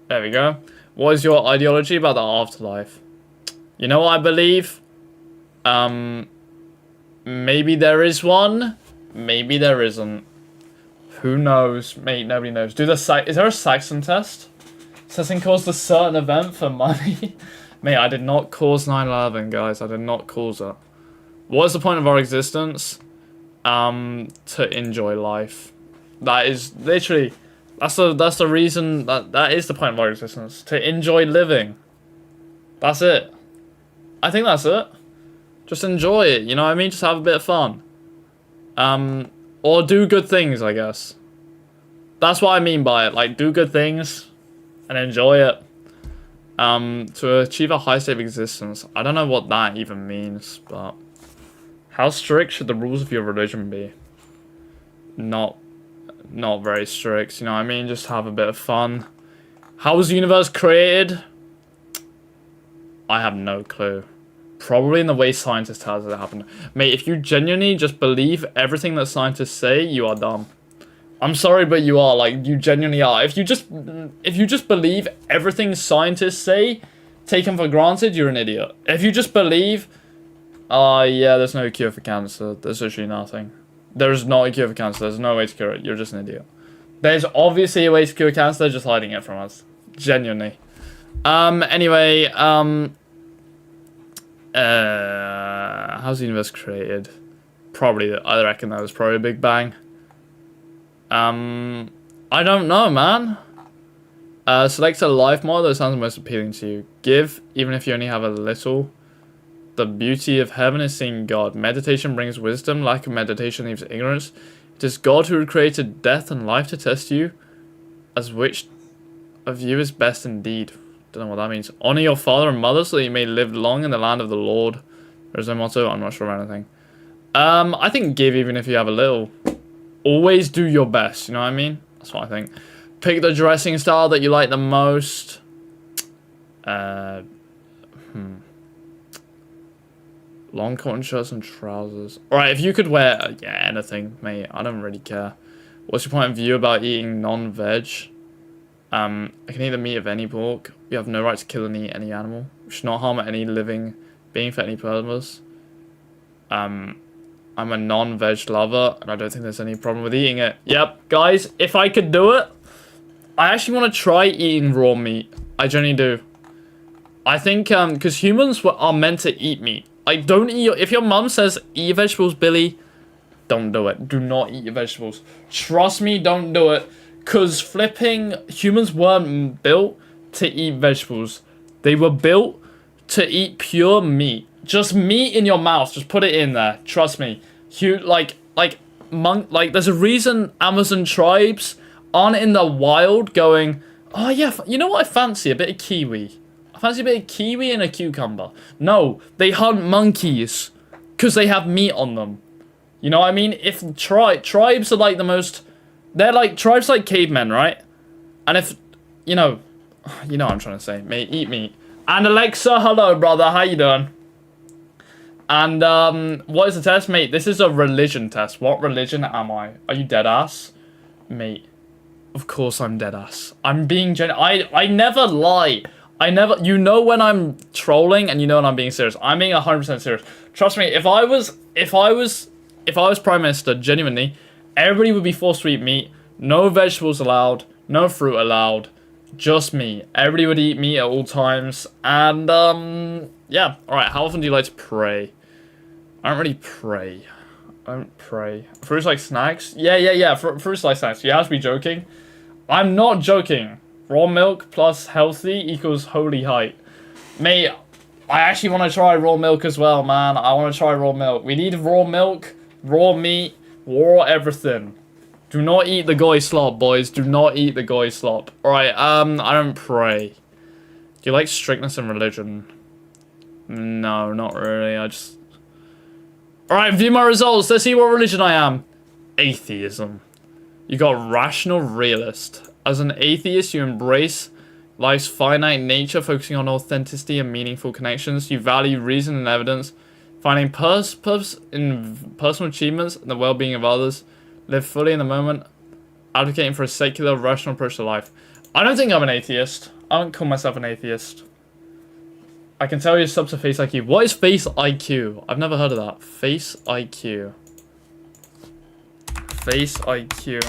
Speaker 1: There we go. What is your ideology about the afterlife? You know what I believe? Maybe there is one. Maybe there isn't. Who knows? Mate, nobody knows. Is there a Saxon test? Testing caused a certain event for money. Mate, I did not cause 9/11, guys. I did not cause it. What is the point of our existence? To enjoy life. That is literally, that's the reason, that is the point of our existence. To enjoy living. That's it. I think that's it. Just enjoy it, you know what I mean? Just have a bit of fun. Or do good things, I guess. That's what I mean by it. Like, do good things and enjoy it. To achieve a high state of existence. I don't know what that even means, but how strict should the rules of your religion be? Not very strict, you know what I mean? Just have a bit of fun. How was the universe created? I have no clue. Probably in the way scientists tell us it happened. Mate, if you genuinely just believe everything that scientists say, you are dumb. I'm sorry, but you are. Like, you genuinely are. If you just believe everything scientists say, taken for granted, you're an idiot. If you just believe, yeah, there's no cure for cancer. There's literally nothing. There's not a cure for cancer. There's no way to cure it. You're just an idiot. There's obviously a way to cure cancer. They're just hiding it from us. Genuinely. Anyway, how's the universe created? Probably, I reckon that was probably a Big Bang. I don't know, man. Select a life model that sounds most appealing to you. Give, even if you only have a little. The beauty of heaven is seeing God. Meditation brings wisdom. Lack of meditation leaves ignorance. It is God who created death and life to test you, as which of you is best indeed. Don't know what that means. Honor your father and mother so that you may live long in the land of the Lord. There's no motto. I'm not sure about anything. I think give even if you have a little. Always do your best. You know what I mean? That's what I think. Pick the dressing style that you like the most. Long cotton shirts and trousers. Alright, if you could wear, yeah, anything, mate. I don't really care. What's your point of view about eating non-veg? I can eat the meat of any pork. You have no right to kill and eat any animal. You should not harm any living being for any purpose. I'm a non-veg lover, and I don't think there's any problem with eating it. Yep, guys, if I could do it, I actually want to try eating raw meat. I genuinely do. I think, because humans are meant to eat meat. Like, don't eat if your mum says, eat your vegetables, Billy, don't do it. Do not eat your vegetables. Trust me, don't do it. Because flipping, humans weren't built to eat vegetables. They were built to eat pure meat. Just meat in your mouth. Just put it in there. Trust me. There's a reason Amazon tribes aren't in the wild going, oh yeah, you know what I fancy? A bit of kiwi. I fancy a bit of kiwi and a cucumber. No, they hunt monkeys because they have meat on them. You know what I mean? If tribes are like the most, they're like tribes like cavemen, right? And if you know what I'm trying to say, mate, eat meat. And Alexa, hello, brother, how you doing? And what is the test, mate? This is a religion test. What religion am I? Are you dead ass, mate? Of course I'm dead ass. I'm being I never lie. You know when I'm trolling and you know when I'm being serious. I'm being 100% serious. Trust me, if I was Prime Minister, genuinely, everybody would be forced to eat meat. No vegetables allowed, no fruit allowed, just meat. Everybody would eat meat at all times. And yeah. Alright, how often do you like to pray? I don't really pray. I don't pray. Fruits like snacks? Yeah. Fruits like snacks. You have to be joking. I'm not joking. Raw milk plus healthy equals holy height. Mate, I actually want to try raw milk as well, man. I want to try raw milk. We need raw milk, raw meat, raw everything. Do not eat the goy slop, boys. Do not eat the goy slop. Alright, I don't pray. Do you like strictness in religion? No, not really. Alright, view my results. Let's see what religion I am. Atheism. You got rational realist. As an atheist, you embrace life's finite nature, focusing on authenticity and meaningful connections. You value reason and evidence, finding purpose in personal achievements and the well-being of others. Live fully in the moment, advocating for a secular, rational approach to life. I don't think I'm an atheist. I don't call myself an atheist. I can tell you sub to Face IQ. What is Face IQ? I've never heard of that. Face IQ. Face IQ.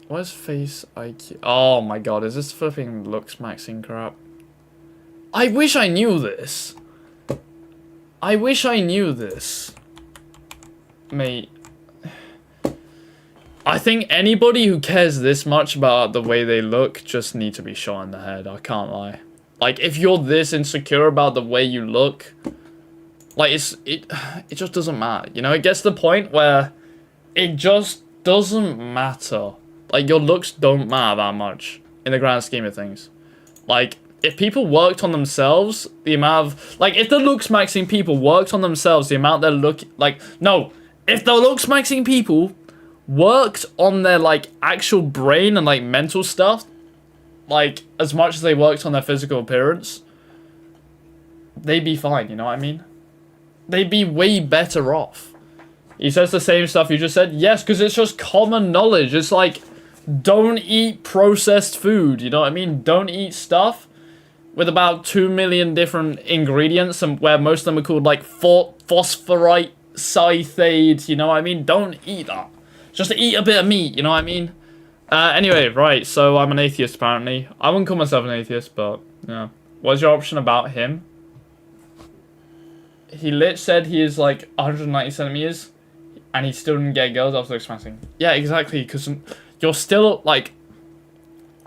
Speaker 1: What is Face IQ? Oh my god, is this flipping looks maxing crap? I wish I knew this. I wish I knew this. Mate. I think anybody who cares this much about the way they look just need to be shot in the head. I can't lie. Like, if you're this insecure about the way you look, like, it just doesn't matter. You know, it gets to the point where it just doesn't matter. Like, your looks don't matter that much in the grand scheme of things. Like, if people worked on themselves, the amount of... Like, if the looks maxing people worked on themselves, the amount they're looking... Like, no. If the looks maxing people worked on their, like, actual brain and, like, mental stuff, like, as much as they worked on their physical appearance, they'd be fine, you know what I mean? They'd be way better off. He says the same stuff you just said. Yes, because it's just common knowledge. It's like, don't eat processed food, you know what I mean? Don't eat stuff with about 2 million different ingredients, and where most of them are called, like, phosphorite, cythade, you know what I mean? Don't eat that. Just eat a bit of meat, you know what I mean? Anyway, right, so I'm an atheist, apparently. I wouldn't call myself an atheist, but, yeah. What's your option about him? He lit said he is, like, 190 centimeters, and he still didn't get girls after expressing. Yeah, exactly, because you're still, like...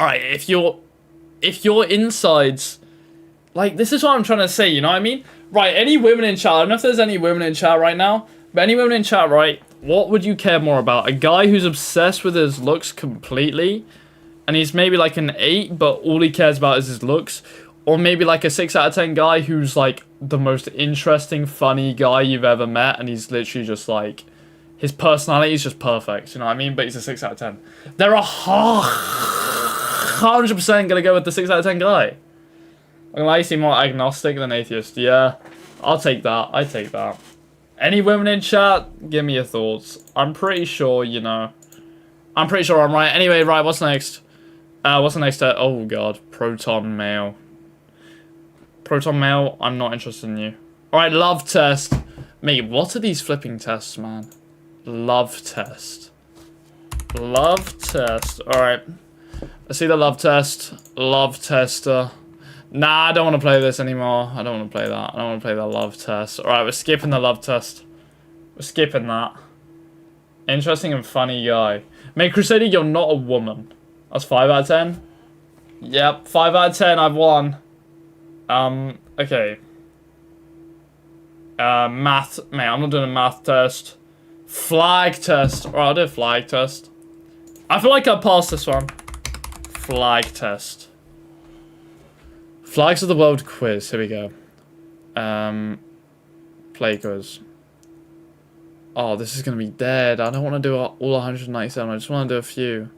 Speaker 1: Alright, if your insides... Like, this is what I'm trying to say, you know what I mean? Right, any women in chat, I don't know if there's any women in chat right now, but any women in chat, right, what would you care more about? A guy who's obsessed with his looks completely, and he's maybe like an 8, but all he cares about is his looks, or maybe like a 6 out of 10 guy who's like the most interesting, funny guy you've ever met, and he's literally just like, his personality is just perfect, you know what I mean? But he's a 6 out of 10. They're 100% gonna go with the 6 out of 10 guy. I'm gonna seem more agnostic than atheist. Yeah, I'll take that. I take that. Any women in chat? Give me your thoughts. I'm pretty sure, you know. I'm pretty sure I'm right. Anyway, right, what's next? What's the next? Oh, God. Proton mail. Proton mail, I'm not interested in you. Alright, love test. Mate, what are these flipping tests, man? Love test. Love test. Alright. Let's see the love test. Love tester. Nah, I don't want to play this anymore. I don't want to play that. I don't want to play the love test. Alright, we're skipping the love test. We're skipping that. Interesting and funny guy. Mate, Crusader, you're not a woman. That's 5 out of 10. Yep, 5 out of 10, I've won. Okay. Math. Mate, I'm not doing a math test. Flag test. Alright, I'll do a flag test. I feel like I passed this one. Flag test. Flags of the World quiz. Here we go. Play quiz. Oh, this is going to be dead. I don't want to do all 197. I just want to do a few.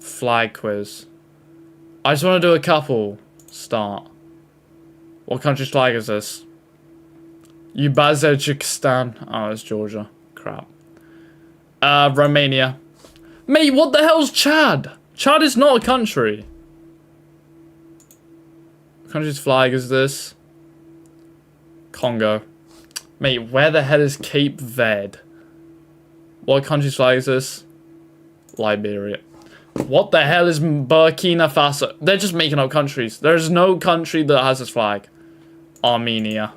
Speaker 1: Flag quiz. I just want to do a couple. Start. What country's flag is this? Uzbekistan. Oh, it's Georgia. Crap. Romania. Mate, what the hell's Chad? Chad is not a country. What country's flag is this? Congo. Mate, where the hell is Cape Verde? What country's flag is this? Liberia. What the hell is Burkina Faso? They're just making up countries. There's no country that has this flag. Armenia.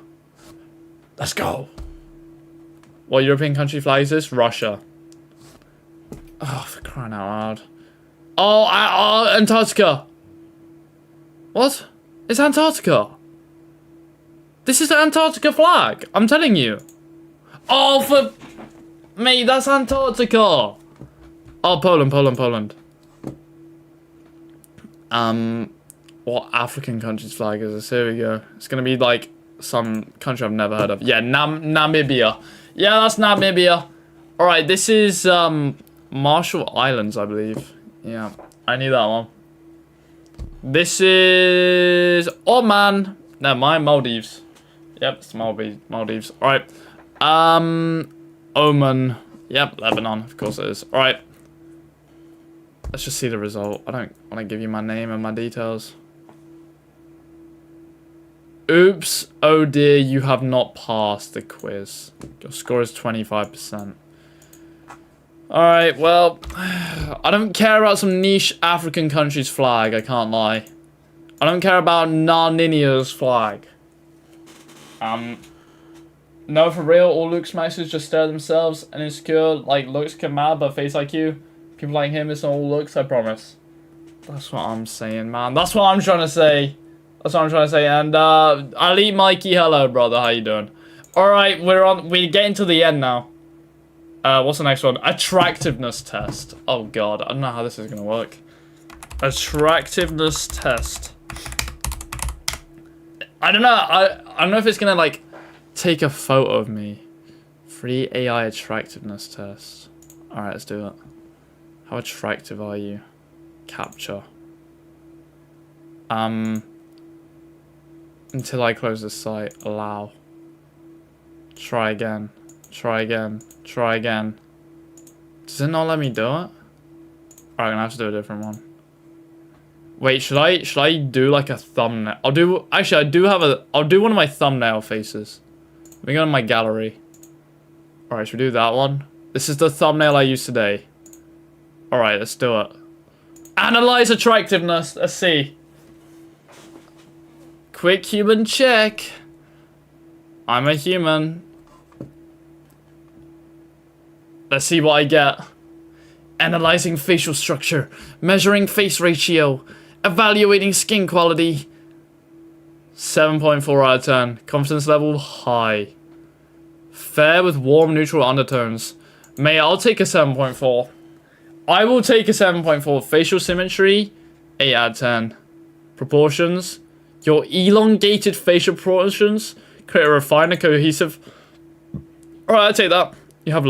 Speaker 1: Let's go. What European country flag is this? Russia. Oh, for crying out loud. Oh, Antarctica. What? It's Antarctica. This is the Antarctica flag. I'm telling you. Oh, for... Mate, that's Antarctica. Oh, Poland. What African country's flag is this? Here we go. It's gonna be like some country I've never heard of. Yeah, Namibia. Yeah, that's Namibia. Alright, this is Marshall Islands, I believe. Yeah, I knew that one. This is Oman. No, Maldives. Yep, it's Maldives. Alright. Oman. Yep, Lebanon. Of course it is. Alright. Let's just see the result. I don't want to give you my name and my details. Oops, oh dear, you have not passed the quiz. Your score is 25%. Alright, well, I don't care about some niche African country's flag, I can't lie. I don't care about Narninia's flag. No, for real, all Luke Smashers just stare at themselves and insecure, like looks can mad, but face IQ. People like him, it's not all looks, I promise. That's what I'm saying, man. That's what I'm trying to say. That's what I'm trying to say. And Ali Mikey, hello, brother. How you doing? All right, we're getting to the end now. What's the next one? Attractiveness test. Oh god, I don't know how this is gonna work. Attractiveness test. I don't know. I don't know if it's gonna like take a photo of me. Free AI attractiveness test. All right, let's do it. How attractive are you? Capture. Until I close the site. Allow. Try again. Try again. Try again. Does it not let me do it? Alright, I'm gonna have to do a different one. Wait, should I do like a thumbnail? I'll do one of my thumbnail faces. Let me go to my gallery. Alright, should we do that one? This is the thumbnail I used today. Alright, let's do it. Analyze attractiveness. Let's see. Quick human check. I'm a human. Let's see what I get. Analyzing facial structure. Measuring face ratio. Evaluating skin quality. 7.4 out of 10. Confidence level high. Fair with warm neutral undertones. I'll take a 7.4. I will take a 7.4. Facial symmetry, 8 out of 10. Proportions. Your elongated facial proportions create a refined and cohesive. Alright, I'll take that. You have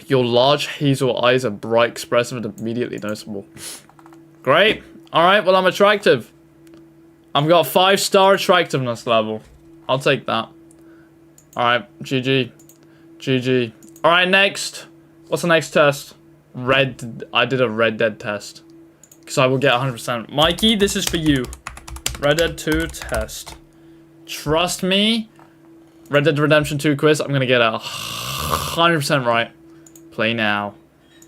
Speaker 1: your large hazel eyes are bright, expressive, and immediately noticeable. Great. Alright, well, I'm attractive. I've got 5-star attractiveness level. I'll take that. Alright, GG. GG. Alright, next. What's the next test? I did a Red Dead test. Because I will get 100%. Mikey, this is for you. Red Dead 2 test. Trust me. Red Dead Redemption 2 quiz. I'm going to get a 100% right. Play now.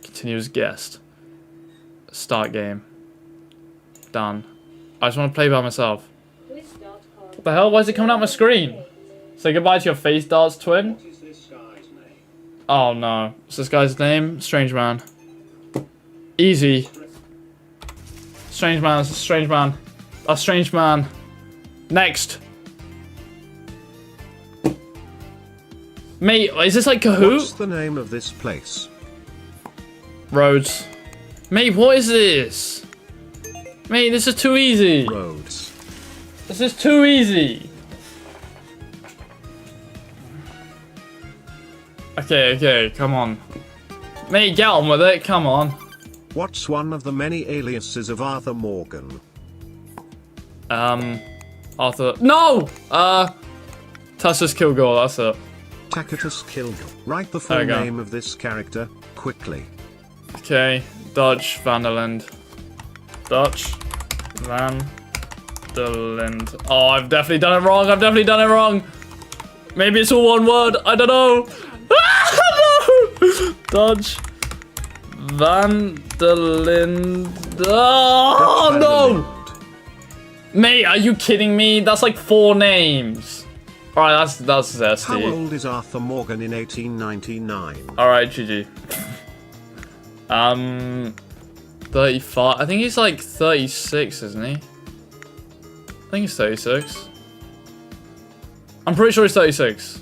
Speaker 1: Continue as guest. Start game. Done. I just want to play by myself. What the hell? Why is it coming out my screen? Say goodbye to your face darts, twin. Oh no. What's this guy's name? Strange man. Easy. Strange man. That's a strange man. A strange man. Next. Mate, is this like Kahoot?
Speaker 13: What's the name of this place?
Speaker 1: Rhodes. Mate, what is this? Mate, this is too easy.
Speaker 13: Rhodes.
Speaker 1: This is too easy. Okay, come on. Mate, get on with it, come on.
Speaker 13: What's one of the many aliases of Arthur Morgan?
Speaker 1: Arthur... No! Tacitus Kilgore, that's it.
Speaker 13: Tacitus Kilgore. Write the full name of this character, quickly.
Speaker 1: Okay, Dutch van der Linde. Dutch van der Linde. Oh, I've definitely done it wrong, Maybe it's all one word, I don't know. No! Dutch van der Linde. Oh, no! Mate, are you kidding me? That's like 4 names. Alright, that's zesty.
Speaker 13: How old is Arthur Morgan in 1899?
Speaker 1: Alright, GG. 35. I think he's like 36, isn't he? I think he's 36. I'm pretty sure he's 36.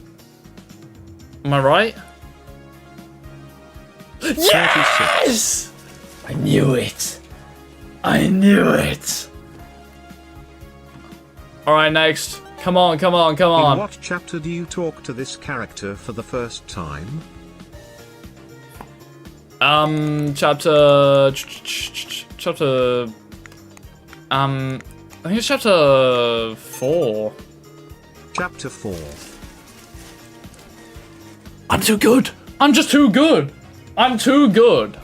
Speaker 1: Am I right? Yes! 36. I knew it. I knew it. Alright, next. Come on.
Speaker 13: In what chapter do you talk to this character for the first time?
Speaker 1: Chapter... I think it's chapter 4.
Speaker 13: Chapter 4.
Speaker 1: I'm too good. I'm just too good. I'm too good.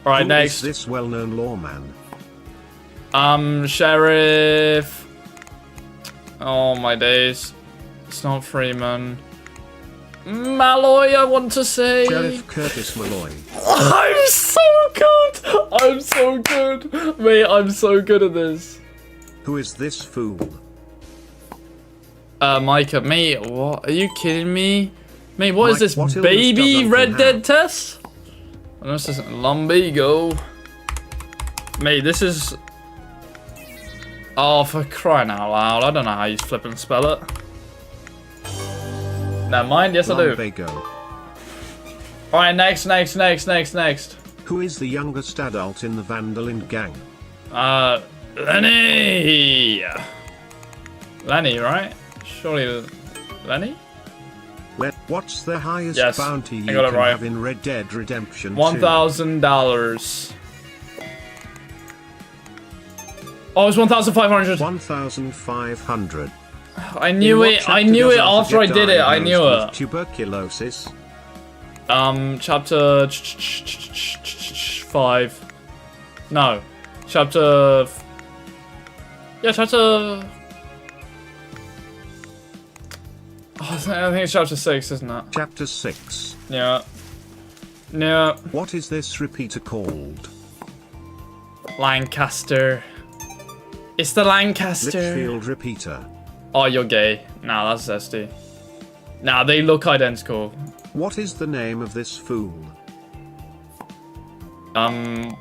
Speaker 1: Alright, next.
Speaker 13: Who is this well-known lawman?
Speaker 1: Sheriff. Oh my days. It's not Freeman. Malloy, I want to say.
Speaker 13: Sheriff Curtis Malloy.
Speaker 1: I'm so good. I'm so good. Mate, I'm so good at this.
Speaker 13: Who is this fool?
Speaker 1: Micah, mate, what? Are you kidding me? Mate, what is
Speaker 13: Mike,
Speaker 1: this?
Speaker 13: what illness
Speaker 1: Baby
Speaker 13: does Uncle
Speaker 1: Red
Speaker 13: have?
Speaker 1: Dead test? I know this isn't Lumbigo. Mate, this is... Oh, for crying out loud. I don't know how you flip and spell it. Never mind, yes I do.
Speaker 13: Lumbago.
Speaker 1: Alright, next.
Speaker 13: Who is the youngest adult in the Vandalin gang?
Speaker 1: Lenny! Lenny, right? Surely Lenny?
Speaker 13: What's the highest
Speaker 1: Yes,
Speaker 13: bounty you
Speaker 1: I got it
Speaker 13: can
Speaker 1: right.
Speaker 13: have in Red Dead Redemption 2?
Speaker 1: $1,000. Oh, it's 1,500.
Speaker 13: 1,500.
Speaker 1: I knew it after I did it. I knew it.
Speaker 13: Tuberculosis.
Speaker 1: Chapter 5. No. Chapter... Yeah, chapter... Oh, I think it's chapter 6, isn't it?
Speaker 13: Chapter 6.
Speaker 1: Yeah. Yeah.
Speaker 13: What is this repeater called?
Speaker 1: Lancaster. It's the Lancaster.
Speaker 13: Litchfield repeater.
Speaker 1: Oh, you're gay. Nah, that's zesty. Nah, they look identical.
Speaker 13: What is the name of this fool?
Speaker 1: Milton.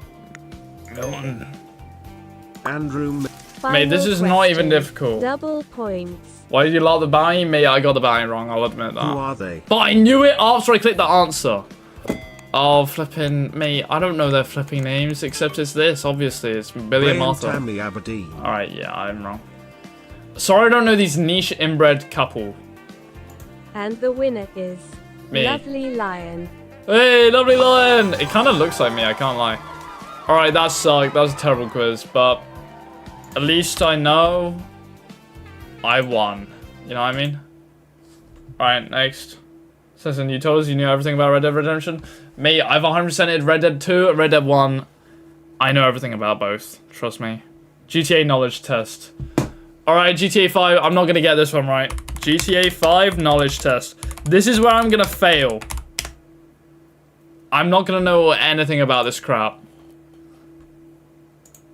Speaker 13: Andrew.
Speaker 1: Mate, this is not even difficult.
Speaker 5: Double points.
Speaker 1: Why did you love the bounty? Mate, I got the bounty wrong, I'll admit that.
Speaker 13: Who are they?
Speaker 1: But I knew it after I clicked the answer. Oh, flipping... Mate, I don't know their flipping names, except it's this, obviously. It's Billy and Martha.
Speaker 13: Tammy Aberdeen.
Speaker 1: Alright, yeah, I'm wrong. Sorry I don't know these niche inbred couple.
Speaker 5: And the winner is
Speaker 1: Me.
Speaker 5: Lovely Lion.
Speaker 1: Hey, Lovely Lion! It kind of looks like me, I can't lie. Alright, that sucked. That was a terrible quiz, but... At least I know... I won. You know what I mean? Alright, next. Since you told us you knew everything about Red Dead Redemption. Me, I've 100%ed Red Dead 2 and Red Dead 1. I know everything about both. Trust me. GTA knowledge test. Alright, GTA 5. I'm not going to get this one right. GTA 5 knowledge test. This is where I'm going to fail. I'm not going to know anything about this crap.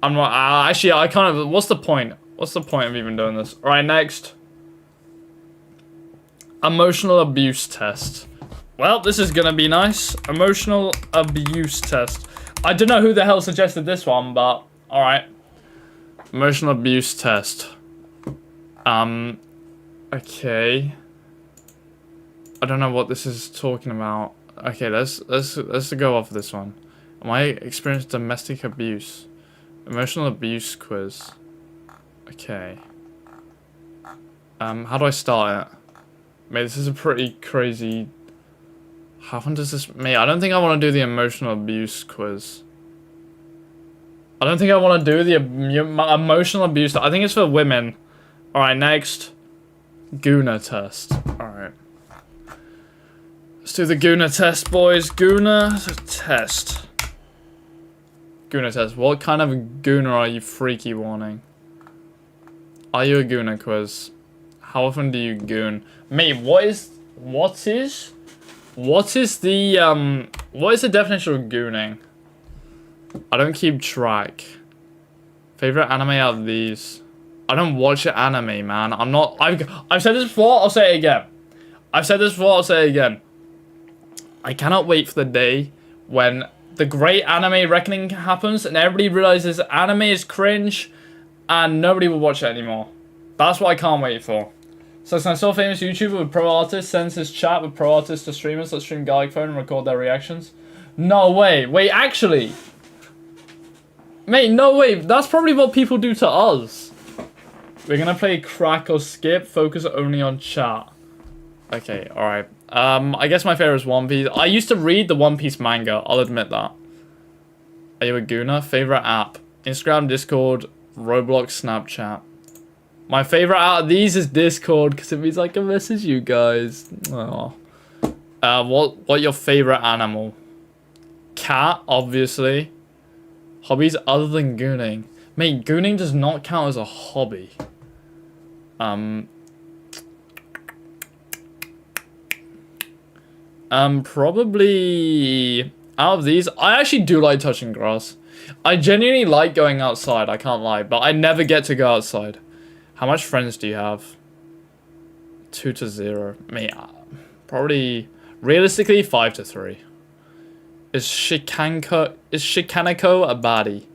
Speaker 1: I'm not... actually, I kind of... What's the point? What's the point of even doing this? Alright, next. Emotional abuse test. Well, this is gonna be nice. Emotional abuse test. I don't know who the hell suggested this one, but... Alright. Emotional abuse test. Okay. I don't know what this is talking about. Okay, let's go off this one. Am I experienced domestic abuse? Emotional abuse quiz. Okay. How do I start it? Mate, this is a pretty crazy... How often does this... Mate, I don't think I want to do the emotional abuse quiz. I don't think I want to do the emotional abuse... I think it's for women. Alright, next. Guna test. Alright. Let's do the Guna test, boys. Guna test. Guna test. What kind of Guna are you freaky warning? Are you a Guna quiz? How often do you goon? Mate, what is the definition of gooning? I don't keep track. Favorite anime out of these? I don't watch anime, man. I've said this before, I'll say it again. I've said this before, I'll say it again. I cannot wait for the day when the great anime reckoning happens and everybody realizes anime is cringe and nobody will watch it anymore. That's what I can't wait for. So I saw a famous YouTuber with pro artists sends his chat with pro artists to streamers that stream Garlic Phone and record their reactions. No way. Wait, actually. Mate, no way. That's probably what people do to us. We're gonna play crack or skip. Focus only on chat. Okay, alright. I guess my favorite is One Piece. I used to read the One Piece manga. I'll admit that. Are you a Guna? Favorite app? Instagram, Discord, Roblox, Snapchat. My favorite out of these is Discord because it means I can message you guys. Aww. What your favorite animal? Cat, obviously. Hobbies other than gooning. Mate, gooning does not count as a hobby. Probably out of these, I actually do like touching grass. I genuinely like going outside, I can't lie, but I never get to go outside. How much friends do you have? 2 to 0. Me, probably, realistically, 5 to 3. Is Shikanako a baddie?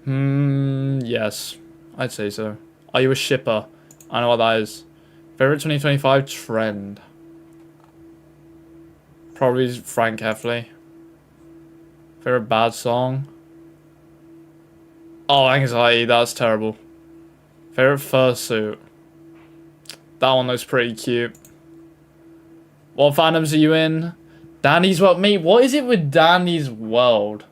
Speaker 1: Yes, I'd say so. Are you a shipper? I know what that is. Favorite 2025 trend? Probably Frank Heffley. Favorite bad song? Oh, Anxiety, that's terrible. Favorite fursuit? That one looks pretty cute. What fandoms are you in? Danny's World. Mate, what is it with Danny's World?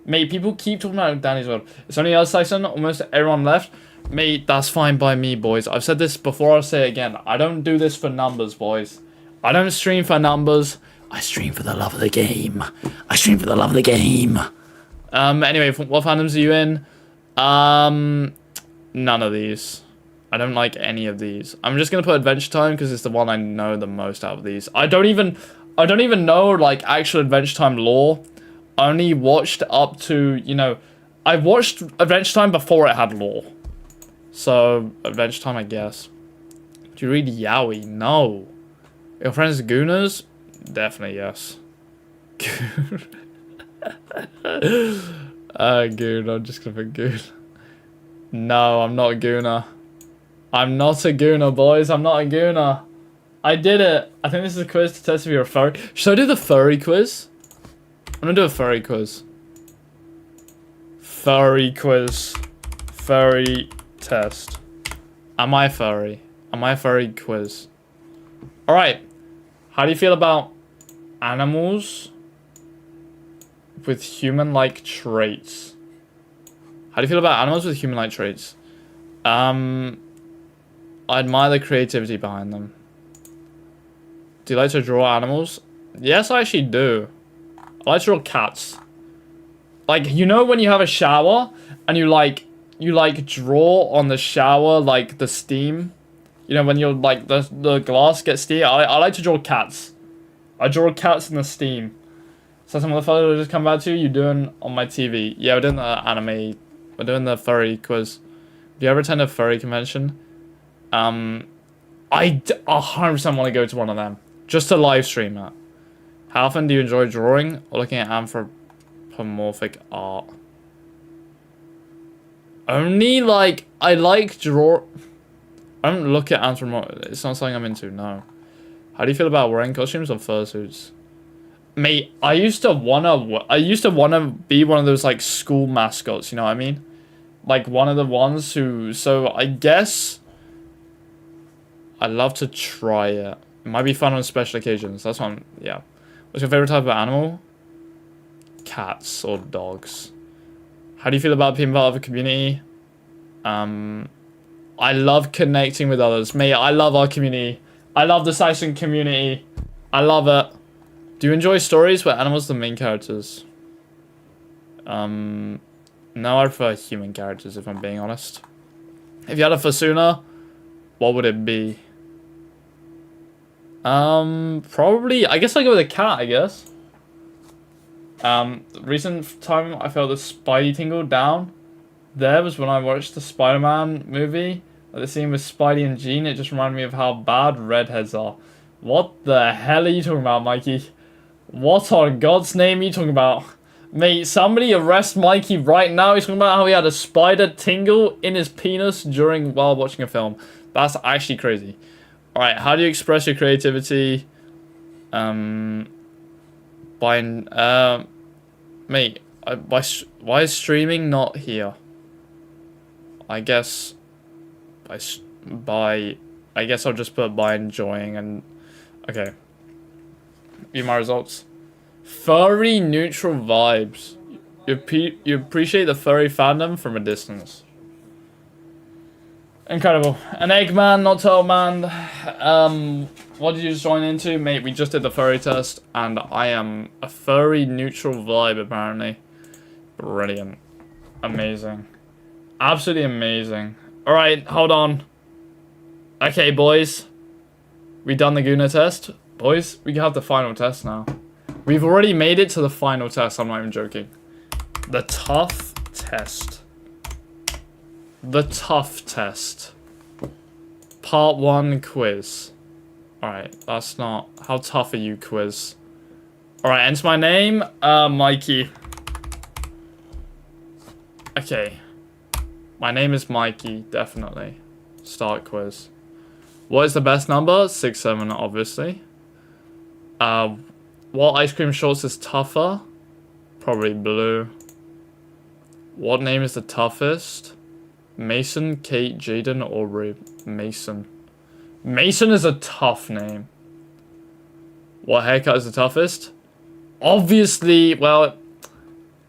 Speaker 1: Mate, people keep talking about Danny's World. It's only us, Tyson. Almost everyone left. Mate, that's fine by me, boys. I've said this before, I'll say it again. I don't do this for numbers, boys. I don't stream for numbers. I stream for the love of the game. I stream for the love of the game. Anyway, what fandoms are you in? None of these. I don't like any of these. I'm just gonna put Adventure Time because it's the one I know the most out of these. I don't even know like actual Adventure Time lore. I only watched up to, you know, I watched Adventure Time before it had lore. So Adventure Time, I guess. Do you read Yaoi? No. Your friends Gooners? Definitely yes. Goon. Goon. I'm just gonna put Goon. No, I'm not a Gooner. I'm not a Gooner, boys. I'm not a Gooner. I did it. I think this is a quiz to test if you're a furry. Should I do the furry quiz? I'm gonna do a furry quiz. Furry quiz. Furry test. Am I furry? Am I a furry quiz? Alright. How do you feel about animals with human-like traits? How do you feel about animals with human-like traits? I admire the creativity behind them. Do you like to draw animals? Yes, I actually do. I like to draw cats. Like, you know when you have a shower and you draw on the shower, like the steam? You know when you're like the glass gets steam? I like to draw cats. I draw cats in the steam. So some of the photos just come back to you. You doing on my TV? Yeah, we're doing the anime. We're doing the furry quiz. Have you ever attended a furry convention? I 100% want to go to one of them. Just to live stream it. How often do you enjoy drawing or looking at anthropomorphic art? Only like, I like draw... I don't look at anthropomorphic... It's not something I'm into, no. How do you feel about wearing costumes or fursuits? Mate, I used to wanna be one of those like school mascots, you know what I mean? Like one of the ones who... So I guess... I'd love to try it. It might be fun on special occasions. That's what I'm... Yeah. What's your favorite type of animal? Cats or dogs. How do you feel about being part of a community? I love connecting with others. Mate, I love our community. I love the Saxon community. I love it. Do you enjoy stories where animals are the main characters? No, I prefer human characters if I'm being honest. If you had a Fusuna, what would it be? Probably, I guess I'd go with a cat, I guess. Recent time I felt the Spidey tingle down there was when I watched the Spider-Man movie. Like the scene with Spidey and Jean, it just reminded me of how bad redheads are. What the hell are you talking about, Mikey? What on God's name are you talking about? Mate, somebody arrest Mikey right now. He's talking about how he had a spider tingle in his penis while watching a film. That's actually crazy. Alright, how do you express your creativity? Mate, why is streaming not here? I guess I guess I'll just put by enjoying and okay. View my results. Furry neutral vibes. You appreciate the furry fandom from a distance. Incredible. An Eggman, not Tailman. What did you just join into? Mate, we just did the furry test, and I am a furry neutral vibe, apparently. Brilliant. Amazing. Absolutely amazing. Alright, hold on. Okay, boys. We done the Guna test. Boys, we have the final test now. We've already made it to the final test, I'm not even joking. The tough test. The tough test. Part 1 quiz. Alright, that's not... How tough are you, quiz? Alright, enter my name. Mikey. Okay. My name is Mikey, definitely. Start quiz. What is the best number? 6, 7, obviously. What ice cream shorts is tougher? Probably blue. What name is the toughest? Mason, Kate, Jaden, or Rube? Mason. Mason is a tough name. What haircut is the toughest? Obviously, well,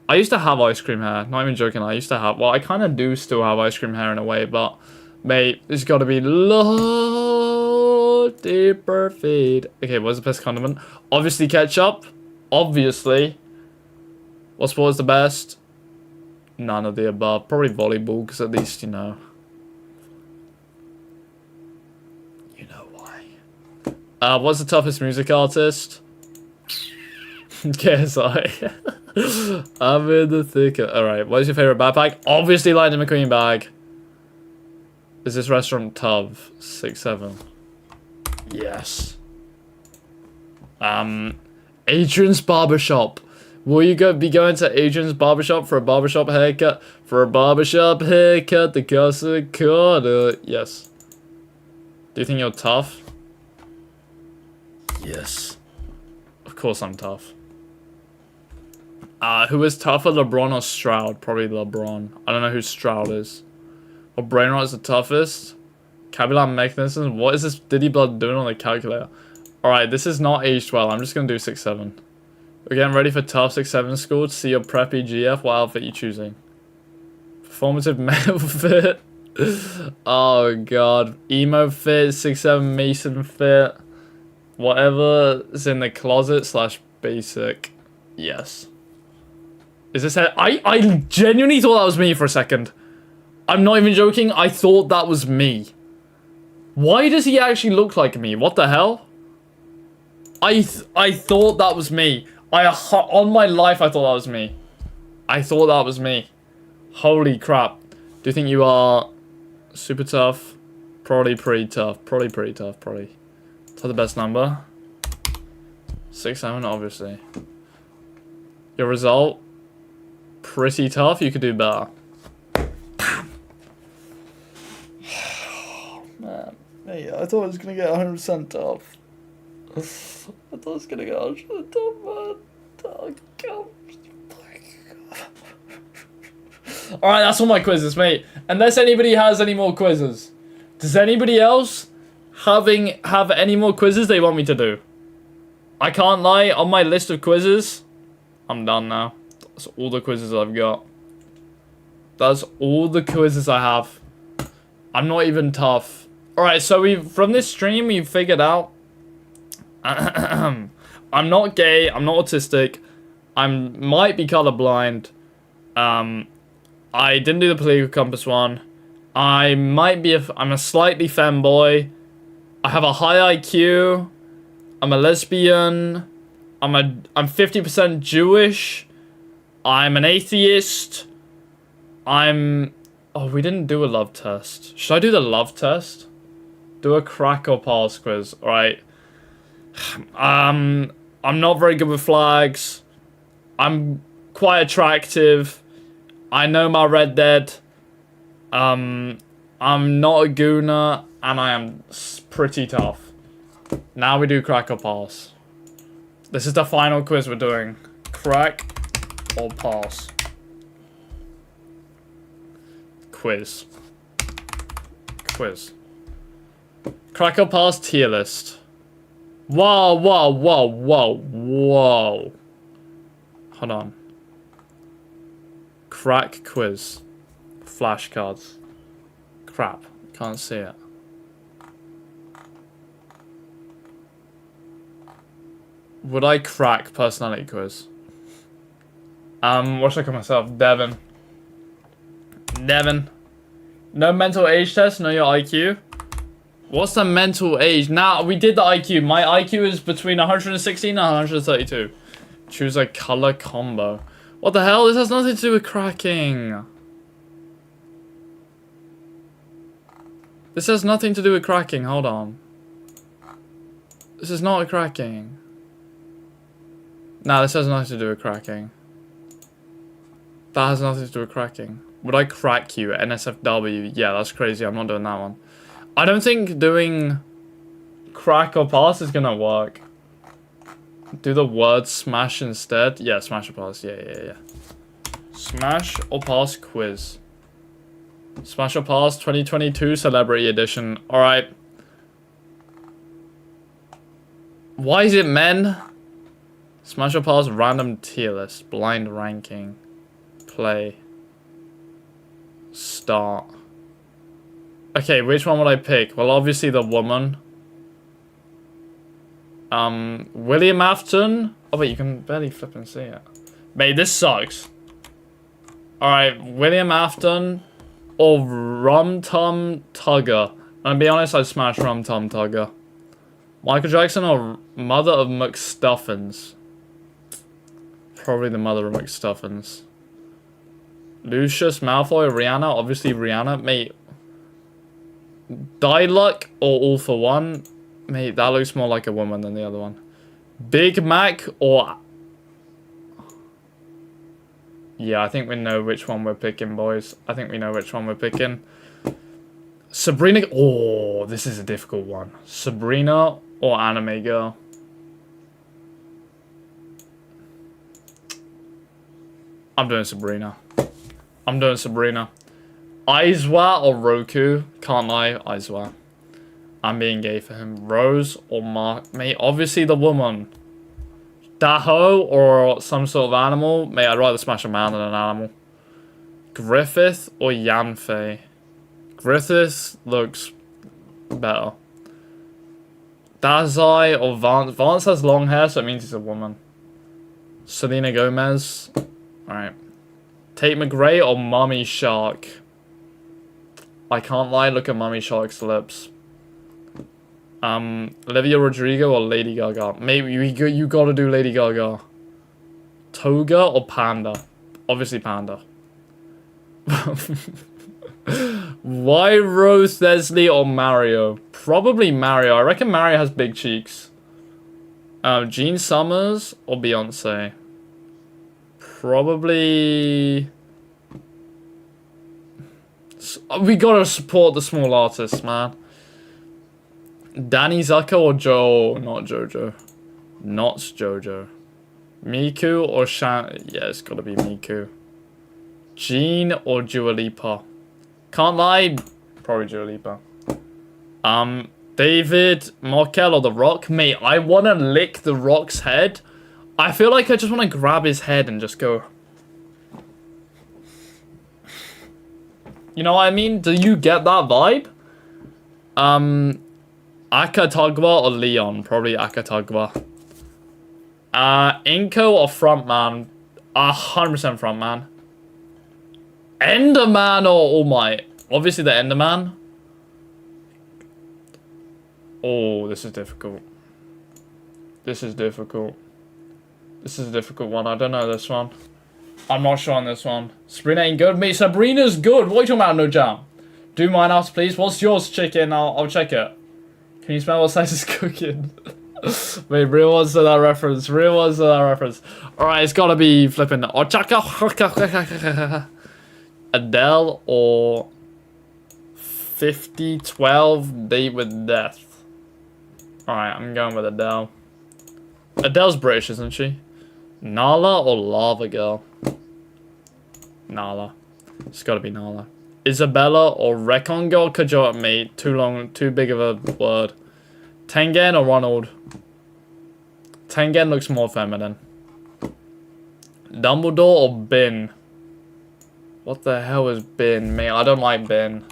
Speaker 1: I used to have ice cream hair. Not even joking, I used to have... Well, I kind of do still have ice cream hair in a way, but... Mate, it's got to be low, deeper feed. Okay, what's the best condiment? Obviously ketchup. Obviously. What sport is the best? None of the above. Probably volleyball, because at least, you know. You know why. What's the toughest music artist? KSI. I'm in the thick of... Alright, what is your favorite backpack? Obviously Lightning McQueen bag. Is this restaurant tough? 6, 7. Yes. Adrian's Barbershop. Will you be going to Adrian's Barbershop for a barbershop haircut? For a barbershop haircut, the cost of a quarter. Yes. Do you think you're tough? Yes. Of course I'm tough. Who is tougher, LeBron or Stroud? Probably LeBron. I don't know who Stroud is. What brain rot is the toughest? Cabular mechanism? What is this Diddy Blood doing on the calculator? Alright, this is not aged well. I'm just gonna do 6, 7. We're getting ready for tough 6, 7 school to see your preppy GF. What outfit you choosing? Performative male fit. Oh god. Emo fit, 6, 7 Mason fit. Whatever is in the closet / basic. Yes. Is this it? I genuinely thought that was me for a second. I'm not even joking, I thought that was me. Why does he actually look like me? What the hell? I thought that was me. On my life, I thought that was me. I thought that was me. Holy crap. Do you think you are super tough? Probably pretty tough. Probably pretty tough, probably. What's the best number? 6, 7, obviously. Your result? Pretty tough, you could do better. Man, hey, I thought I was gonna get 100% tough. I thought I was gonna get 100% tough, man. Oh, God. Alright, that's all my quizzes, mate. Unless anybody has any more quizzes. Does anybody else have any more quizzes they want me to do? I can't lie, on my list of quizzes, I'm done now. That's all the quizzes I've got. That's all the quizzes I have. I'm not even tough. Alright, so from this stream, we've figured out I'm not gay, I'm not autistic, I might be colorblind, I didn't do the political compass one, I'm a slightly femboy, I have a high IQ, I'm a lesbian, I'm 50% Jewish, I'm an atheist, oh, we didn't do a love test. Should I do the love test? Do a crack or pass quiz. Alright. I'm not very good with flags. I'm quite attractive. I know my Red Dead. I'm not a gooner. And I am pretty tough. Now we do crack or pass. This is the final quiz we're doing. Crack or pass. Quiz. Crack or pass tier list. Whoa. Hold on. Crack quiz. Flashcards. Crap. Can't see it. Would I crack personality quiz? What should I call myself? Devin. No mental age test, know your IQ. What's the mental age? Now, we did the IQ. My IQ is between 116 and 132. Choose a color combo. What the hell? This has nothing to do with cracking. This has nothing to do with cracking. Hold on. This is not a cracking. Nah, this has nothing to do with cracking. That has nothing to do with cracking. Would I crack you? NSFW. Yeah, that's crazy. I'm not doing that one. I don't think doing crack or pass is gonna work. Do the word smash instead. Yeah, smash or pass. Yeah. Smash or pass quiz. Smash or pass 2022 Celebrity Edition. Alright. Why is it men? Smash or pass random tier list. Blind ranking. Play. Start. Okay, which one would I pick? Well, obviously the woman. William Afton. Oh wait, you can barely flip and see it. Mate, this sucks. Alright, William Afton or Rum Tum Tugger. And to be honest, I'd smash Rum Tum Tugger. Michael Jackson or Mother of McStuffins? Probably the Mother of McStuffins. Lucius Malfoy or Rihanna? Obviously Rihanna. Mate. Diluc or All For One? Mate, that looks more like a woman than the other one. Big Mac or... Yeah, I think we know which one we're picking, boys. I think we know which one we're picking. Sabrina... Oh, this is a difficult one. Sabrina or Anime Girl? I'm doing Sabrina. I'm doing Sabrina. Aizawa or Roku? Can't lie, Aizawa. I'm being gay for him. Rose or Mark? Mate, obviously the woman. Daho or some sort of animal? Mate, I'd rather smash a man than an animal. Griffith or Yanfei? Griffith looks better. Dazai or Vance? Vance has long hair, so it means he's a woman. Selena Gomez. Alright. Tate McRae or Mummy Shark? I can't lie, look at Mummy Shark's lips. Olivia Rodrigo or Lady Gaga? Maybe you gotta do Lady Gaga. Toga or Panda? Obviously Panda. Why Rose Leslie or Mario? Probably Mario. I reckon Mario has big cheeks. Gene Summers or Beyonce? Probably... We gotta support the small artists, man. Danny Zucker or Joe? Not Jojo. Not Jojo. Miku or Shan? Yeah, it's gotta be Miku. Jean or Dua Lipa? Can't lie. Probably Dua Lipa. David Markel or The Rock? Mate, I wanna lick The Rock's head. I feel like I just wanna grab his head and just go... You know what I mean? Do you get that vibe? Akatagwa or Leon? Probably Akatagwa. Inko or Frontman? 100% Frontman. Enderman or All Might? Obviously the Enderman. Oh, this is difficult. This is difficult. This is a difficult one. I don't know this one. I'm not sure on this one. Sabrina ain't good. Mate, Sabrina's good. What are you talking about, No Jam? Do mine out, please. What's yours, chicken? I'll check it. Can you smell what size is cooking? Wait, real ones to that reference. Real ones to that reference. Alright, it's gotta be flipping. Adele or 5012 Date with Death. Alright, I'm going with Adele. Adele's British, isn't she? Nala or Lava Girl? Nala. It's gotta be Nala. Isabella or Recon Girl? Kajot, mate. Too long, too big of a word. Tengen or Ronald? Tengen looks more feminine. Dumbledore or Bin? What the hell is Bin? Mate, I don't like Bin.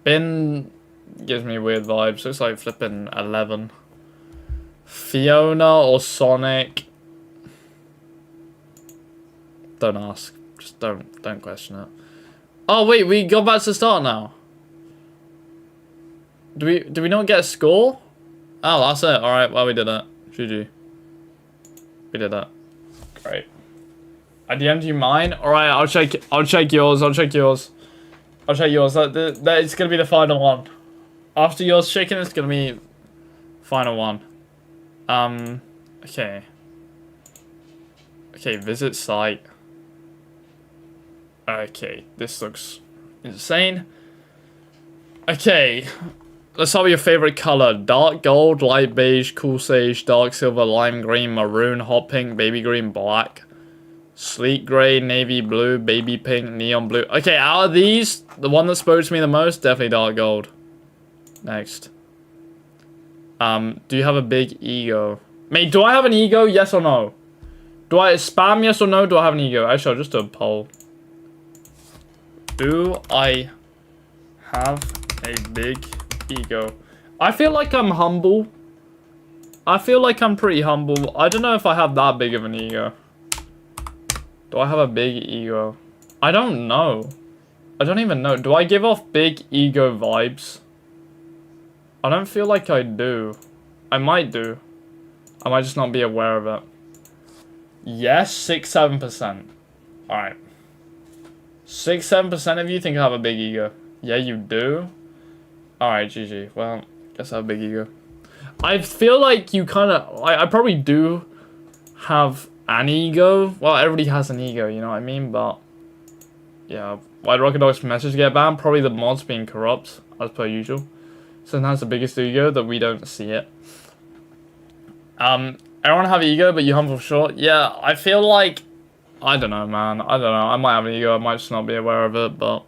Speaker 1: Bin gives me weird vibes. Looks like flipping 11. Fiona or Sonic? Don't ask. Just don't question it. Oh wait, we got back to the start now. Do we not get a score? Oh, that's it. All right, well we did it. GG. We did that. Great. I DM'd you mine. All right, I'll check yours. I'll check yours. That it's gonna be the final one. After yours chicken, it's gonna be final one. Okay. Okay, visit site. Okay, this looks insane. Okay, let's start with your favorite color. Dark gold, light beige, cool sage, dark silver, lime green, maroon, hot pink, baby green, black, sleek gray, navy blue, baby pink, neon blue. Okay, out of these, the one that spoke to me the most, definitely dark gold. Next. Do you have a big ego? Mate, do I have an ego? Yes or no? Do I spam yes or no? Do I have an ego? Actually, I'll just do a poll. Do I have a big ego? I feel like I'm humble. I feel like I'm pretty humble. I don't know if I have that big of an ego. Do I have a big ego? I don't know. I don't even know. Do I give off big ego vibes? I don't feel like I do. I might do. I might just not be aware of it. Yes, 6-7%. Alright. 6-7% of you think I have a big ego. Yeah, you do? Alright, GG. Well, guess I have a big ego. I feel like you kind of... I probably do have an ego. Well, everybody has an ego, you know what I mean? But, yeah. Why Rocket Dog's message get banned? Probably the mods being corrupt, as per usual. Sometimes the biggest ego that we don't see it. Everyone have ego, but you humble for short. Yeah, I feel like... I don't know, man. I don't know. I might have an ego. I might just not be aware of it, but...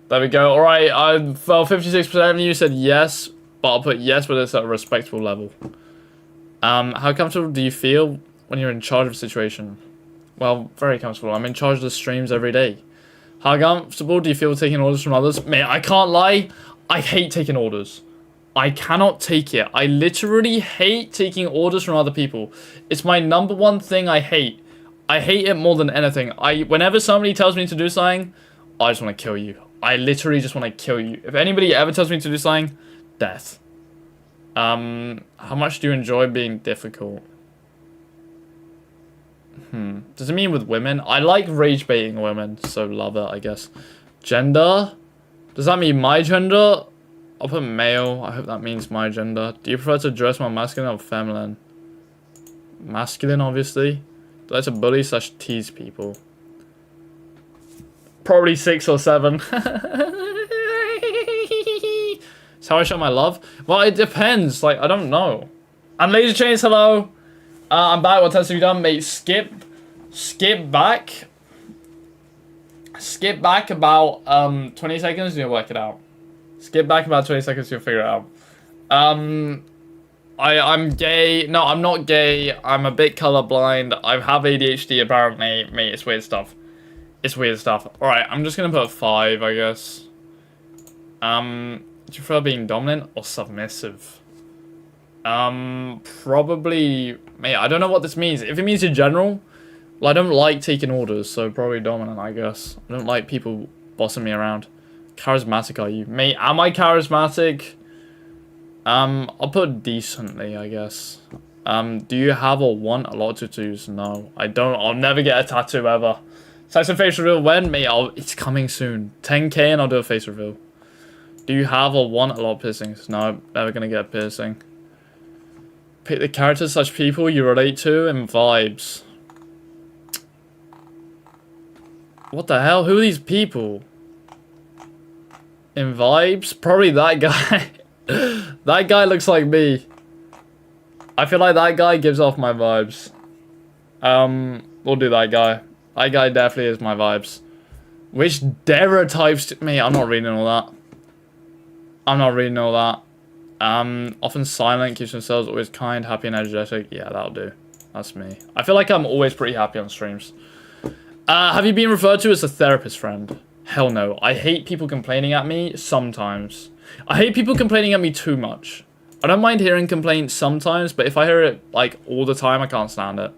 Speaker 1: There we go. Alright, well, 56% of you said yes, but I'll put yes, but it's at a respectable level. How comfortable do you feel when you're in charge of a situation? Well, very comfortable. I'm in charge of the streams every day. How comfortable do you feel taking orders from others? Mate, I can't lie. I hate taking orders. I cannot take it. I literally hate taking orders from other people. It's my #1 thing I hate. I hate it more than anything. Whenever somebody tells me to do something, I just want to kill you. I literally just want to kill you. If anybody ever tells me to do something, death. How much do you enjoy being difficult? Does it mean with women? I like rage baiting women, so love it, I guess. Gender? Does that mean my gender? I'll put male. I hope that means my gender. Do you prefer to dress more masculine or feminine? Masculine, obviously. Do I like to bully / tease people? Probably 6 or 7. That's how I show my love. Well, it depends. Like, I don't know. And Laser Chains, hello. I'm back. What tests have you done, mate? Skip back. Skip back about 20 seconds and you'll work it out. Skip back about 20 seconds, you'll figure it out. I'm gay. No, I'm not gay. I'm a bit colorblind. I have ADHD apparently. Mate, it's weird stuff. It's weird stuff. Alright, I'm just gonna put 5, I guess. Do you prefer being dominant or submissive? Probably... Mate, I don't know what this means. If it means in general, well, I don't like taking orders, so probably dominant, I guess. I don't like people bossing me around. Charismatic are you? Mate, am I charismatic? I'll put decently, I guess. Do you have or want a lot of tattoos? No, I don't. I'll never get a tattoo ever. Saxon face reveal when? Mate, it's coming soon. 10k and I'll do a face reveal. Do you have or want a lot of piercings? No, I'm never gonna get a piercing. Pick the characters / people you relate to and vibes. What the hell? Who are these people? In vibes? Probably that guy. That guy looks like me. I feel like that guy gives off my vibes. We'll do that guy. That guy definitely is my vibes. Which stereotypes... Me, I'm not reading all that. I'm not reading all that. Often silent, keeps themselves always kind, happy and energetic. Yeah, that'll do. That's me. I feel like I'm always pretty happy on streams. Have you been referred to as a therapist friend? Hell no. I hate people complaining at me sometimes. I hate people complaining at me too much. I don't mind hearing complaints sometimes, but if I hear it like all the time, I can't stand it.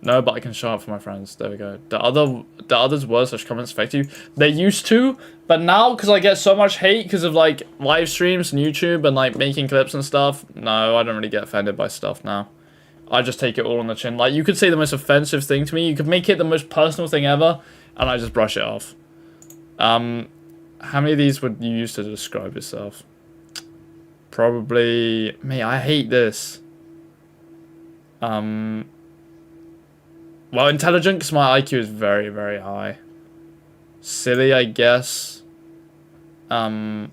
Speaker 1: No, but I can show up for my friends. There we go. The others words / comments affect you. They used to, but now because I get so much hate because of like live streams and YouTube and like making clips and stuff. No, I don't really get offended by stuff now. I just take it all on the chin. Like you could say the most offensive thing to me. You could make it the most personal thing ever, and I just brush it off. How many of these would you use to describe yourself? Probably. Mate, I hate this. Well, intelligent, because my IQ is very, very high. Silly, I guess. I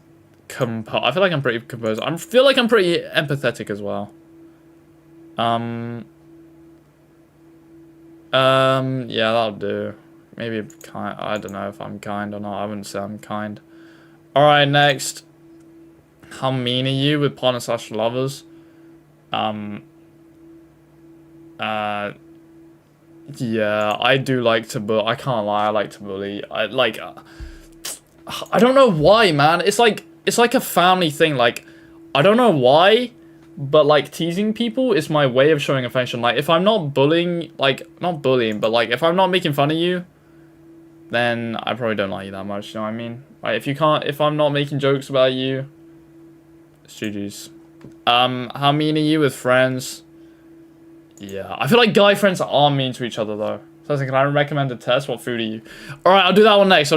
Speaker 1: feel like I'm pretty composed. I feel like I'm pretty empathetic as well. Yeah, that'll do. Maybe kind. I don't know if I'm kind or not. I wouldn't say I'm kind. Alright, next. How mean are you with partner / lovers? Yeah, I do like to bully. I can't lie, I like to bully. I don't know why, man. It's like a family thing. Like, I don't know why, but like teasing people is my way of showing affection. Like, if I'm not bullying, like, not bullying, but like if I'm not making fun of you, then I probably don't like you that much, you know what I mean? Like, if I'm not making jokes about you, it's GG's. How mean are you with friends? Yeah, I feel like guy friends are mean to each other though. So I was thinking, can I recommend a test? What food are you? Alright, I'll do that one next.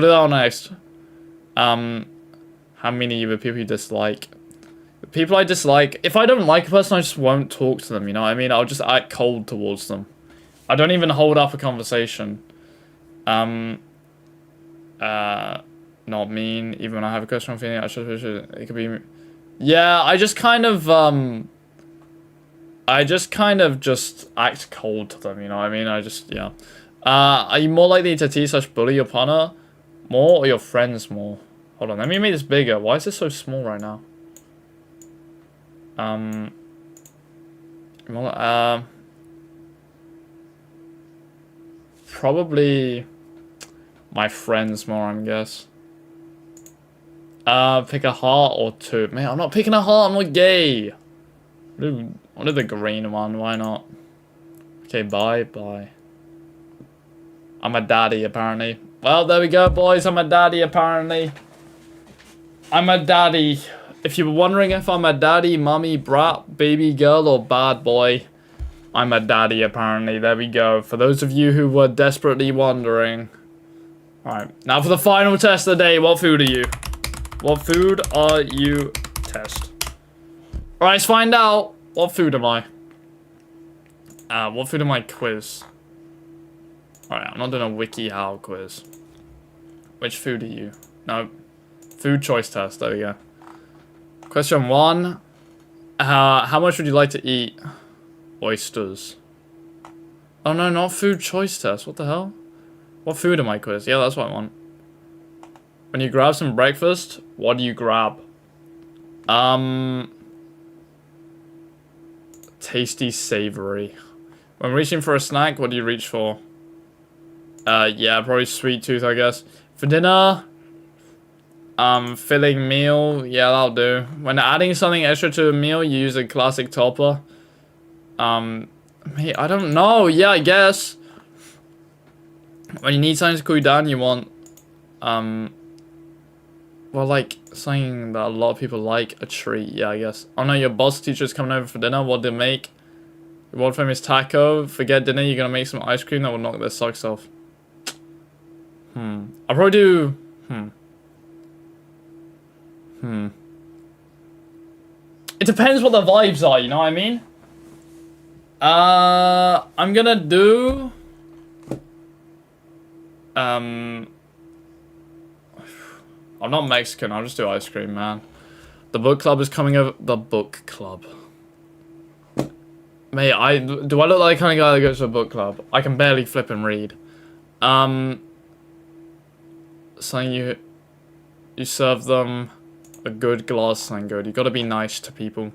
Speaker 1: How many are you with people you dislike? The people I dislike, if I don't like a person, I just won't talk to them, you know what I mean? I'll just act cold towards them. I don't even hold up a conversation. Not mean, even when I have a question I'm feeling, it could be... Yeah, I just kind of just act cold to them, you know what I mean? Yeah. Are you more likely to tease / bully your partner more or your friends more? Hold on, let me make this bigger. Why is this so small right now? Probably my friends more, I guess. Pick a heart or two. Man, I'm not picking a heart, I'm not gay. Dude, what is the green one? Why not? Okay, bye. I'm a daddy, apparently. Well, there we go, boys. I'm a daddy, apparently. I'm a daddy. If you were wondering if I'm a daddy, mummy, brat, baby girl, or bad boy, I'm a daddy, apparently. There we go. For those of you who were desperately wondering. Alright, now for the final test of the day. What food are you? What food are you? Test. Alright, let's find out. What food am I? What food am I? Quiz. Alright, I'm not doing a WikiHow quiz. Which food are you? No. Food choice test. There we go. Question 1. How much would you like to eat? Oysters. Oh no, not food choice test. What the hell? What food am I quiz? Yeah, that's what I want. When you grab some breakfast, what do you grab? Tasty, savory. When reaching for a snack, what do you reach for? Yeah, probably sweet tooth, I guess. For dinner, filling meal. Yeah, that'll do. When adding something extra to a meal, you use a classic topper. Hey, I don't know. Yeah, I guess. When you need something to cool you down, you want, well, like, something that a lot of people like, a treat, yeah, I guess. Oh no, your boss teacher's coming over for dinner, what do they make? Your world famous taco, forget dinner, you're gonna make some ice cream that will knock their socks off. I'll probably do, It depends what the vibes are, you know what I mean? I'm gonna do, I'm not Mexican, I'll just do ice cream, man. The book club is coming over. The book club. Mate, do I look like the kind of guy that goes to a book club? I can barely flip and read. Something you serve them a good glass, something good. You gotta be nice to people.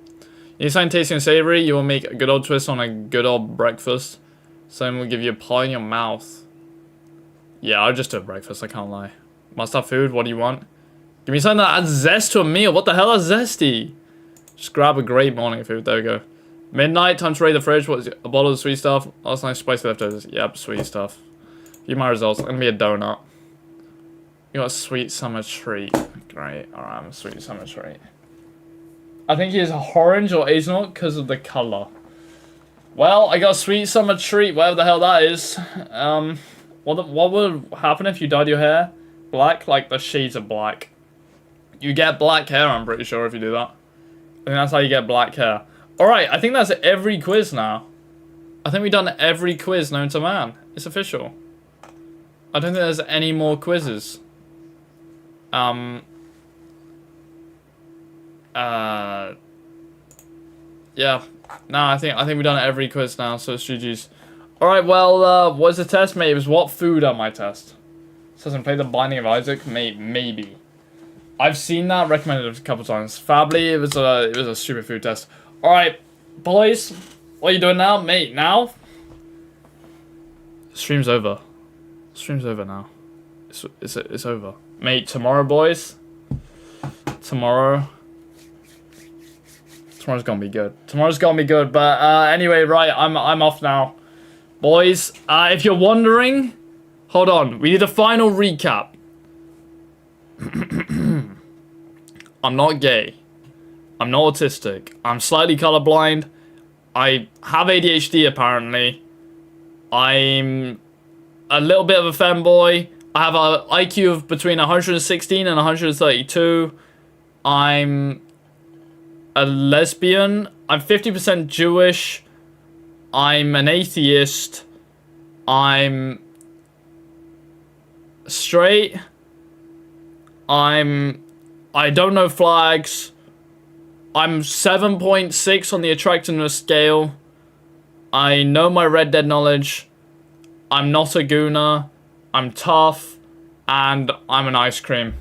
Speaker 1: You need something tasty and savory, you will make a good old twist on a good old breakfast. Something will give you a pie in your mouth. Yeah, I'll just do a breakfast, I can't lie. Must have food, what do you want? Give me something that adds zest to a meal. What the hell is zesty? Just grab a great morning food. There we go. Midnight, time to raid the fridge. What is it? A bottle of sweet stuff. Last night's spicy leftovers. Yep, sweet stuff. View my results. It's gonna be a donut. You got a sweet summer treat. Great. Alright, I'm a sweet summer treat. I think he is orange or hazelnut because of the color. Well, I got a sweet summer treat, whatever the hell that is. What would happen if you dyed your hair black? Like the shades of black. You get black hair, I'm pretty sure, if you do that. I think that's how you get black hair. Alright, I think that's every quiz now. I think we've done every quiz known to man. It's official. I don't think there's any more quizzes. Yeah. No, I think we've done every quiz now, so it's GG's. Alright, well, what's the test, mate? It was what food on my test? It says play the Binding of Isaac? Maybe. I've seen that, recommended it a couple times. Fably, it was a stupid food test. Alright, boys, what are you doing now? Mate, now? Stream's over. Stream's over now. It's over. Mate, tomorrow, boys. Tomorrow's gonna be good. Tomorrow's gonna be good, but anyway, right, I'm off now. Boys, if you're wondering, hold on, we need a final recap. I'm not gay. I'm not autistic. I'm slightly colorblind. I have ADHD apparently. I'm a little bit of a femboy. I have an IQ of between 116 and 132. I'm a lesbian. I'm 50% Jewish. I'm an atheist. I'm straight. I don't know flags. I'm 7.6 on the attractiveness scale. I know my Red Dead knowledge. I'm not a gooner. I'm tough. And I'm an ice cream.